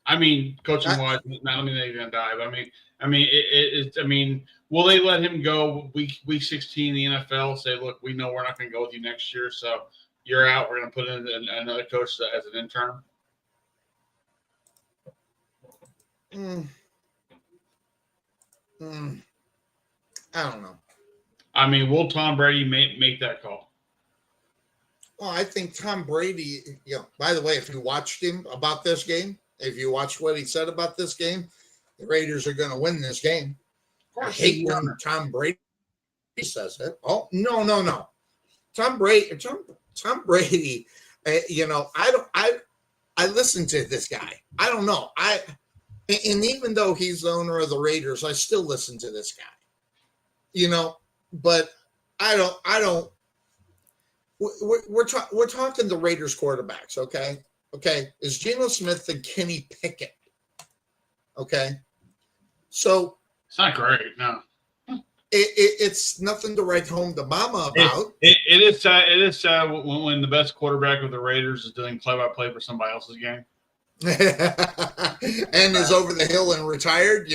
I mean, coaching wise, not mean that he's gonna die, but I mean, will they let him go week 16 in the NFL? Say, look, we know we're not gonna go with you next year, so you're out. We're gonna put in another coach as an intern. I don't know. I mean, will Tom Brady make that call? Well, I think Tom Brady. By the way, if you watched him about this game. If you watch what he said about this game, the Raiders are going to win this game. I hate when Tom Brady says it. Oh, no. Tom Brady. I listen to this guy. I don't know. And even though he's the owner of the Raiders, I still listen to this guy. But I don't. We're talking the Raiders quarterbacks, okay? Okay, is Geno Smith and Kenny Pickett. Okay, so it's not great, no. It's nothing to write home to mama about. It is sad when the best quarterback of the Raiders is doing play-by-play for somebody else's game. And is over the hill and retired,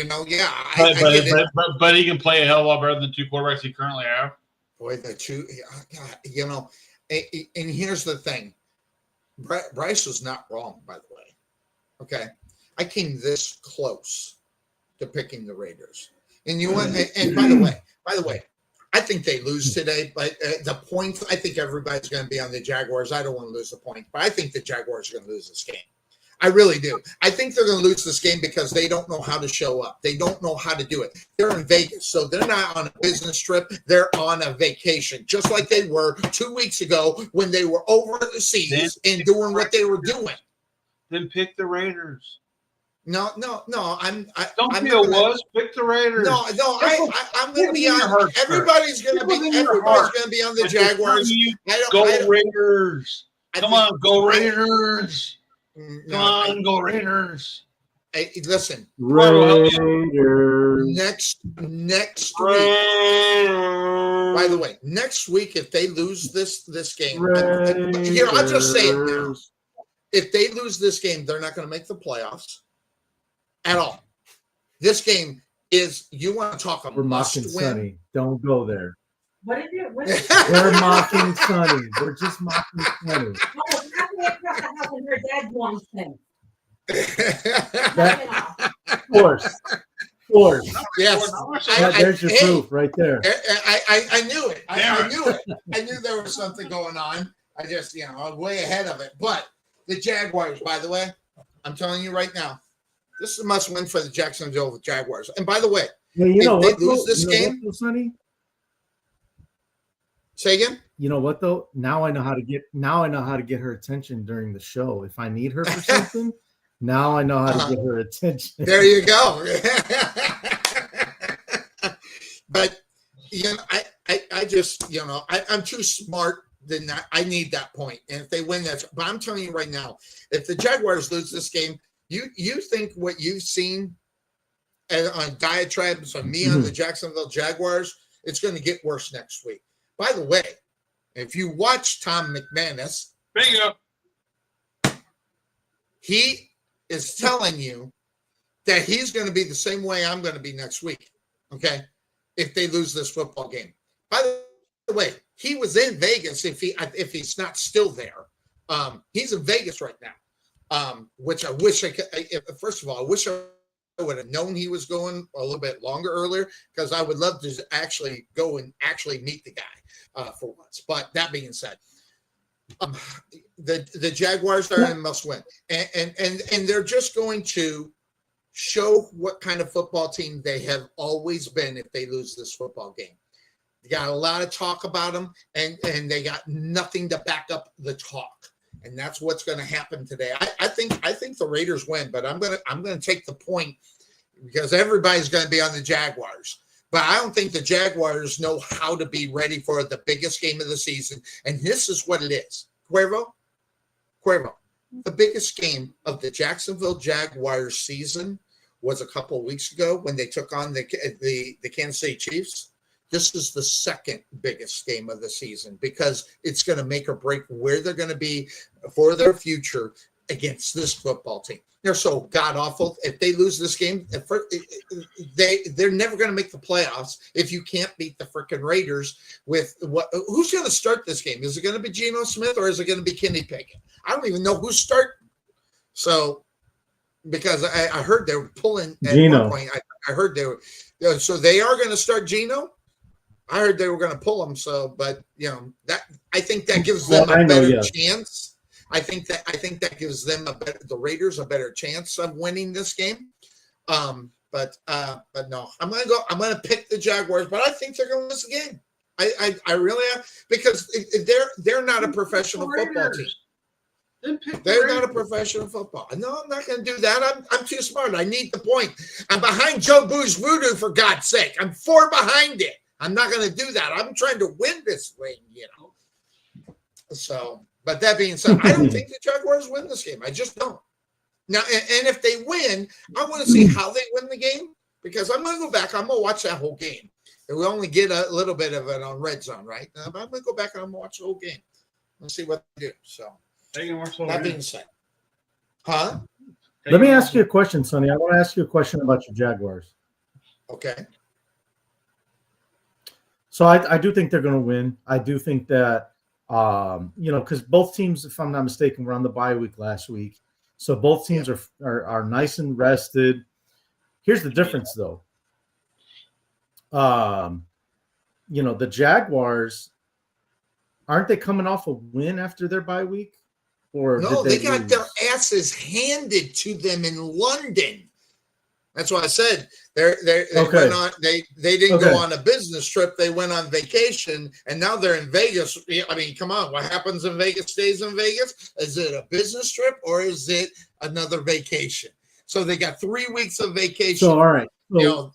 But he can play a hell of a lot better than the two quarterbacks he currently have. Boy, the two, and here's the thing. Bryce was not wrong, by the way. Okay, I came this close to picking the Raiders, and you went. And by the way, I think they lose today, but the points, I think everybody's going to be on the Jaguars. I don't want to lose the point, but I think the Jaguars are going to lose this game. I really do. I think they're going to lose this game because they don't know how to show up. They don't know how to do it. They're in Vegas, so they're not on a business trip. They're on a vacation, just like they were 2 weeks ago when they were over the seas and doing what they were doing. Then pick the Raiders. No. Don't be a wuss. Pick the Raiders. No. I'm going to be on. Everybody's going to be on the Jaguars. Go Raiders! Come on, go Raiders! Come on, go Raiders! Hey, listen, Raiders. next week. By the way, next week if they lose this game, here I'll just say it now. If they lose this game, they're not going to make the playoffs at all. This game is, you want to talk about We're mocking Sonny. Don't go there. What is it? We're mocking Sonny. We're just mocking Sonny. Oh, her dad wants things. Of course. Yes. There's your proof right there. I knew it. I knew it. I knew there was something going on. I just, I was way ahead of it. But the Jaguars, by the way, I'm telling you right now, this is a must win for the Jacksonville Jaguars. And by the way, if they lose this game, Sonny? Say again? You know what though? Now I know how to get her attention during the show. If I need her for something, now I know how to get her attention. There you go. But I just, I'm too smart than that. I need that point. And if they win that, but I'm telling you right now, if the Jaguars lose this game, you think what you've seen on diatribes on me on the Jacksonville Jaguars, it's going to get worse next week. By the way, if you watch Tom McManus, bingo, he is telling you that he's going to be the same way I'm going to be next week, okay, if they lose this football game. By the way, he was in Vegas if he's not still there. He's in Vegas right now, which I wish I could. First of all, I wish I would have known he was going a little bit longer earlier, because I would love to actually go and actually meet the guy for once. But that being said, the Jaguars are in must win, and they're just going to show what kind of football team they have always been if they lose this football game. They got a lot of talk about them, and they got nothing to back up the talk. And that's what's going to happen today. I think the Raiders win, but I'm gonna take the point because everybody's going to be on the Jaguars. But I don't think the Jaguars know how to be ready for the biggest game of the season. And this is what it is. Cuervo, the biggest game of the Jacksonville Jaguars season was a couple of weeks ago when they took on the Kansas City Chiefs. This is the second biggest game of the season because it's going to make or break where they're going to be for their future against this football team. They're so god awful. If they lose this game, they're never going to make the playoffs if you can't beat the freaking Raiders with what? Who's going to start this game? Is it going to be Geno Smith or is it going to be Kenny Pickett? I don't even know who's starting. So, because I heard they were pulling at Geno. one point. I heard they were. So they are going to start Geno. I heard they were going to pull him. So, but that I think that gives them a better chance. I think that gives them the Raiders a better chance of winning this game. But no, I'm going to pick the Jaguars, but I think they're going to lose the game. I really am, because they're not a professional football team. They're not a professional football. No, I'm not going to do that. I'm too smart. I need the point. I'm behind Joe Boo's voodoo, for God's sake. I'm 4 behind it. I'm not going to do that. I'm trying to win this thing, So, but that being said, I don't think the Jaguars win this game. I just don't. Now, and if they win, I want to see how they win the game, because I'm going to go back. I'm going to watch that whole game. And we only get a little bit of it on Red Zone, right? But I'm going to go back and I'm going to watch the whole game. Let's see what they do. So, that being said. Huh? Let me ask you a question, Sonny. I want to ask you a question about your Jaguars. Okay. So I do think they're going to win. I do think that, because both teams, if I'm not mistaken, were on the bye week last week. So both teams are nice and rested. Here's the difference, though. the Jaguars, aren't they coming off a win after their bye week? Or No, did they got lose? their asses handed to them in London. That's why I said they went on. They didn't go on a business trip. They went on vacation, and now they're in Vegas. I mean, come on, what happens in Vegas stays in Vegas. Is it a business trip or is it another vacation? So they got 3 weeks of vacation. So all right, all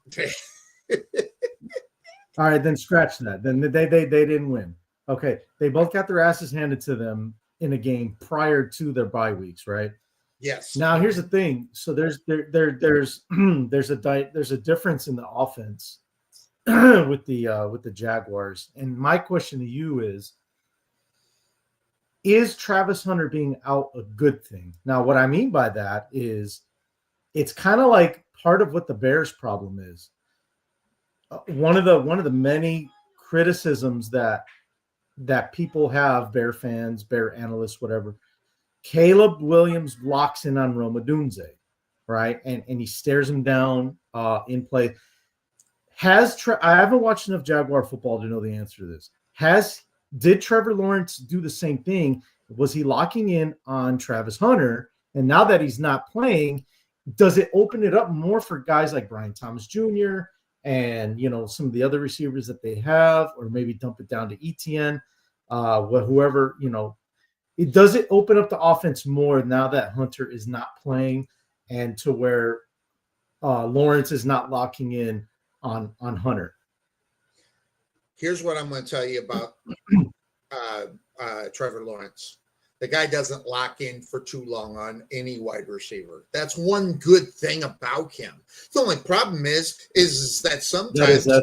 right, then scratch that. Then they didn't win. Okay, they both got their asses handed to them in a game prior to their bye weeks, right? Yes. Now here's the thing. So there's there's a difference in the offense with the Jaguars. And my question to you is Travis Hunter being out a good thing? Now, what I mean by that is it's kind of like part of what the Bears' problem is. One of the many criticisms that people have, Bear fans, Bear analysts, whatever. Caleb Williams locks in on Rome Odunze, right? And he stares him down in play. I haven't watched enough Jaguar football to know the answer to this. Did Trevor Lawrence do the same thing? Was he locking in on Travis Hunter? And now that he's not playing, does it open it up more for guys like Brian Thomas Jr. and some of the other receivers that they have, or maybe dump it down to ETN, whoever Does it open up the offense more now that Hunter is not playing, and to where Lawrence is not locking in on Hunter? Here's what I'm going to tell you about Trevor Lawrence. The guy doesn't lock in for too long on any wide receiver. That's one good thing about him. The only problem is that sometimes they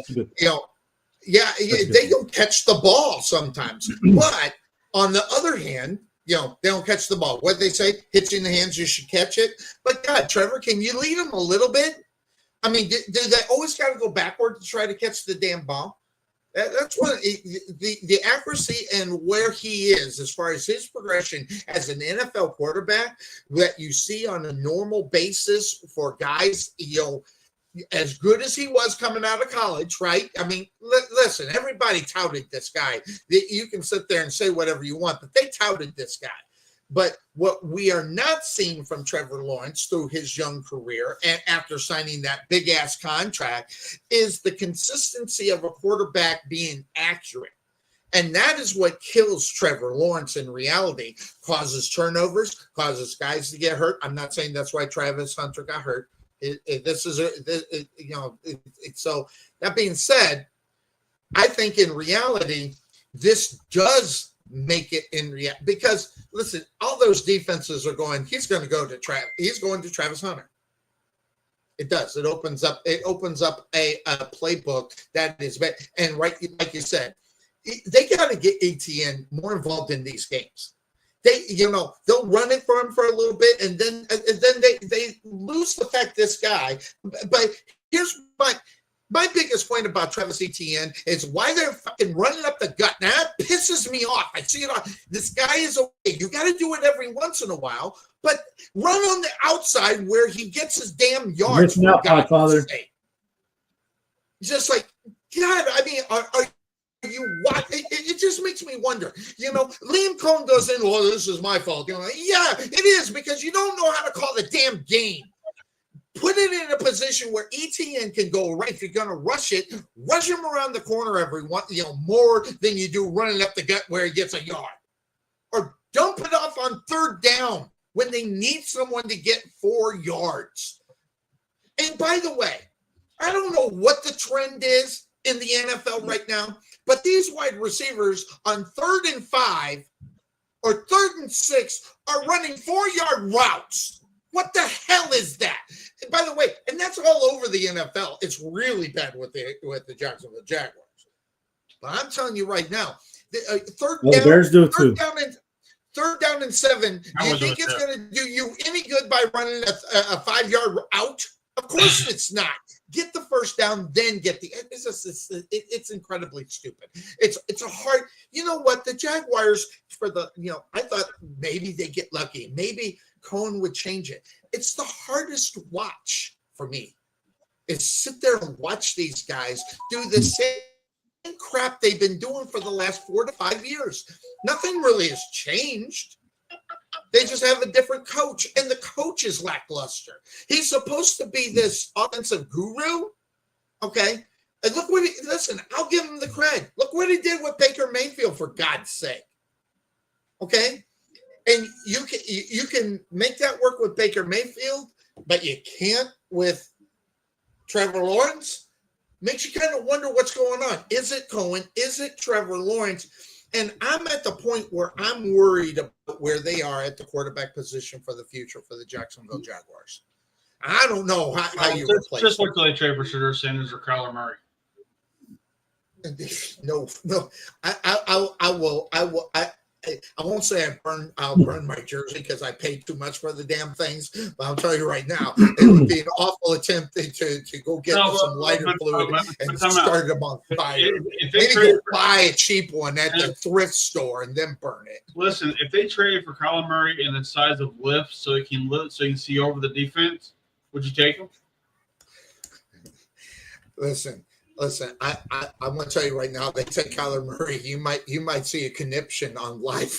don't catch the ball sometimes. But on the other hand, they don't catch the ball. What they say, hits you in the hands, you should catch it. But God, Trevor, can you lead them a little bit? I mean, do they always got to go backward to try to catch the damn ball? That's what the accuracy and where he is as far as his progression as an NFL quarterback that you see on a normal basis for guys, as good as he was coming out of college, right? I mean, listen, everybody touted this guy. You can sit there and say whatever you want, but they touted this guy. But what we are not seeing from Trevor Lawrence through his young career and after signing that big-ass contract is the consistency of a quarterback being accurate. And that is what kills Trevor Lawrence in reality, causes turnovers, causes guys to get hurt. I'm not saying that's why Travis Hunter got hurt. So that being said, I think in reality, this does make it in reality because listen, all those defenses are going. He's going to go to He's going to Travis Hunter. It does. It opens up a playbook that is better. And right, like you said, they got to get ETN more involved in these games. They'll run it for him for a little bit, and then they lose the fact this guy. But here's my biggest point about Travis Etienne is why they're fucking running up the gut. Now that pisses me off. I see it on. This guy is okay. You got to do it every once in a while, but run on the outside where he gets his damn yards. Missing out, my father. Just like God. I mean, are you what? It just makes me wonder. Liam Cohn goes in. Well, this is my fault. Yeah, it is because you don't know how to call the damn game. Put it in a position where ETN can go right. If you're going to rush him around the corner more than you do running up the gut where he gets a yard. Or dump it off on third down when they need someone to get 4 yards. And by the way, I don't know what the trend is in the NFL right now, but these wide receivers on 3rd and 5 or 3rd and 6 are running 4-yard routes. What the hell is that? And by the way, and that's all over the NFL. It's really bad with the Jacksonville Jaguars. But I'm telling you right now, third down and 7. Do you think it's going to do you any good by running a 5-yard out? Of course it's not. Get the first down, then get the. It's incredibly stupid. It's a hard. You know what? The Jaguars I thought maybe they get lucky. Maybe Cohen would change it. It's the hardest watch for me. Is sit there and watch these guys do the same crap they've been doing for the last 4 to 5 years. Nothing really has changed. They just have a different coach, and the coach is lackluster. He's supposed to be this offensive guru, okay? And look what listen, I'll give him the credit. Look what he did with Baker Mayfield, for God's sake, okay? And you can make that work with Baker Mayfield, but you can't with Trevor Lawrence. Makes you kind of wonder what's going on. Is it Cohen? Is it Trevor Lawrence? And I'm at the point where I'm worried about where they are at the quarterback position for the future for the Jacksonville Jaguars. I don't know how you replace just look till they trade for Shedeur Sanders or Kyler Murray. No. I won't say I'll burn my jersey because I paid too much for the damn things, but I'll tell you right now, it would be an awful attempt to go get some lighter fluid and start them on fire. Maybe go buy a cheap one at the thrift store and then burn it. Listen, if they traded for Kyler Murray in the size of lift so he can see over the defense, would you take him? Listen, I'm going to tell you right now. They say Kyler Murray. You might see a conniption on live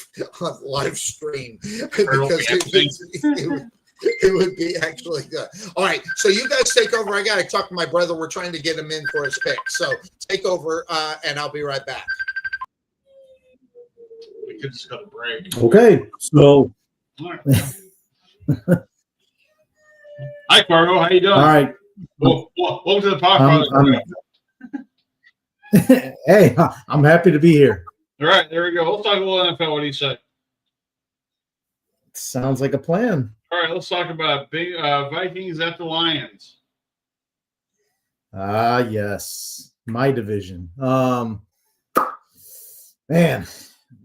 stream because it would be actually good. All right, so you guys take over. I got to talk to my brother. We're trying to get him in for his pick. So take over, and I'll be right back. We could just go to break. Okay, so hi, Cargo. How you doing? all right. Welcome to the podcast. Hey, I'm happy to be here. All right, there we go. Let's talk a little NFL. What do you say? Sounds like a plan. All right, let's talk about big Vikings at the Lions. Yes, my division. Man,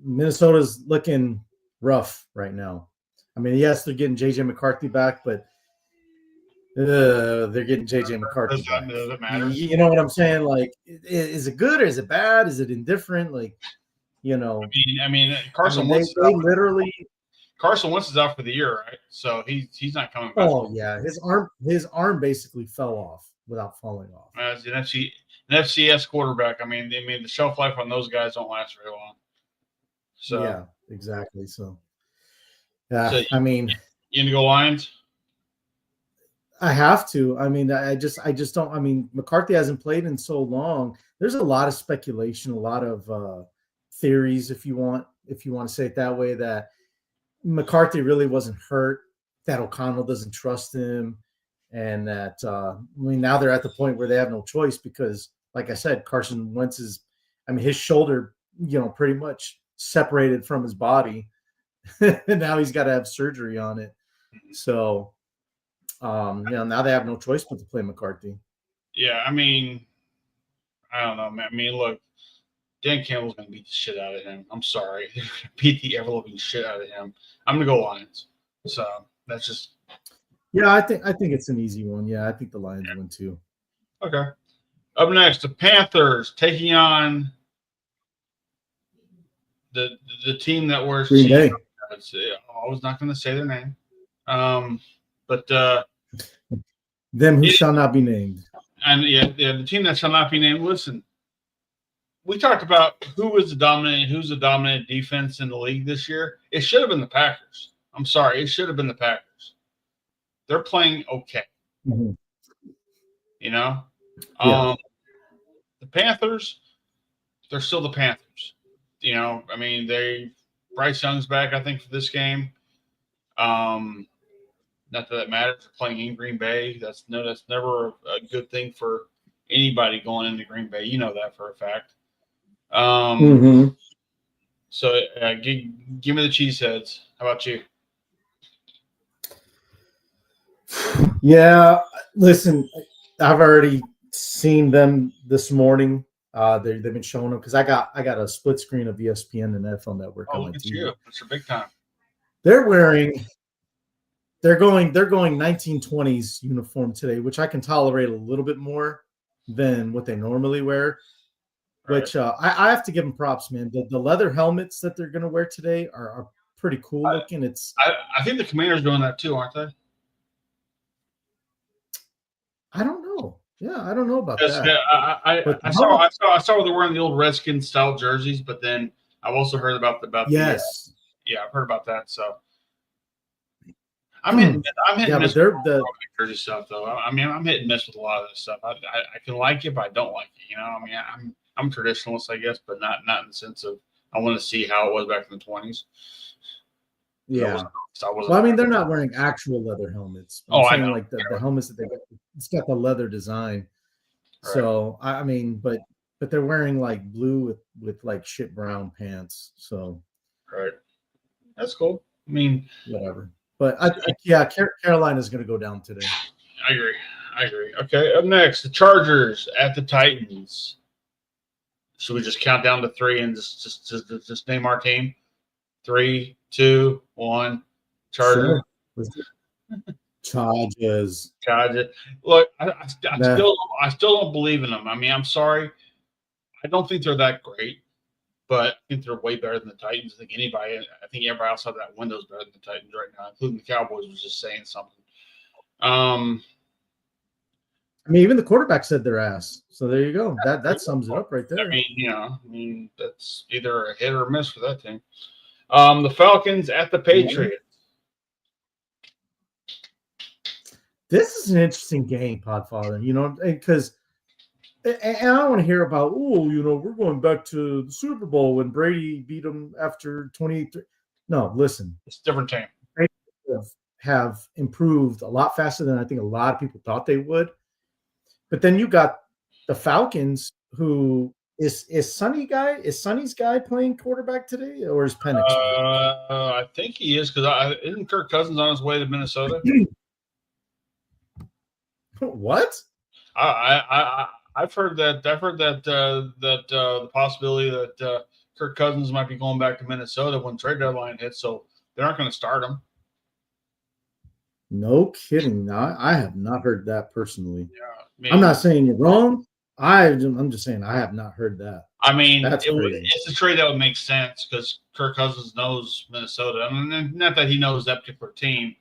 Minnesota's looking rough right now. I mean, yes, they're getting JJ McCarthy back, but they're getting JJ McCarthy back. Does it matter? You know what I'm saying? Like, is it good or is it bad? Is it indifferent? Like, you know. I mean, Carson Wentz. They literally. Carson Wentz is out for the year, right? So he's not coming back. Oh yeah, his arm basically fell off without falling off. As an FCS quarterback, I mean, the shelf life on those guys don't last very long. So yeah, exactly. So, I mean, you gonna go Lions? I have to. I mean, I just don't. I mean, McCarthy hasn't played in so long. There's a lot of speculation, a lot of theories, if you want to say it that way, that McCarthy really wasn't hurt, that O'Connell doesn't trust him, and that now they're at the point where they have no choice because, like I said, Carson Wentz his shoulder, pretty much separated from his body, and now he's got to have surgery on it. So. Now they have no choice but to play McCarthy. Yeah, I mean, I don't know, man. I mean, look, Dan Campbell's going to beat the shit out of him. I'm sorry. They're going to beat the ever-living shit out of him. I'm going to go Lions. So that's just. Yeah, I think it's an easy one. Yeah, I think the Lions win too. Okay. Up next, the Panthers taking on the team that wears Green Bay. I was not going to say their name. But them who shall not be named. And the team that shall not be named. Listen, we talked about who's the dominant defense in the league this year. It should have been the Packers. I'm sorry, it should have been the Packers. They're playing okay. Mm-hmm. The Panthers, they're still the Panthers. I mean, Bryce Young's back, I think, for this game. Not that matters. They're playing in Green Bay. That's never a good thing for anybody going into Green Bay. You know that for a fact. So give me the Cheeseheads. How about you? Yeah, listen, I've already seen them this morning. They've been showing them because I got a split screen of ESPN and NFL Network on my look at TV. you. That's your big time. They're going 1920s uniform today, which I can tolerate a little bit more than what they normally wear. Right. Which I have to give them props, man. The leather helmets that they're going to wear today are pretty cool looking. I think the Commanders doing that too, aren't they? I don't know. Yeah, I don't know about Yes, that. But I saw where they're wearing the old Redskins style jerseys, but then I've also heard about yes, yeah, I've heard about that. So I'm hitting yeah, but miss they're with the jersey stuff though. I mean, I'm hitting miss with a lot of this stuff. I can like it, but I don't like it. You know, I mean, I'm a traditionalist, I guess, but not in the sense of I want to see how it was back in the 20s. yeah. I wasn't. Well, I mean, they're not wearing actual leather helmets. I'm Oh, I saying know. like the helmets that they got, it's got the leather design. Right. So I mean, but they're wearing like blue with like shit brown pants. So Right. That's cool. I mean, whatever. But yeah, Carolina's going to go down today. I agree. Okay, up next, the Chargers at the Titans. Should we just count down to 3 and just name our team? 3, 2, 1. Chargers. Sure. Chargers. Chargers. Look, I still don't believe in them. I mean, I'm sorry. I don't think they're that great, but I think they're way better than the Titans. I think everybody outside that window is better than the Titans right now, including the Cowboys was just saying something. I mean, even the quarterback said their ass. So there you go. That sums it up right there. I mean, that's either a hit or a miss for that team. The Falcons at the Patriots. This is an interesting game, Podfather. You know, because and I don't want to hear about, we're going back to the Super Bowl when Brady beat them after 23. No, listen. It's a different team. They have improved a lot faster than I think a lot of people thought they would. But then you got the Falcons, who is Sonny's guy playing quarterback today, or is Penix? I think he is, because isn't Kirk Cousins on his way to Minnesota? What? I've heard that. The possibility that Kirk Cousins might be going back to Minnesota when trade deadline hits, so they're not going to start him. No kidding. No, I have not heard that personally. Yeah, I mean, I'm not saying you're wrong. I'm just saying I have not heard that. I mean, crazy. It's a trade that would make sense because Kirk Cousins knows Minnesota. I mean, not that he knows that particular team,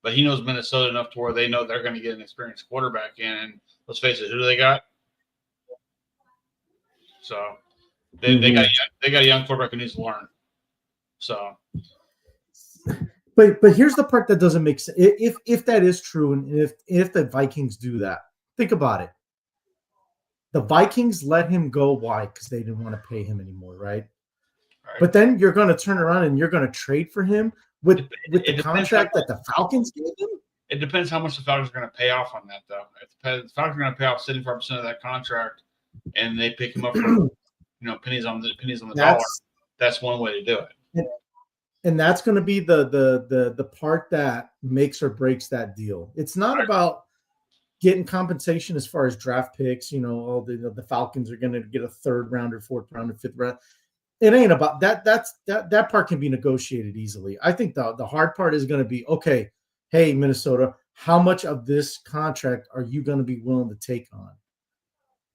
but he knows Minnesota enough to where they know they're going to get an experienced quarterback in. And let's face it, who do they got? So they got a young quarterback who needs to learn. So. But here's the part that doesn't make sense. If that is true, and if the Vikings do that, think about it. The Vikings let him go. Why? Because they didn't want to pay him anymore, right? But then you're going to turn around and you're going to trade for him with the contract that the Falcons gave him? It depends how much the Falcons are going to pay off on that, though. If the Falcons are going to pay off 75% of that contract, and they pick him up for pennies on the dollar, that's one way to do it. And that's going to be the part that makes or breaks that deal. It's not about getting compensation as far as draft picks. All the Falcons are going to get a 3rd rounder, 4th rounder, 5th round. It ain't about that. That part can be negotiated easily. I think the hard part is going to be, okay, hey, Minnesota, how much of this contract are you going to be willing to take on?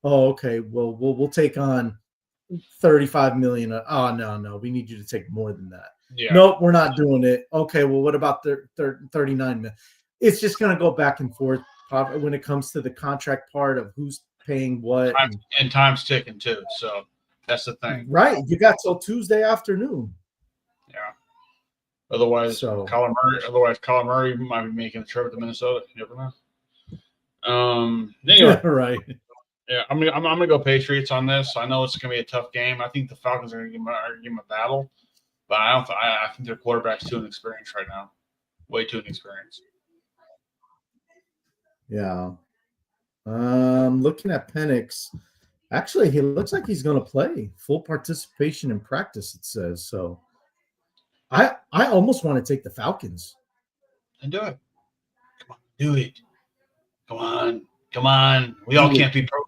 Oh, okay. Well, we'll take on $35 million. Oh, no, we need you to take more than that. Yeah. Nope, we're not doing it. Okay, well, what about the 39 million? It's just going to go back and forth when it comes to the contract part of who's paying what. And time's ticking too, so that's the thing. Right, you got till Tuesday afternoon. Yeah. Otherwise, Kyler Murray might be making a trip to Minnesota. You never know. Anyway, right. Yeah, I'm gonna go Patriots on this. I know it's gonna be a tough game. I think the Falcons are gonna give him a battle. But I think their quarterback's too inexperienced right now. Way too inexperienced. Yeah. Looking at Penix, actually, he looks like he's going to play. Full participation in practice, it says. So I almost want to take the Falcons. And do it. Come on, do it. Come on. We all can't be pro.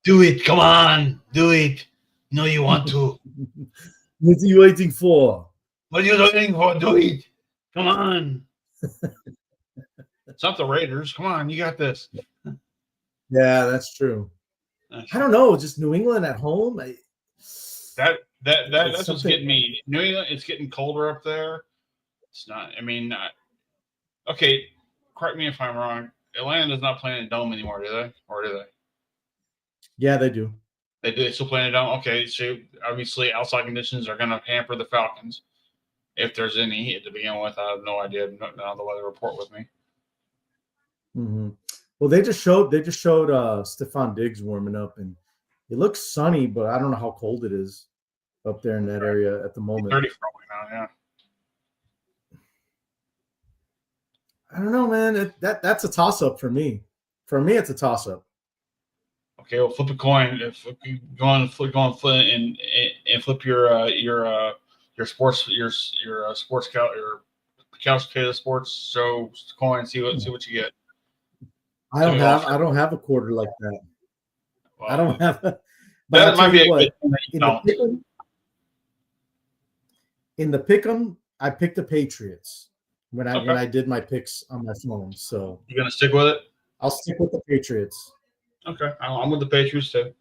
Do it. Come on. Do it. No, you want to. What are you waiting for? What are you waiting for? Do it. Come on. It's not the Raiders. Come on, you got this. Yeah, that's true. I don't know. Just New England at home. That's what's getting me. New England, it's getting colder up there. It's not. I mean, okay. Correct me if I'm wrong. Atlanta does not play in a dome anymore, do they? Or do they? Yeah, they do. They do. They still play in a dome. Okay, so obviously outside conditions are going to hamper the Falcons, if there's any to begin with. I have no idea. Now the weather report with me. Hmm. Well, they just showed Stephon Diggs warming up, and it looks sunny, but I don't know how cold it is up there in that area at the moment. 30 probably now. Yeah. I don't know, man. That's a toss up for me. For me, it's a toss up. Okay, well, flip a coin. If you go on flip and flip your sports sports couch your couch potato sports show coin. See what you get. I don't have a quarter like that. Well, I don't have. But that I'll might tell be you a what, good thing that you don't. in the pick'em, I picked the Patriots when Okay. I did my picks on my phone. So You gonna stick with it? I'll stick with the Patriots. Okay, I'm with the Patriots too.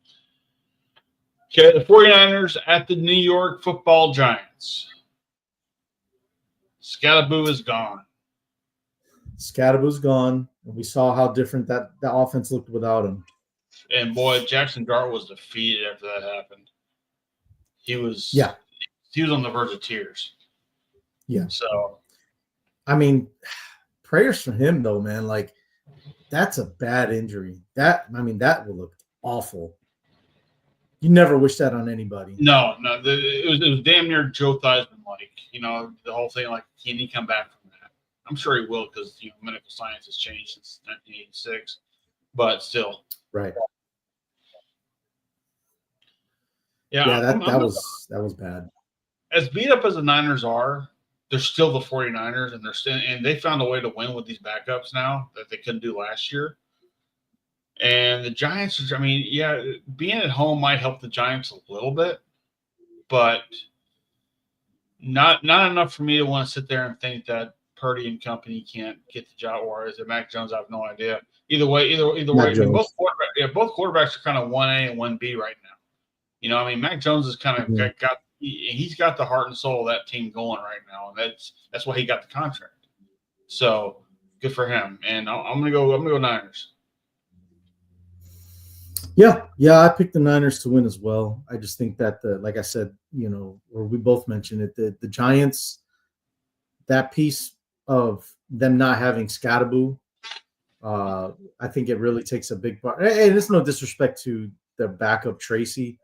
Okay, the 49ers at the New York Football Giants. Scalaboo is gone. Scadaboo's gone, and we saw how different that the offense looked without him. And boy, Jackson Dart was defeated after that happened. He was on the verge of tears. Yeah. So I mean, prayers for him though, man. Like that's a bad injury. That will look awful. You never wish that on anybody. no, it was damn near Joe Theismann like. The whole thing like, can he come back from that? I'm sure he will because medical science has changed since 1986. But still, Right. yeah, that was bad. As beat up as the Niners are, they're still the 49ers, and they found a way to win with these backups now that they couldn't do last year. And the Giants, being at home might help the Giants a little bit, but not enough for me to want to sit there and think that Purdy and company can't get the job. Or is it Mac Jones? I have no idea. Either way, both quarterbacks are kind of 1A and 1B right now. Mac Jones is kind of he's got the heart and soul of that team going right now, and that's why he got the contract. So good for him. And I'm gonna go Niners. Yeah, I picked the Niners to win as well. I just think that like I said, or we both mentioned it, the Giants, that piece of them not having Scadaboo, I think it really takes a big part. And it's no disrespect to their backup Tracy.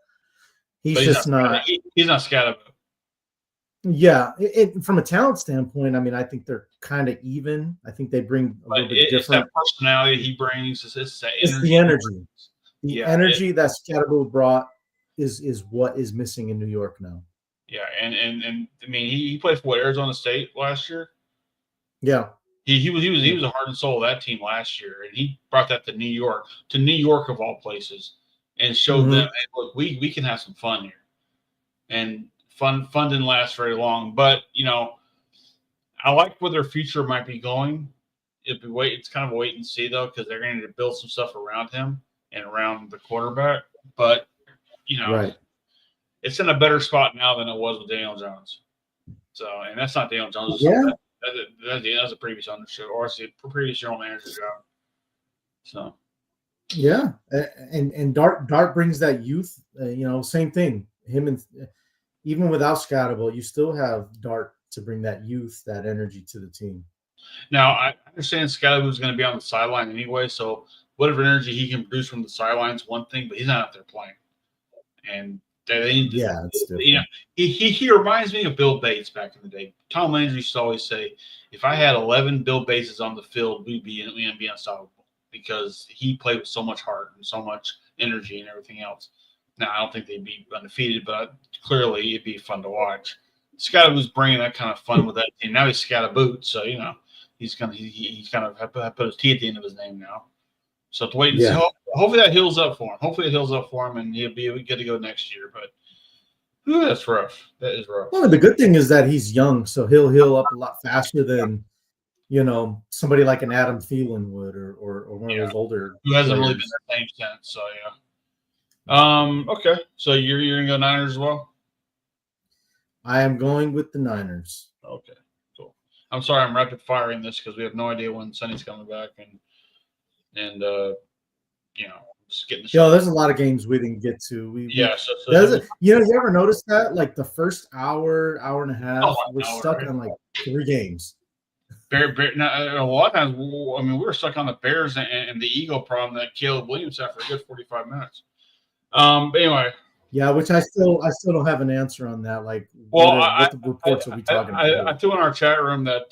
He's just not. He's not Scadaboo. Yeah, from a talent standpoint, I think they're kind of even. I think they bring a little bit different. That personality he brings. It's that energy. It's the energy. The energy that Scadaboo brought is what is missing in New York now. Yeah, and he played for Arizona State last year. Yeah, he was a heart and soul of that team last year, and he brought that to New York of all places, and showed them, hey, look, we can have some fun here, and fun didn't last very long, but I like where their future might be going. It's kind of a wait and see though, because they're going to build some stuff around him and around the quarterback, but right. It's in a better spot now than it was with Daniel Jones. So, and that's not Daniel Jones. Yeah. That's a previous ownership or it's a previous general manager job. So, yeah, and Dart brings that youth. Same thing. Him and even without Scadaboo, you still have Dart to bring that youth, that energy to the team. Now, I understand Scadaboo is going to be on the sideline anyway, so whatever energy he can produce from the sideline is one thing, but he's not out there playing. And it's different. He reminds me of Bill Bates back in the day. Tom Landry used to always say, if I had 11 Bill Bateses on the field, we'd be unstoppable because he played with so much heart and so much energy and everything else. Now, I don't think they'd be undefeated, but clearly it'd be fun to watch. Scadaboo's bringing that kind of fun with that team. Now he's Scadaboot, so he's kind of put his T at the end of his name now. So to wait and see. Hopefully that heals up for him. And he'll be good to go next year. But that's rough. That is rough. Well, the good thing is that he's young, so he'll heal up a lot faster than somebody like an Adam Thielen would, or one of those older who hasn't really been the same since. So okay. So you're gonna go Niners as well? I am going with the Niners. Okay, cool. I'm sorry I'm rapid firing this because we have no idea when Sonny's coming back, and and just getting the show. There's a lot of games we didn't get to. So you ever notice that? Like the first hour and a half, we're hour, stuck right? on like 3 games. Now, a lot of times, I mean, we were stuck on the Bears and the ego problem that Caleb Williams had for a good 45 minutes. But anyway. Yeah, which I still don't have an answer on that. Like, well, what the reports are we talking about? I threw in our chat room that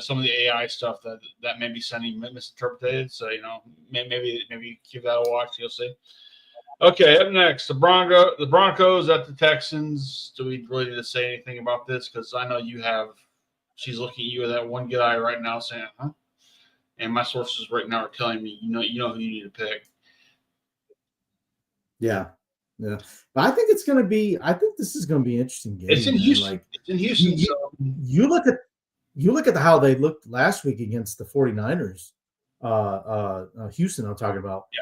some of the AI stuff that may be sending misinterpreted. So maybe give that a watch. You'll see. Okay, up next, the Broncos at the Texans. Do we really need to say anything about this? Because I know you have. She's looking at you with that one good eye right now, saying, "Huh?" And my sources right now are telling me, you know who you need to pick. Yeah. But I think this is going to be an interesting game. It's in Houston. Like, it's in Houston. You look at how they looked last week against the 49ers. Houston, I'm talking about. Yeah.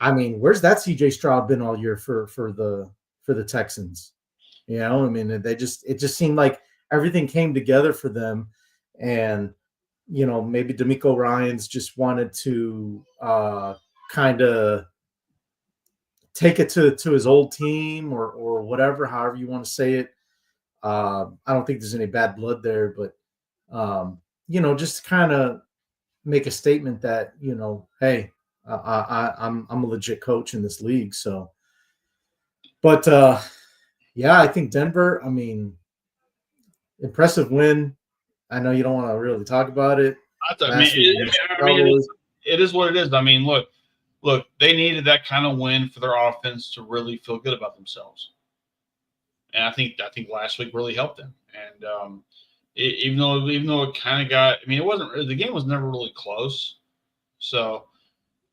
I mean, where's that CJ Stroud been all year for the Texans? I mean, it just seemed like everything came together for them, and maybe DeMeco Ryans just wanted to kind of take it to his old team or whatever, however you want to say it. I don't think there's any bad blood there, but just kind of make a statement that hey, I'm a legit coach in this league. So, but I think Denver. I mean, impressive win. I know you don't want to really talk about it. It is what it is. I mean, look, they needed that kind of win for their offense to really feel good about themselves, and I think last week really helped them. And even though it kind of got, I mean, the game was never really close. So,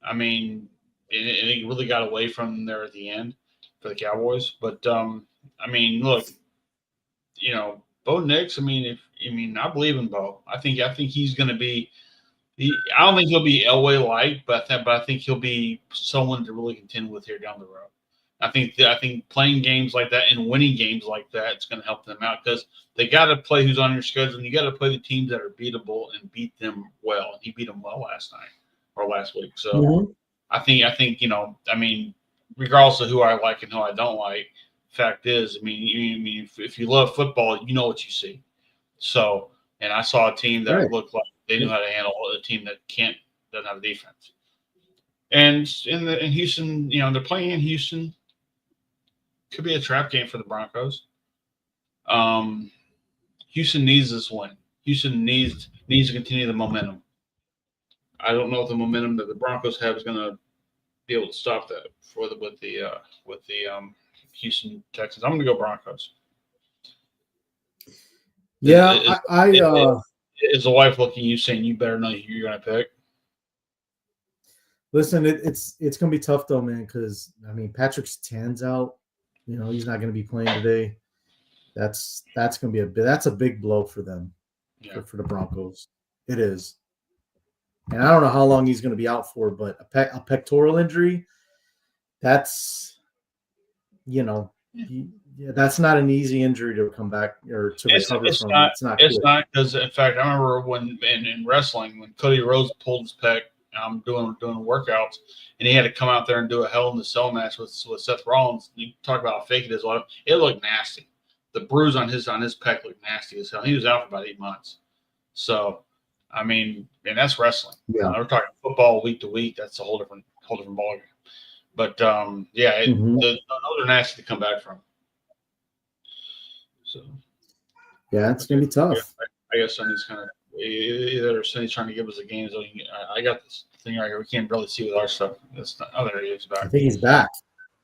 I mean, it really got away from there at the end for the Cowboys. But I mean, look, Bo Nix. I I believe in Bo. I think he's going to be. I don't think he'll be Elway like, but I think he'll be someone to really contend with here down the road. I think playing games like that and winning games like that is going to help them out because they got to play who's on your schedule, and you got to play the teams that are beatable and beat them well. And he beat them well last night or last week. So I think I mean, regardless of who I like and who I don't like, fact is, I mean, if you love football, you know what you see. So, and I saw a team that looked like they knew how to handle a team that doesn't have a defense. And in Houston, they're playing in Houston. Could be a trap game for the Broncos. Houston needs this win. Houston needs to continue the momentum. I don't know if the momentum that the Broncos have is going to be able to stop that with the Houston Texans. I'm going to go Broncos. Yeah, is the wife looking at you saying you better know who you're going to pick? Listen, it's going to be tough though, man. Because I mean, Patrick Surtain's out. He's not going to be playing today. That's going to be a big blow for them, for the Broncos. It is, and I don't know how long he's going to be out for, but a pectoral injury. That's that's not an easy injury to come back or to recover from. It's not because, in fact, I remember when in wrestling when Cody Rhodes pulled his pec. Doing workouts, and he had to come out there and do a Hell in the Cell match with Seth Rollins. You talk about how fake it is. It looked nasty. The bruise on his pec looked nasty as hell. He was out for about 8 months. So, I mean, and that's wrestling. Yeah, we're talking football week to week. That's a whole different ballgame. But those are nasty to come back from. So, yeah, it's gonna be tough. I guess Sonny's kind of. Either Sonny's trying to give us a game. So I got this thing right here. We can't really see with our stuff. There he is back. I think he's back.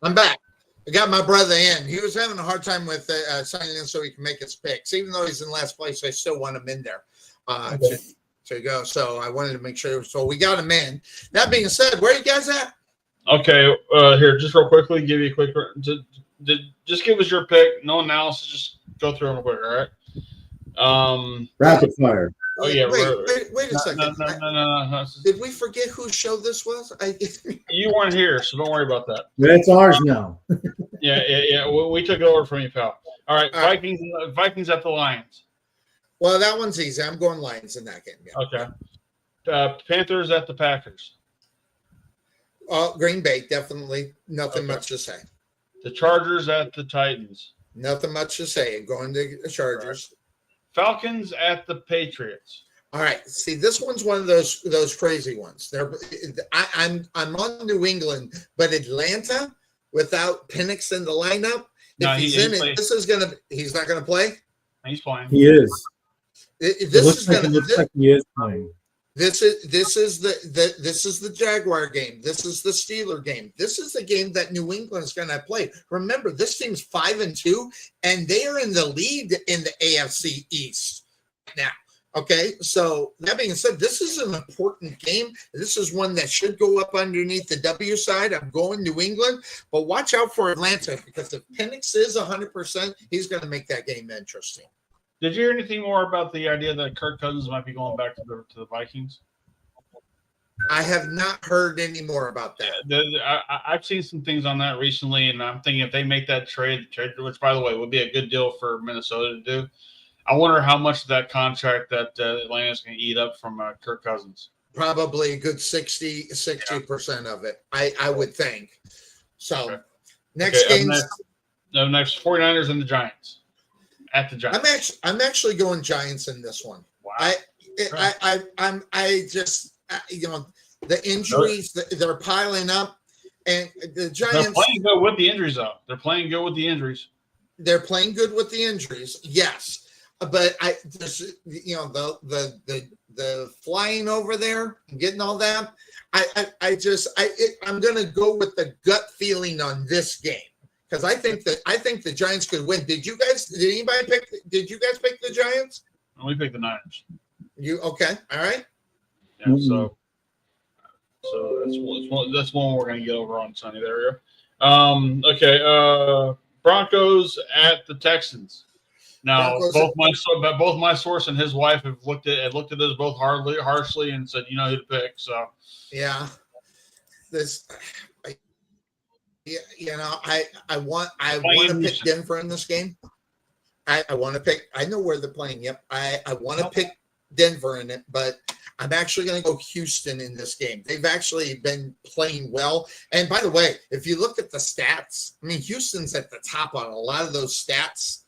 I'm back. I got my brother in. He was having a hard time with signing in so he can make his picks. Even though he's in last place, I still want him in there to go. So I wanted to make sure. So we got him in. That being said, where are you guys at? Okay, here, just real quickly, give you a quick. Just give us your pick. No analysis. Just go through them quick. All right. Rapid fire. Oh yeah. Wait a second. No. Did we forget whose show this was? You weren't here, so don't worry about that. It's ours now. Yeah. We took it over from you, pal. All right. Vikings at the Lions. Well, that one's easy. I'm going Lions in that game. Yeah. Okay. Panthers at the Packers. Green Bay, definitely. Nothing Okay. much to say. The Chargers at the Titans. Nothing much to say. Going to the Chargers. Falcons at the Patriots. All right. See, this one's one of those crazy ones. I'm on New England, but Atlanta without Penix in the lineup. No, if he's he in it, plays. he's not gonna play. He's playing. He is. This It looks is like, gonna. it looks like he is playing. This is the Jaguar game. This is the Steeler game. This is the game that New England's going to play. Remember, this team's 5-2, and they are in the lead in the AFC East now. Okay, so that being said, this is an important game. This is one that should go up underneath the W side. I'm going New England, but watch out for Atlanta because if Penix is 100%, he's going to make that game interesting. Did you hear anything more about the idea that Kirk Cousins might be going back to the Vikings? I have not heard any more about that. I've seen some things on that recently, and I'm thinking if they make that trade, which by the way would be a good deal for Minnesota to do, I wonder how much of that contract that Atlanta's going to eat up from Kirk Cousins. Probably a good 60% of it, I would think. So, Okay. next game. Next 49ers and the Giants. At the Giants. I'm actually going Giants in this one. Wow. I just the injuries they're piling up, and the Giants. They're playing good with the injuries, though. They're playing good with the injuries. They're playing good with the injuries, yes. But the flying over there and getting all that, I'm going to go with the gut feeling on this game. Because I think the Giants could win. Did you guys pick the Giants? We picked the Niners. You okay? All right. Yeah, so that's one we're gonna get over on Sunday. There we go. Okay. Broncos at the Texans. Now both my source and his wife have looked at us both harshly and said, you know who to pick. So yeah, I want to pick Denver in this game. I want to pick. I know where they're playing. Yep. I want to pick Denver in it, but I'm actually going to go Houston in this game. They've actually been playing well. And by the way, if you look at the stats, I mean, Houston's at the top on a lot of those stats.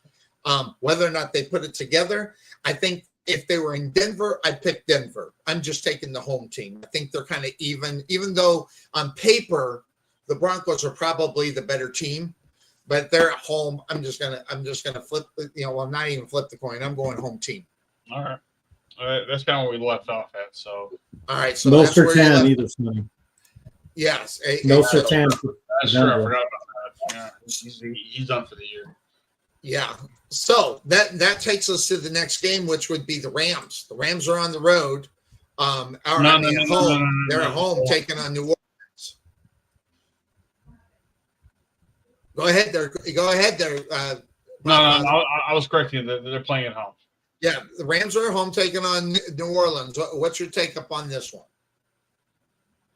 Whether or not they put it together, I think if they were in Denver, I'd pick Denver. I'm just taking the home team. I think they're kind of even though on paper the Broncos are probably the better team, but they're at home. I'm just gonna flip. I'm not even flip the coin. I'm going home team. All right. That's kind of where we left off at. So all right. So no that's where Sertan either. Sonny. Yes. No Sertan. That's true. I forgot about that. Yeah, he's done for the year. Yeah. So that takes us to the next game, which would be the Rams. The Rams are on the road. They're at home taking on New Orleans. Go ahead there. I was correcting you. They're playing at home. Yeah, the Rams are at home taking on New Orleans. What's your take up on this one?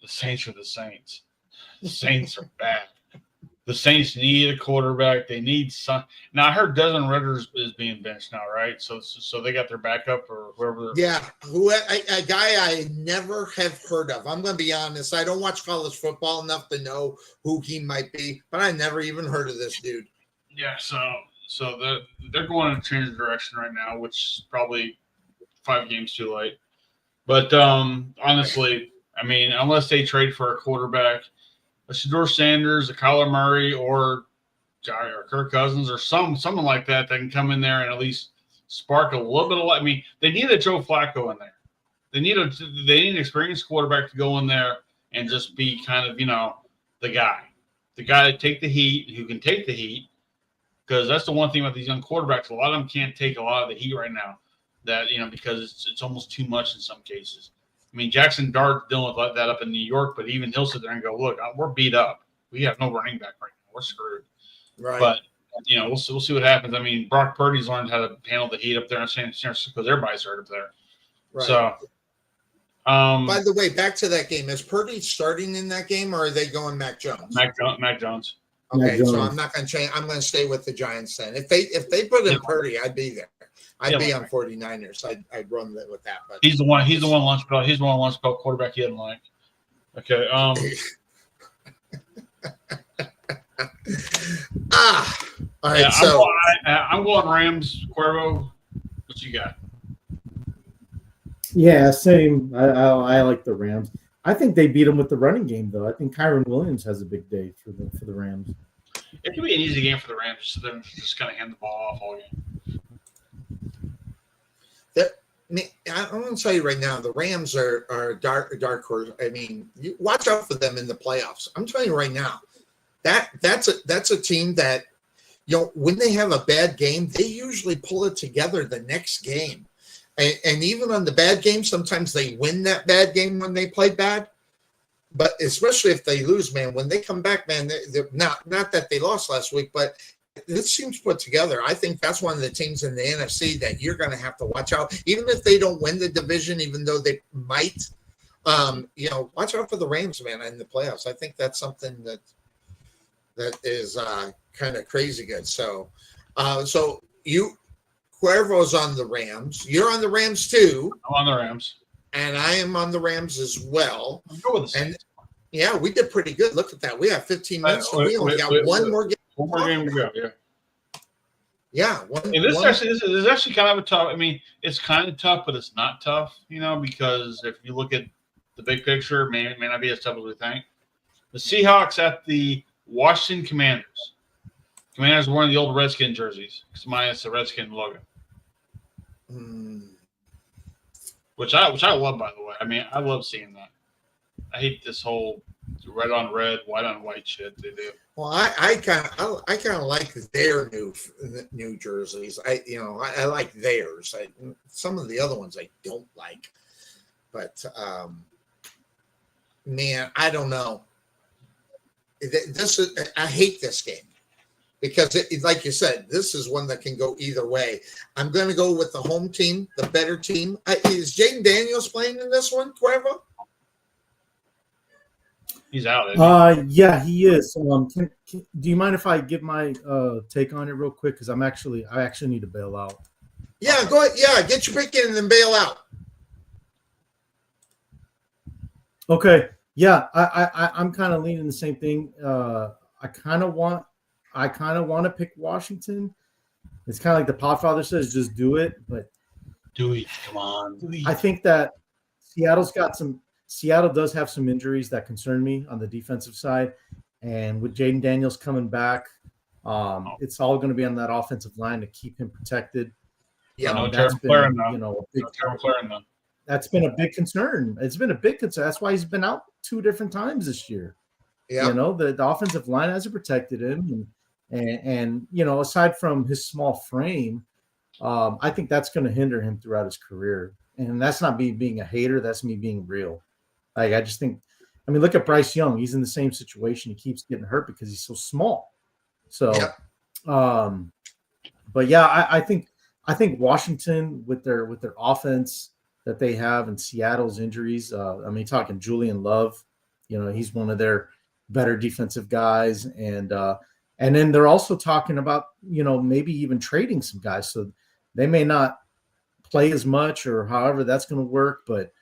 The Saints are the Saints. The Saints are bad. The Saints need a quarterback. They need some. Now I heard Desmond Ritter is being benched now, right? So they got their backup or whoever. Yeah, a guy I never have heard of. I'm going to be honest. I don't watch college football enough to know who he might be, but I never even heard of this dude. Yeah, so they're going in a change of direction right now, which is probably 5 games too late. But honestly, I mean, unless they trade for a quarterback, a Shedeur Sanders, a Kyler Murray, or Kirk Cousins, or someone like that can come in there and at least spark a little bit of light. I mean, they need a Joe Flacco in there. They need an experienced quarterback to go in there and just be kind of, the guy to take the heat, who can take the heat. Because that's the one thing about these young quarterbacks. A lot of them can't take a lot of the heat right now. That because it's almost too much in some cases. I mean, Jackson Dart's dealing with that up in New York, but even he'll sit there and go, "Look, we're beat up. We have no running back right now. We're screwed." Right. But we'll see what happens. I mean, Brock Purdy's learned how to handle the heat up there in San Francisco because everybody's hurt up there. Right. So, by the way, back to that game. Is Purdy starting in that game, or are they going Mac Jones? Mac Jones. Okay, so I'm not going to change. I'm going to stay with the Giants then. If they put in Purdy, I'd be there. I'd Yeah, be like- on 49ers. I'd run with that. But He's the one. He's the one lunch belt. He's the one lunch belt quarterback he didn't like. Okay. all right. Yeah, So I'm going Rams. Cuervo, what you got? Yeah, same. I like the Rams. I think they beat them with the running game, though. I think Kyron Williams has a big day for the Rams. It could be an easy game for the Rams. So they're just kind of hand the ball off all game. I'm going to tell you right now, the Rams are a dark horse. I mean, you watch out for them in the playoffs. I'm telling you right now, that's a team that, you know, when they have a bad game, they usually pull it together the next game. And even on the bad game, sometimes they win that bad game when they play bad. But especially if they lose, man, when they come back, man, they're not that they lost last week, but this team's put together. I think that's one of the teams in the NFC that you're going to have to watch out. Even if they don't win the division, even though they might, you know, watch out for the Rams, man, in the playoffs. I think that's something that is kind of crazy good. So Cuervo's on the Rams. You're on the Rams too. I'm on the Rams. And I am on the Rams as well. I'll go with the And Saints. yeah, we did pretty good. Look at that. We have 15 minutes. So we only got one more game. One more game to go. Yeah. Yeah. And this is actually kind of a tough. I mean, it's kind of tough, but it's not tough, you know, because if you look at the big picture, it may not be as tough as we think. The Seahawks at the Washington Commanders. Commanders are wearing the old Redskin jerseys, minus the Redskin logo, which I love, by the way. I mean, I love seeing that. I hate this whole red on red, white on white shit they do. Well, I kind of like their new jerseys. I like theirs. Some of the other ones I don't like, but man, I don't know. I hate this game because, like you said, this is one that can go either way. I'm going to go with the home team, the better team. Is Jaden Daniels playing in this one, Cuervo? He's out. Isn't he? Yeah, he is. Do you mind if I give my take on it real quick? Because I actually need to bail out. Yeah, go ahead. Yeah, get your pick in and then bail out. Okay. Yeah, I'm kind of leaning the same thing. I kind of want to pick Washington. It's kind of like the Podfather says, just do it. But Do it. Come on. I think that Seattle does have some injuries that concern me on the defensive side. And with Jaden Daniels coming back, it's all going to be on that offensive line to keep him protected. Yeah, no Terry McLaurin, though. No Terry McLaurin, though. That's been a big concern. It's been a big concern. That's why he's been out 2 different times this year. Yeah. You know, the offensive line hasn't protected him. And you know, aside from his small frame, I think that's going to hinder him throughout his career. And that's not me being a hater. That's me being real. Like, I just think, I mean, look at Bryce Young. He's in the same situation. He keeps getting hurt because he's so small. So, but yeah, I think Washington with their offense that they have and Seattle's injuries. I mean, talking Julian Love, you know, he's one of their better defensive guys. And then they're also talking about, you know, maybe even trading some guys. So they may not play as much or however that's going to work. But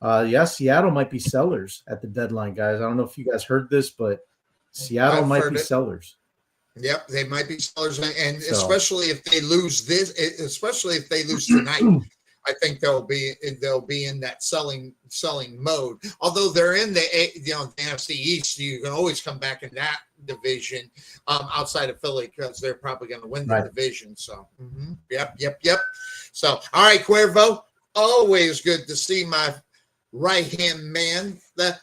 yeah, Seattle might be sellers at the deadline, guys. I don't know if you guys heard this, but Seattle might be sellers. Yep, they might be sellers, and especially if they lose tonight. I think they'll be in that selling mode. Although they're in the NFC East, you can always come back in that division outside of Philly because they're probably going to win the division. So, yep. So, all right, Cuervo, always good to see my right-hand man, the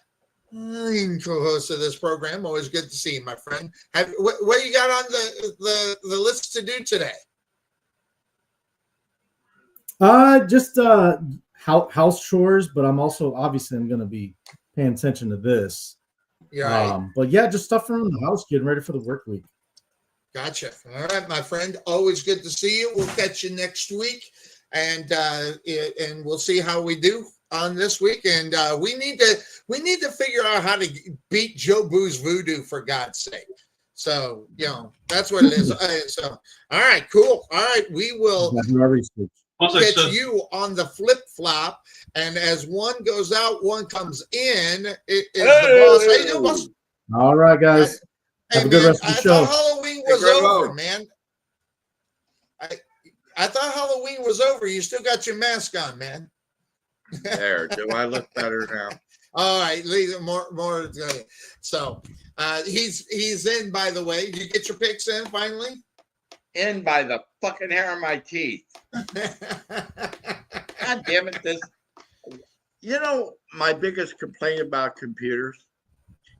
co-host of this program. Always good to see you, my friend. What you got on the list to do today? Just house chores, but I'm also obviously I'm going to be paying attention to this. Yeah. But yeah, just stuff around the house, getting ready for the work week. Gotcha. All right, my friend. Always good to see you. We'll catch you next week, and we'll see how we do on this week. And we need to figure out how to beat Joe Boo's voodoo, for God's sake. So, that's what it is. So, all right, cool. All right, we will That's my research. catch you on the flip flop. And as one goes out, one comes in. It is the boss. How you doing, boss? All right, guys. Hey, Have a good man, rest of the I show. thought Halloween was over, man. I thought Halloween was over. You still got your mask on, man. There, do I look better now? All right, leave more. So he's in. By the way, you get your picks in finally. In by the fucking hair of my teeth. God damn it! My biggest complaint about computers: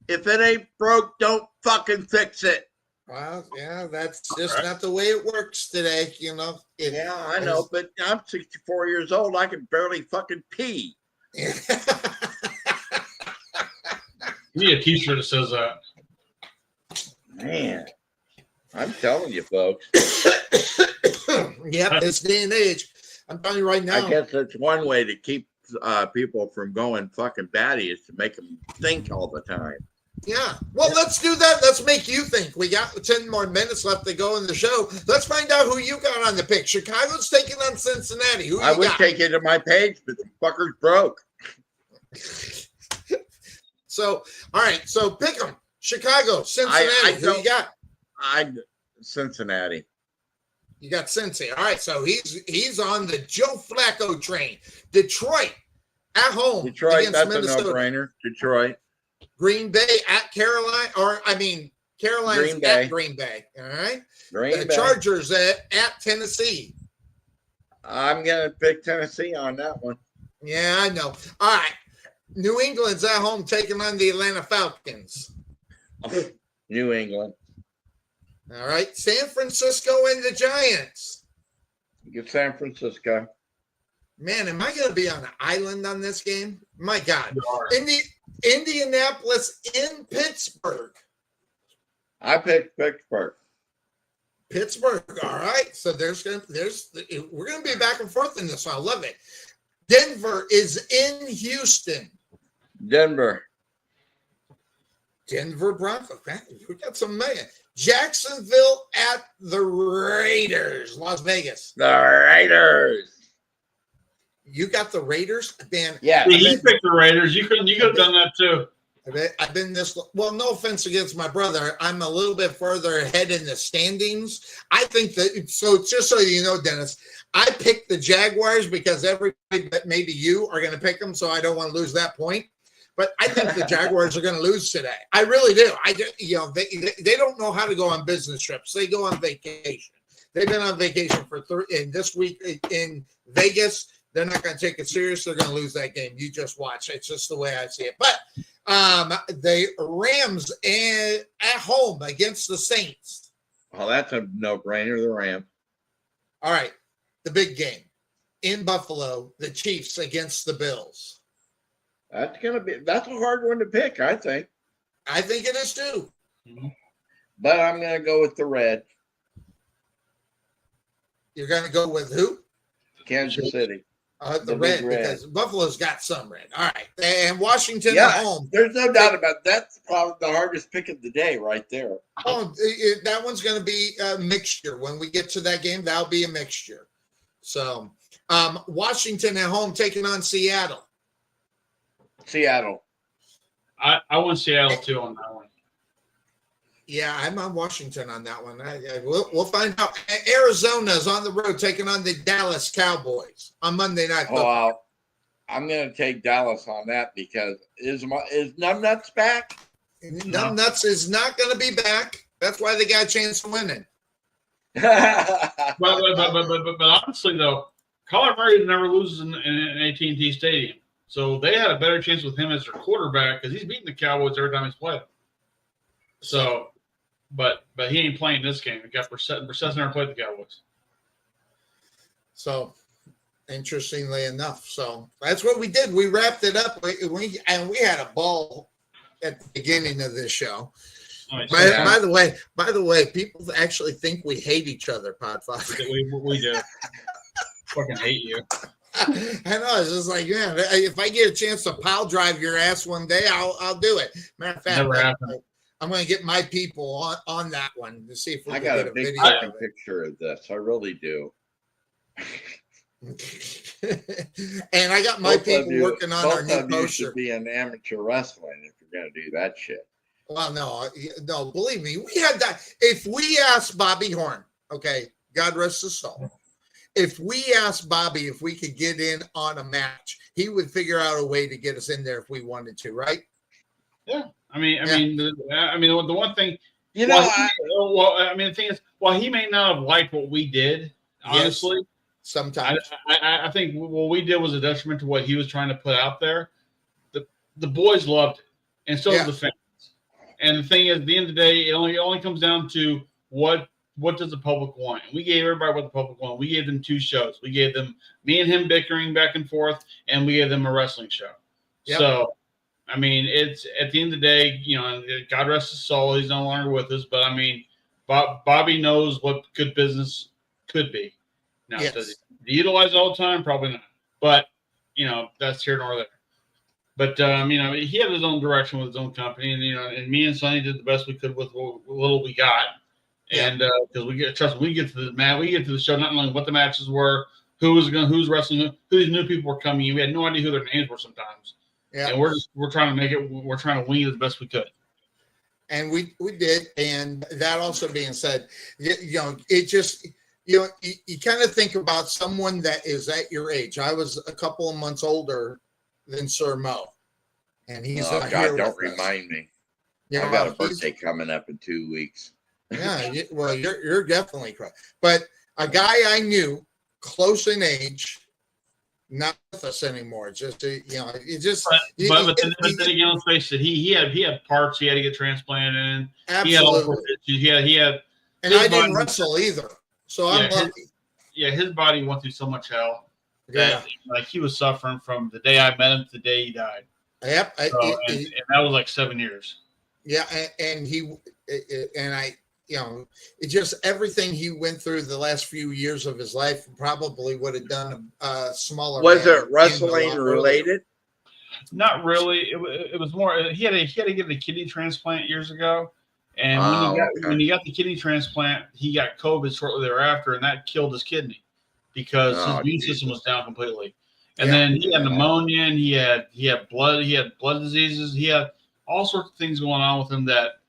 if it ain't broke, don't fucking fix it. Well, yeah, that's just not the way it works today. Yeah, I know, but I'm 64 years old. I can barely fucking pee. You need a T-shirt that says that. Man, I'm telling you, folks. Yep, this day and age. I'm telling you right now. I guess that's one way to keep people from going fucking batty is to make them think all the time. Yeah. Well, let's do that. Let's make you think. We got 10 more minutes left to go in the show. Let's find out who you got on the pick. Chicago's taking on Cincinnati. Who I you would got? take it to my page, but the fucker's broke. So, all right. So pick them. Chicago, Cincinnati. Who you got? Cincinnati. You got Cincy. All right. So he's on the Joe Flacco train. Detroit at home. Detroit, against that's Minnesota. a no-brainer. Detroit. Green Bay at Carolina, Carolina's Green Bay. at Green Bay. All right. Green The Bay. Chargers at Tennessee. I'm going to pick Tennessee on that one. Yeah, I know. All right. New England's at home taking on the Atlanta Falcons. New England. All right. San Francisco and the Giants. You get San Francisco. Man, am I going to be on an island on this game? My God. You are. Indianapolis in Pittsburgh. I picked Pittsburgh. Pittsburgh. All right. So we're going to be back and forth in this one. I love it. Denver is in Houston. Denver. Denver Broncos. We got some man. Jacksonville at the Raiders. Las Vegas. The Raiders. You got the Raiders? Man, Yeah. See, he picked the Raiders. You could have done that too. I've been this well. No offense against my brother, I'm a little bit further ahead in the standings. I think that so. Just so you know, Dennis, I picked the Jaguars because everybody, but maybe you are going to pick them, so I don't want to lose that point. But I think the Jaguars are going to lose today. I really do. They don't know how to go on business trips. They go on vacation. They've been on vacation and this week in Vegas. They're not going to take it serious. They're going to lose that game. You just watch. It's just the way I see it. But the Rams at home against the Saints. Well, that's a no-brainer. The Rams. All right. The big game in Buffalo, the Chiefs against the Bills. That's a hard one to pick, I think. I think it is too. But I'm going to go with the Red. You're going to go with who? Kansas City. The red, because Buffalo's got some red. All right. And Washington at home. There's no doubt about that. That's probably the hardest pick of the day right there. Oh, that one's going to be a mixture. When we get to that game, that'll be a mixture. So, Washington at home taking on Seattle. Seattle. I want Seattle too on that one. Yeah, I'm on Washington on that one. We'll find out. Arizona's on the road taking on the Dallas Cowboys on Monday Night Football. I'm going to take Dallas on that because is Numbnuts back? Numbnuts is not going to be back. That's why they got a chance of winning. But honestly, though, Kyler Murray never loses in AT&T Stadium. So they had a better chance with him as their quarterback because he's beating the Cowboys every time he's played them. So, but he ain't playing this game. We got Brissett's never played the Cowboys. So, interestingly enough, so that's what we did. We wrapped it up. We had a ball at the beginning of this show. Nice. By the way, people actually think we hate each other, Podfather. We do. Fucking hate you. I know. It's just like, yeah, if I get a chance to pile drive your ass one day, I'll do it. Matter of fact, Never happened. I'm going to get my people on that one to see if we I can got get a a big video fucking of picture of this. I really do. it. And I got my people working on our new You poster. should be in amateur wrestling if you're going to do that shit. Well, no, believe me, we had that. If we asked Bobby Horn, okay, God rest his soul, if we asked Bobby if we could get in on a match, he would figure out a way to get us in there if we wanted to, right? Yeah. I mean, the one thing, You know, the thing is, while he may not have liked what we did, honestly, sometimes I think what we did was a detriment to what he was trying to put out there. The boys loved it, and so did the fans. And the thing is, at the end of the day, it only comes down to what does the public want. And we gave everybody what the public wanted. We gave them 2 shows. We gave them me and him bickering back and forth, and we gave them a wrestling show. Yep. So, I mean, it's at the end of the day, you know, God rest his soul, he's no longer with us. But I mean, Bobby knows what good business could be. Now, does he utilize it all the time? Probably not. But you know, that's here nor there. But you know, he had his own direction with his own company, and you know, and me and Sonny did the best we could with what little we got. And because we get to the match, we get to the show not knowing what the matches were, who's wrestling, who these new people were coming in. We had no idea who their names were sometimes. Yeah, and we're trying to make it. We're trying to wing it as best we could. And we did. And that also being said, you know, it just. You know, you kind of think about someone that is at your age. I was a couple of months older than Sir Mo, and he's God, don't remind me. Yeah, I got a birthday coming up in 2 weeks. Yeah, well, you're definitely correct. But a guy I knew, close in age, not with us anymore. Just you know, it just. But then again, let's face it. He had parts he had to get transplanted in. Absolutely. He had. And I didn't wrestle either. So I'm lucky. His body went through so much hell that like he was suffering from the day I met him to the day he died. Yep. And that was like 7 years. Yeah. And I, you know, it just everything he went through the last few years of his life probably would have done a smaller. Was it wrestling related? Not really. It was more. He had to get a kidney transplant years ago. And when he got the kidney transplant, he got COVID shortly thereafter, and that killed his kidney because his immune system was down completely. And then he had pneumonia, and he had blood diseases, he had all sorts of things going on with him that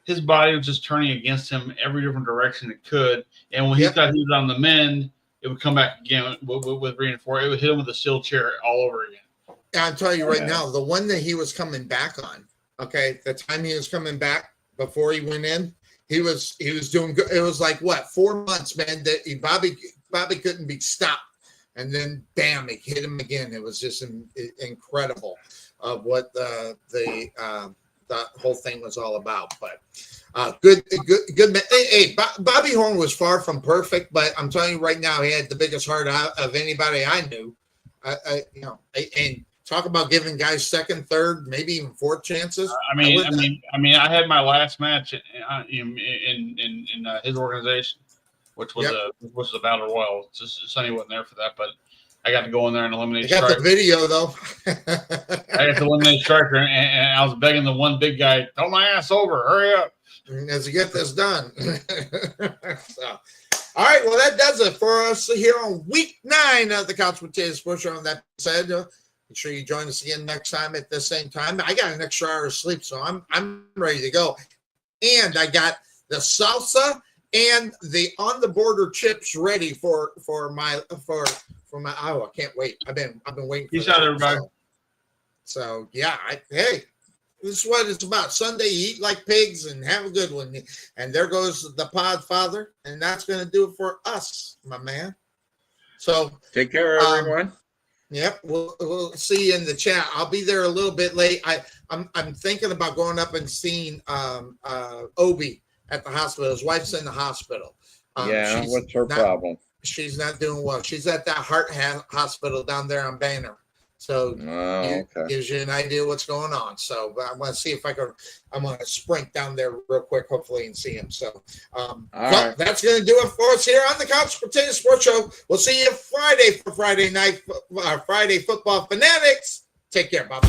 his body was just turning against him every different direction it could. And when he thought he was on the mend, it would come back again with reinforcement. It would hit him with a steel chair all over again. And I'll tell you right now, the one that he was coming back on, the time he was coming back. Before he went in, he was doing good. It was like 4 months, man. That Bobby couldn't be stopped, and then bam, it hit him again. It was just incredible of what the whole thing was all about. But good man. Hey, Bobby Horn was far from perfect, but I'm telling you right now, he had the biggest heart of anybody I knew. You know, and. Talk about giving guys second, third, maybe even fourth chances. I mean, I had my last match in his organization, which was a battle royal. Sonny wasn't there for that, but I got to go in there and eliminate. I got the video though. I got to eliminate Striker, and I was begging the one big guy, "Throw my ass over, hurry up!" As you get this done. So, all right, well that does it for us here on week 9 of the Couch Potato Sports Show. And that said. Make sure you join us again next time at the same time. I got an extra hour of sleep, so I'm ready to go. And I got the salsa and the on the border chips ready for my I can't wait. I've been waiting. Peace out, everybody. So yeah, hey, this is what it's about. Sunday, eat like pigs and have a good one. And there goes the Podfather, and that's going to do it for us, my man. So take care, everyone. Yep, we'll see you in the chat. I'll be there a little bit late. I'm thinking about going up and seeing Obi at the hospital. His wife's in the hospital. What's her problem? She's not doing well. She's at that heart hospital down there on Banner. So gives you an idea what's going on. So I want to see if I'm going to sprint down there real quick, hopefully, and see him. So that's going to do it for us here on the Couch Potato Sports Show. We'll see you Friday for Friday night, Friday Football Fanatics. Take care, Bob.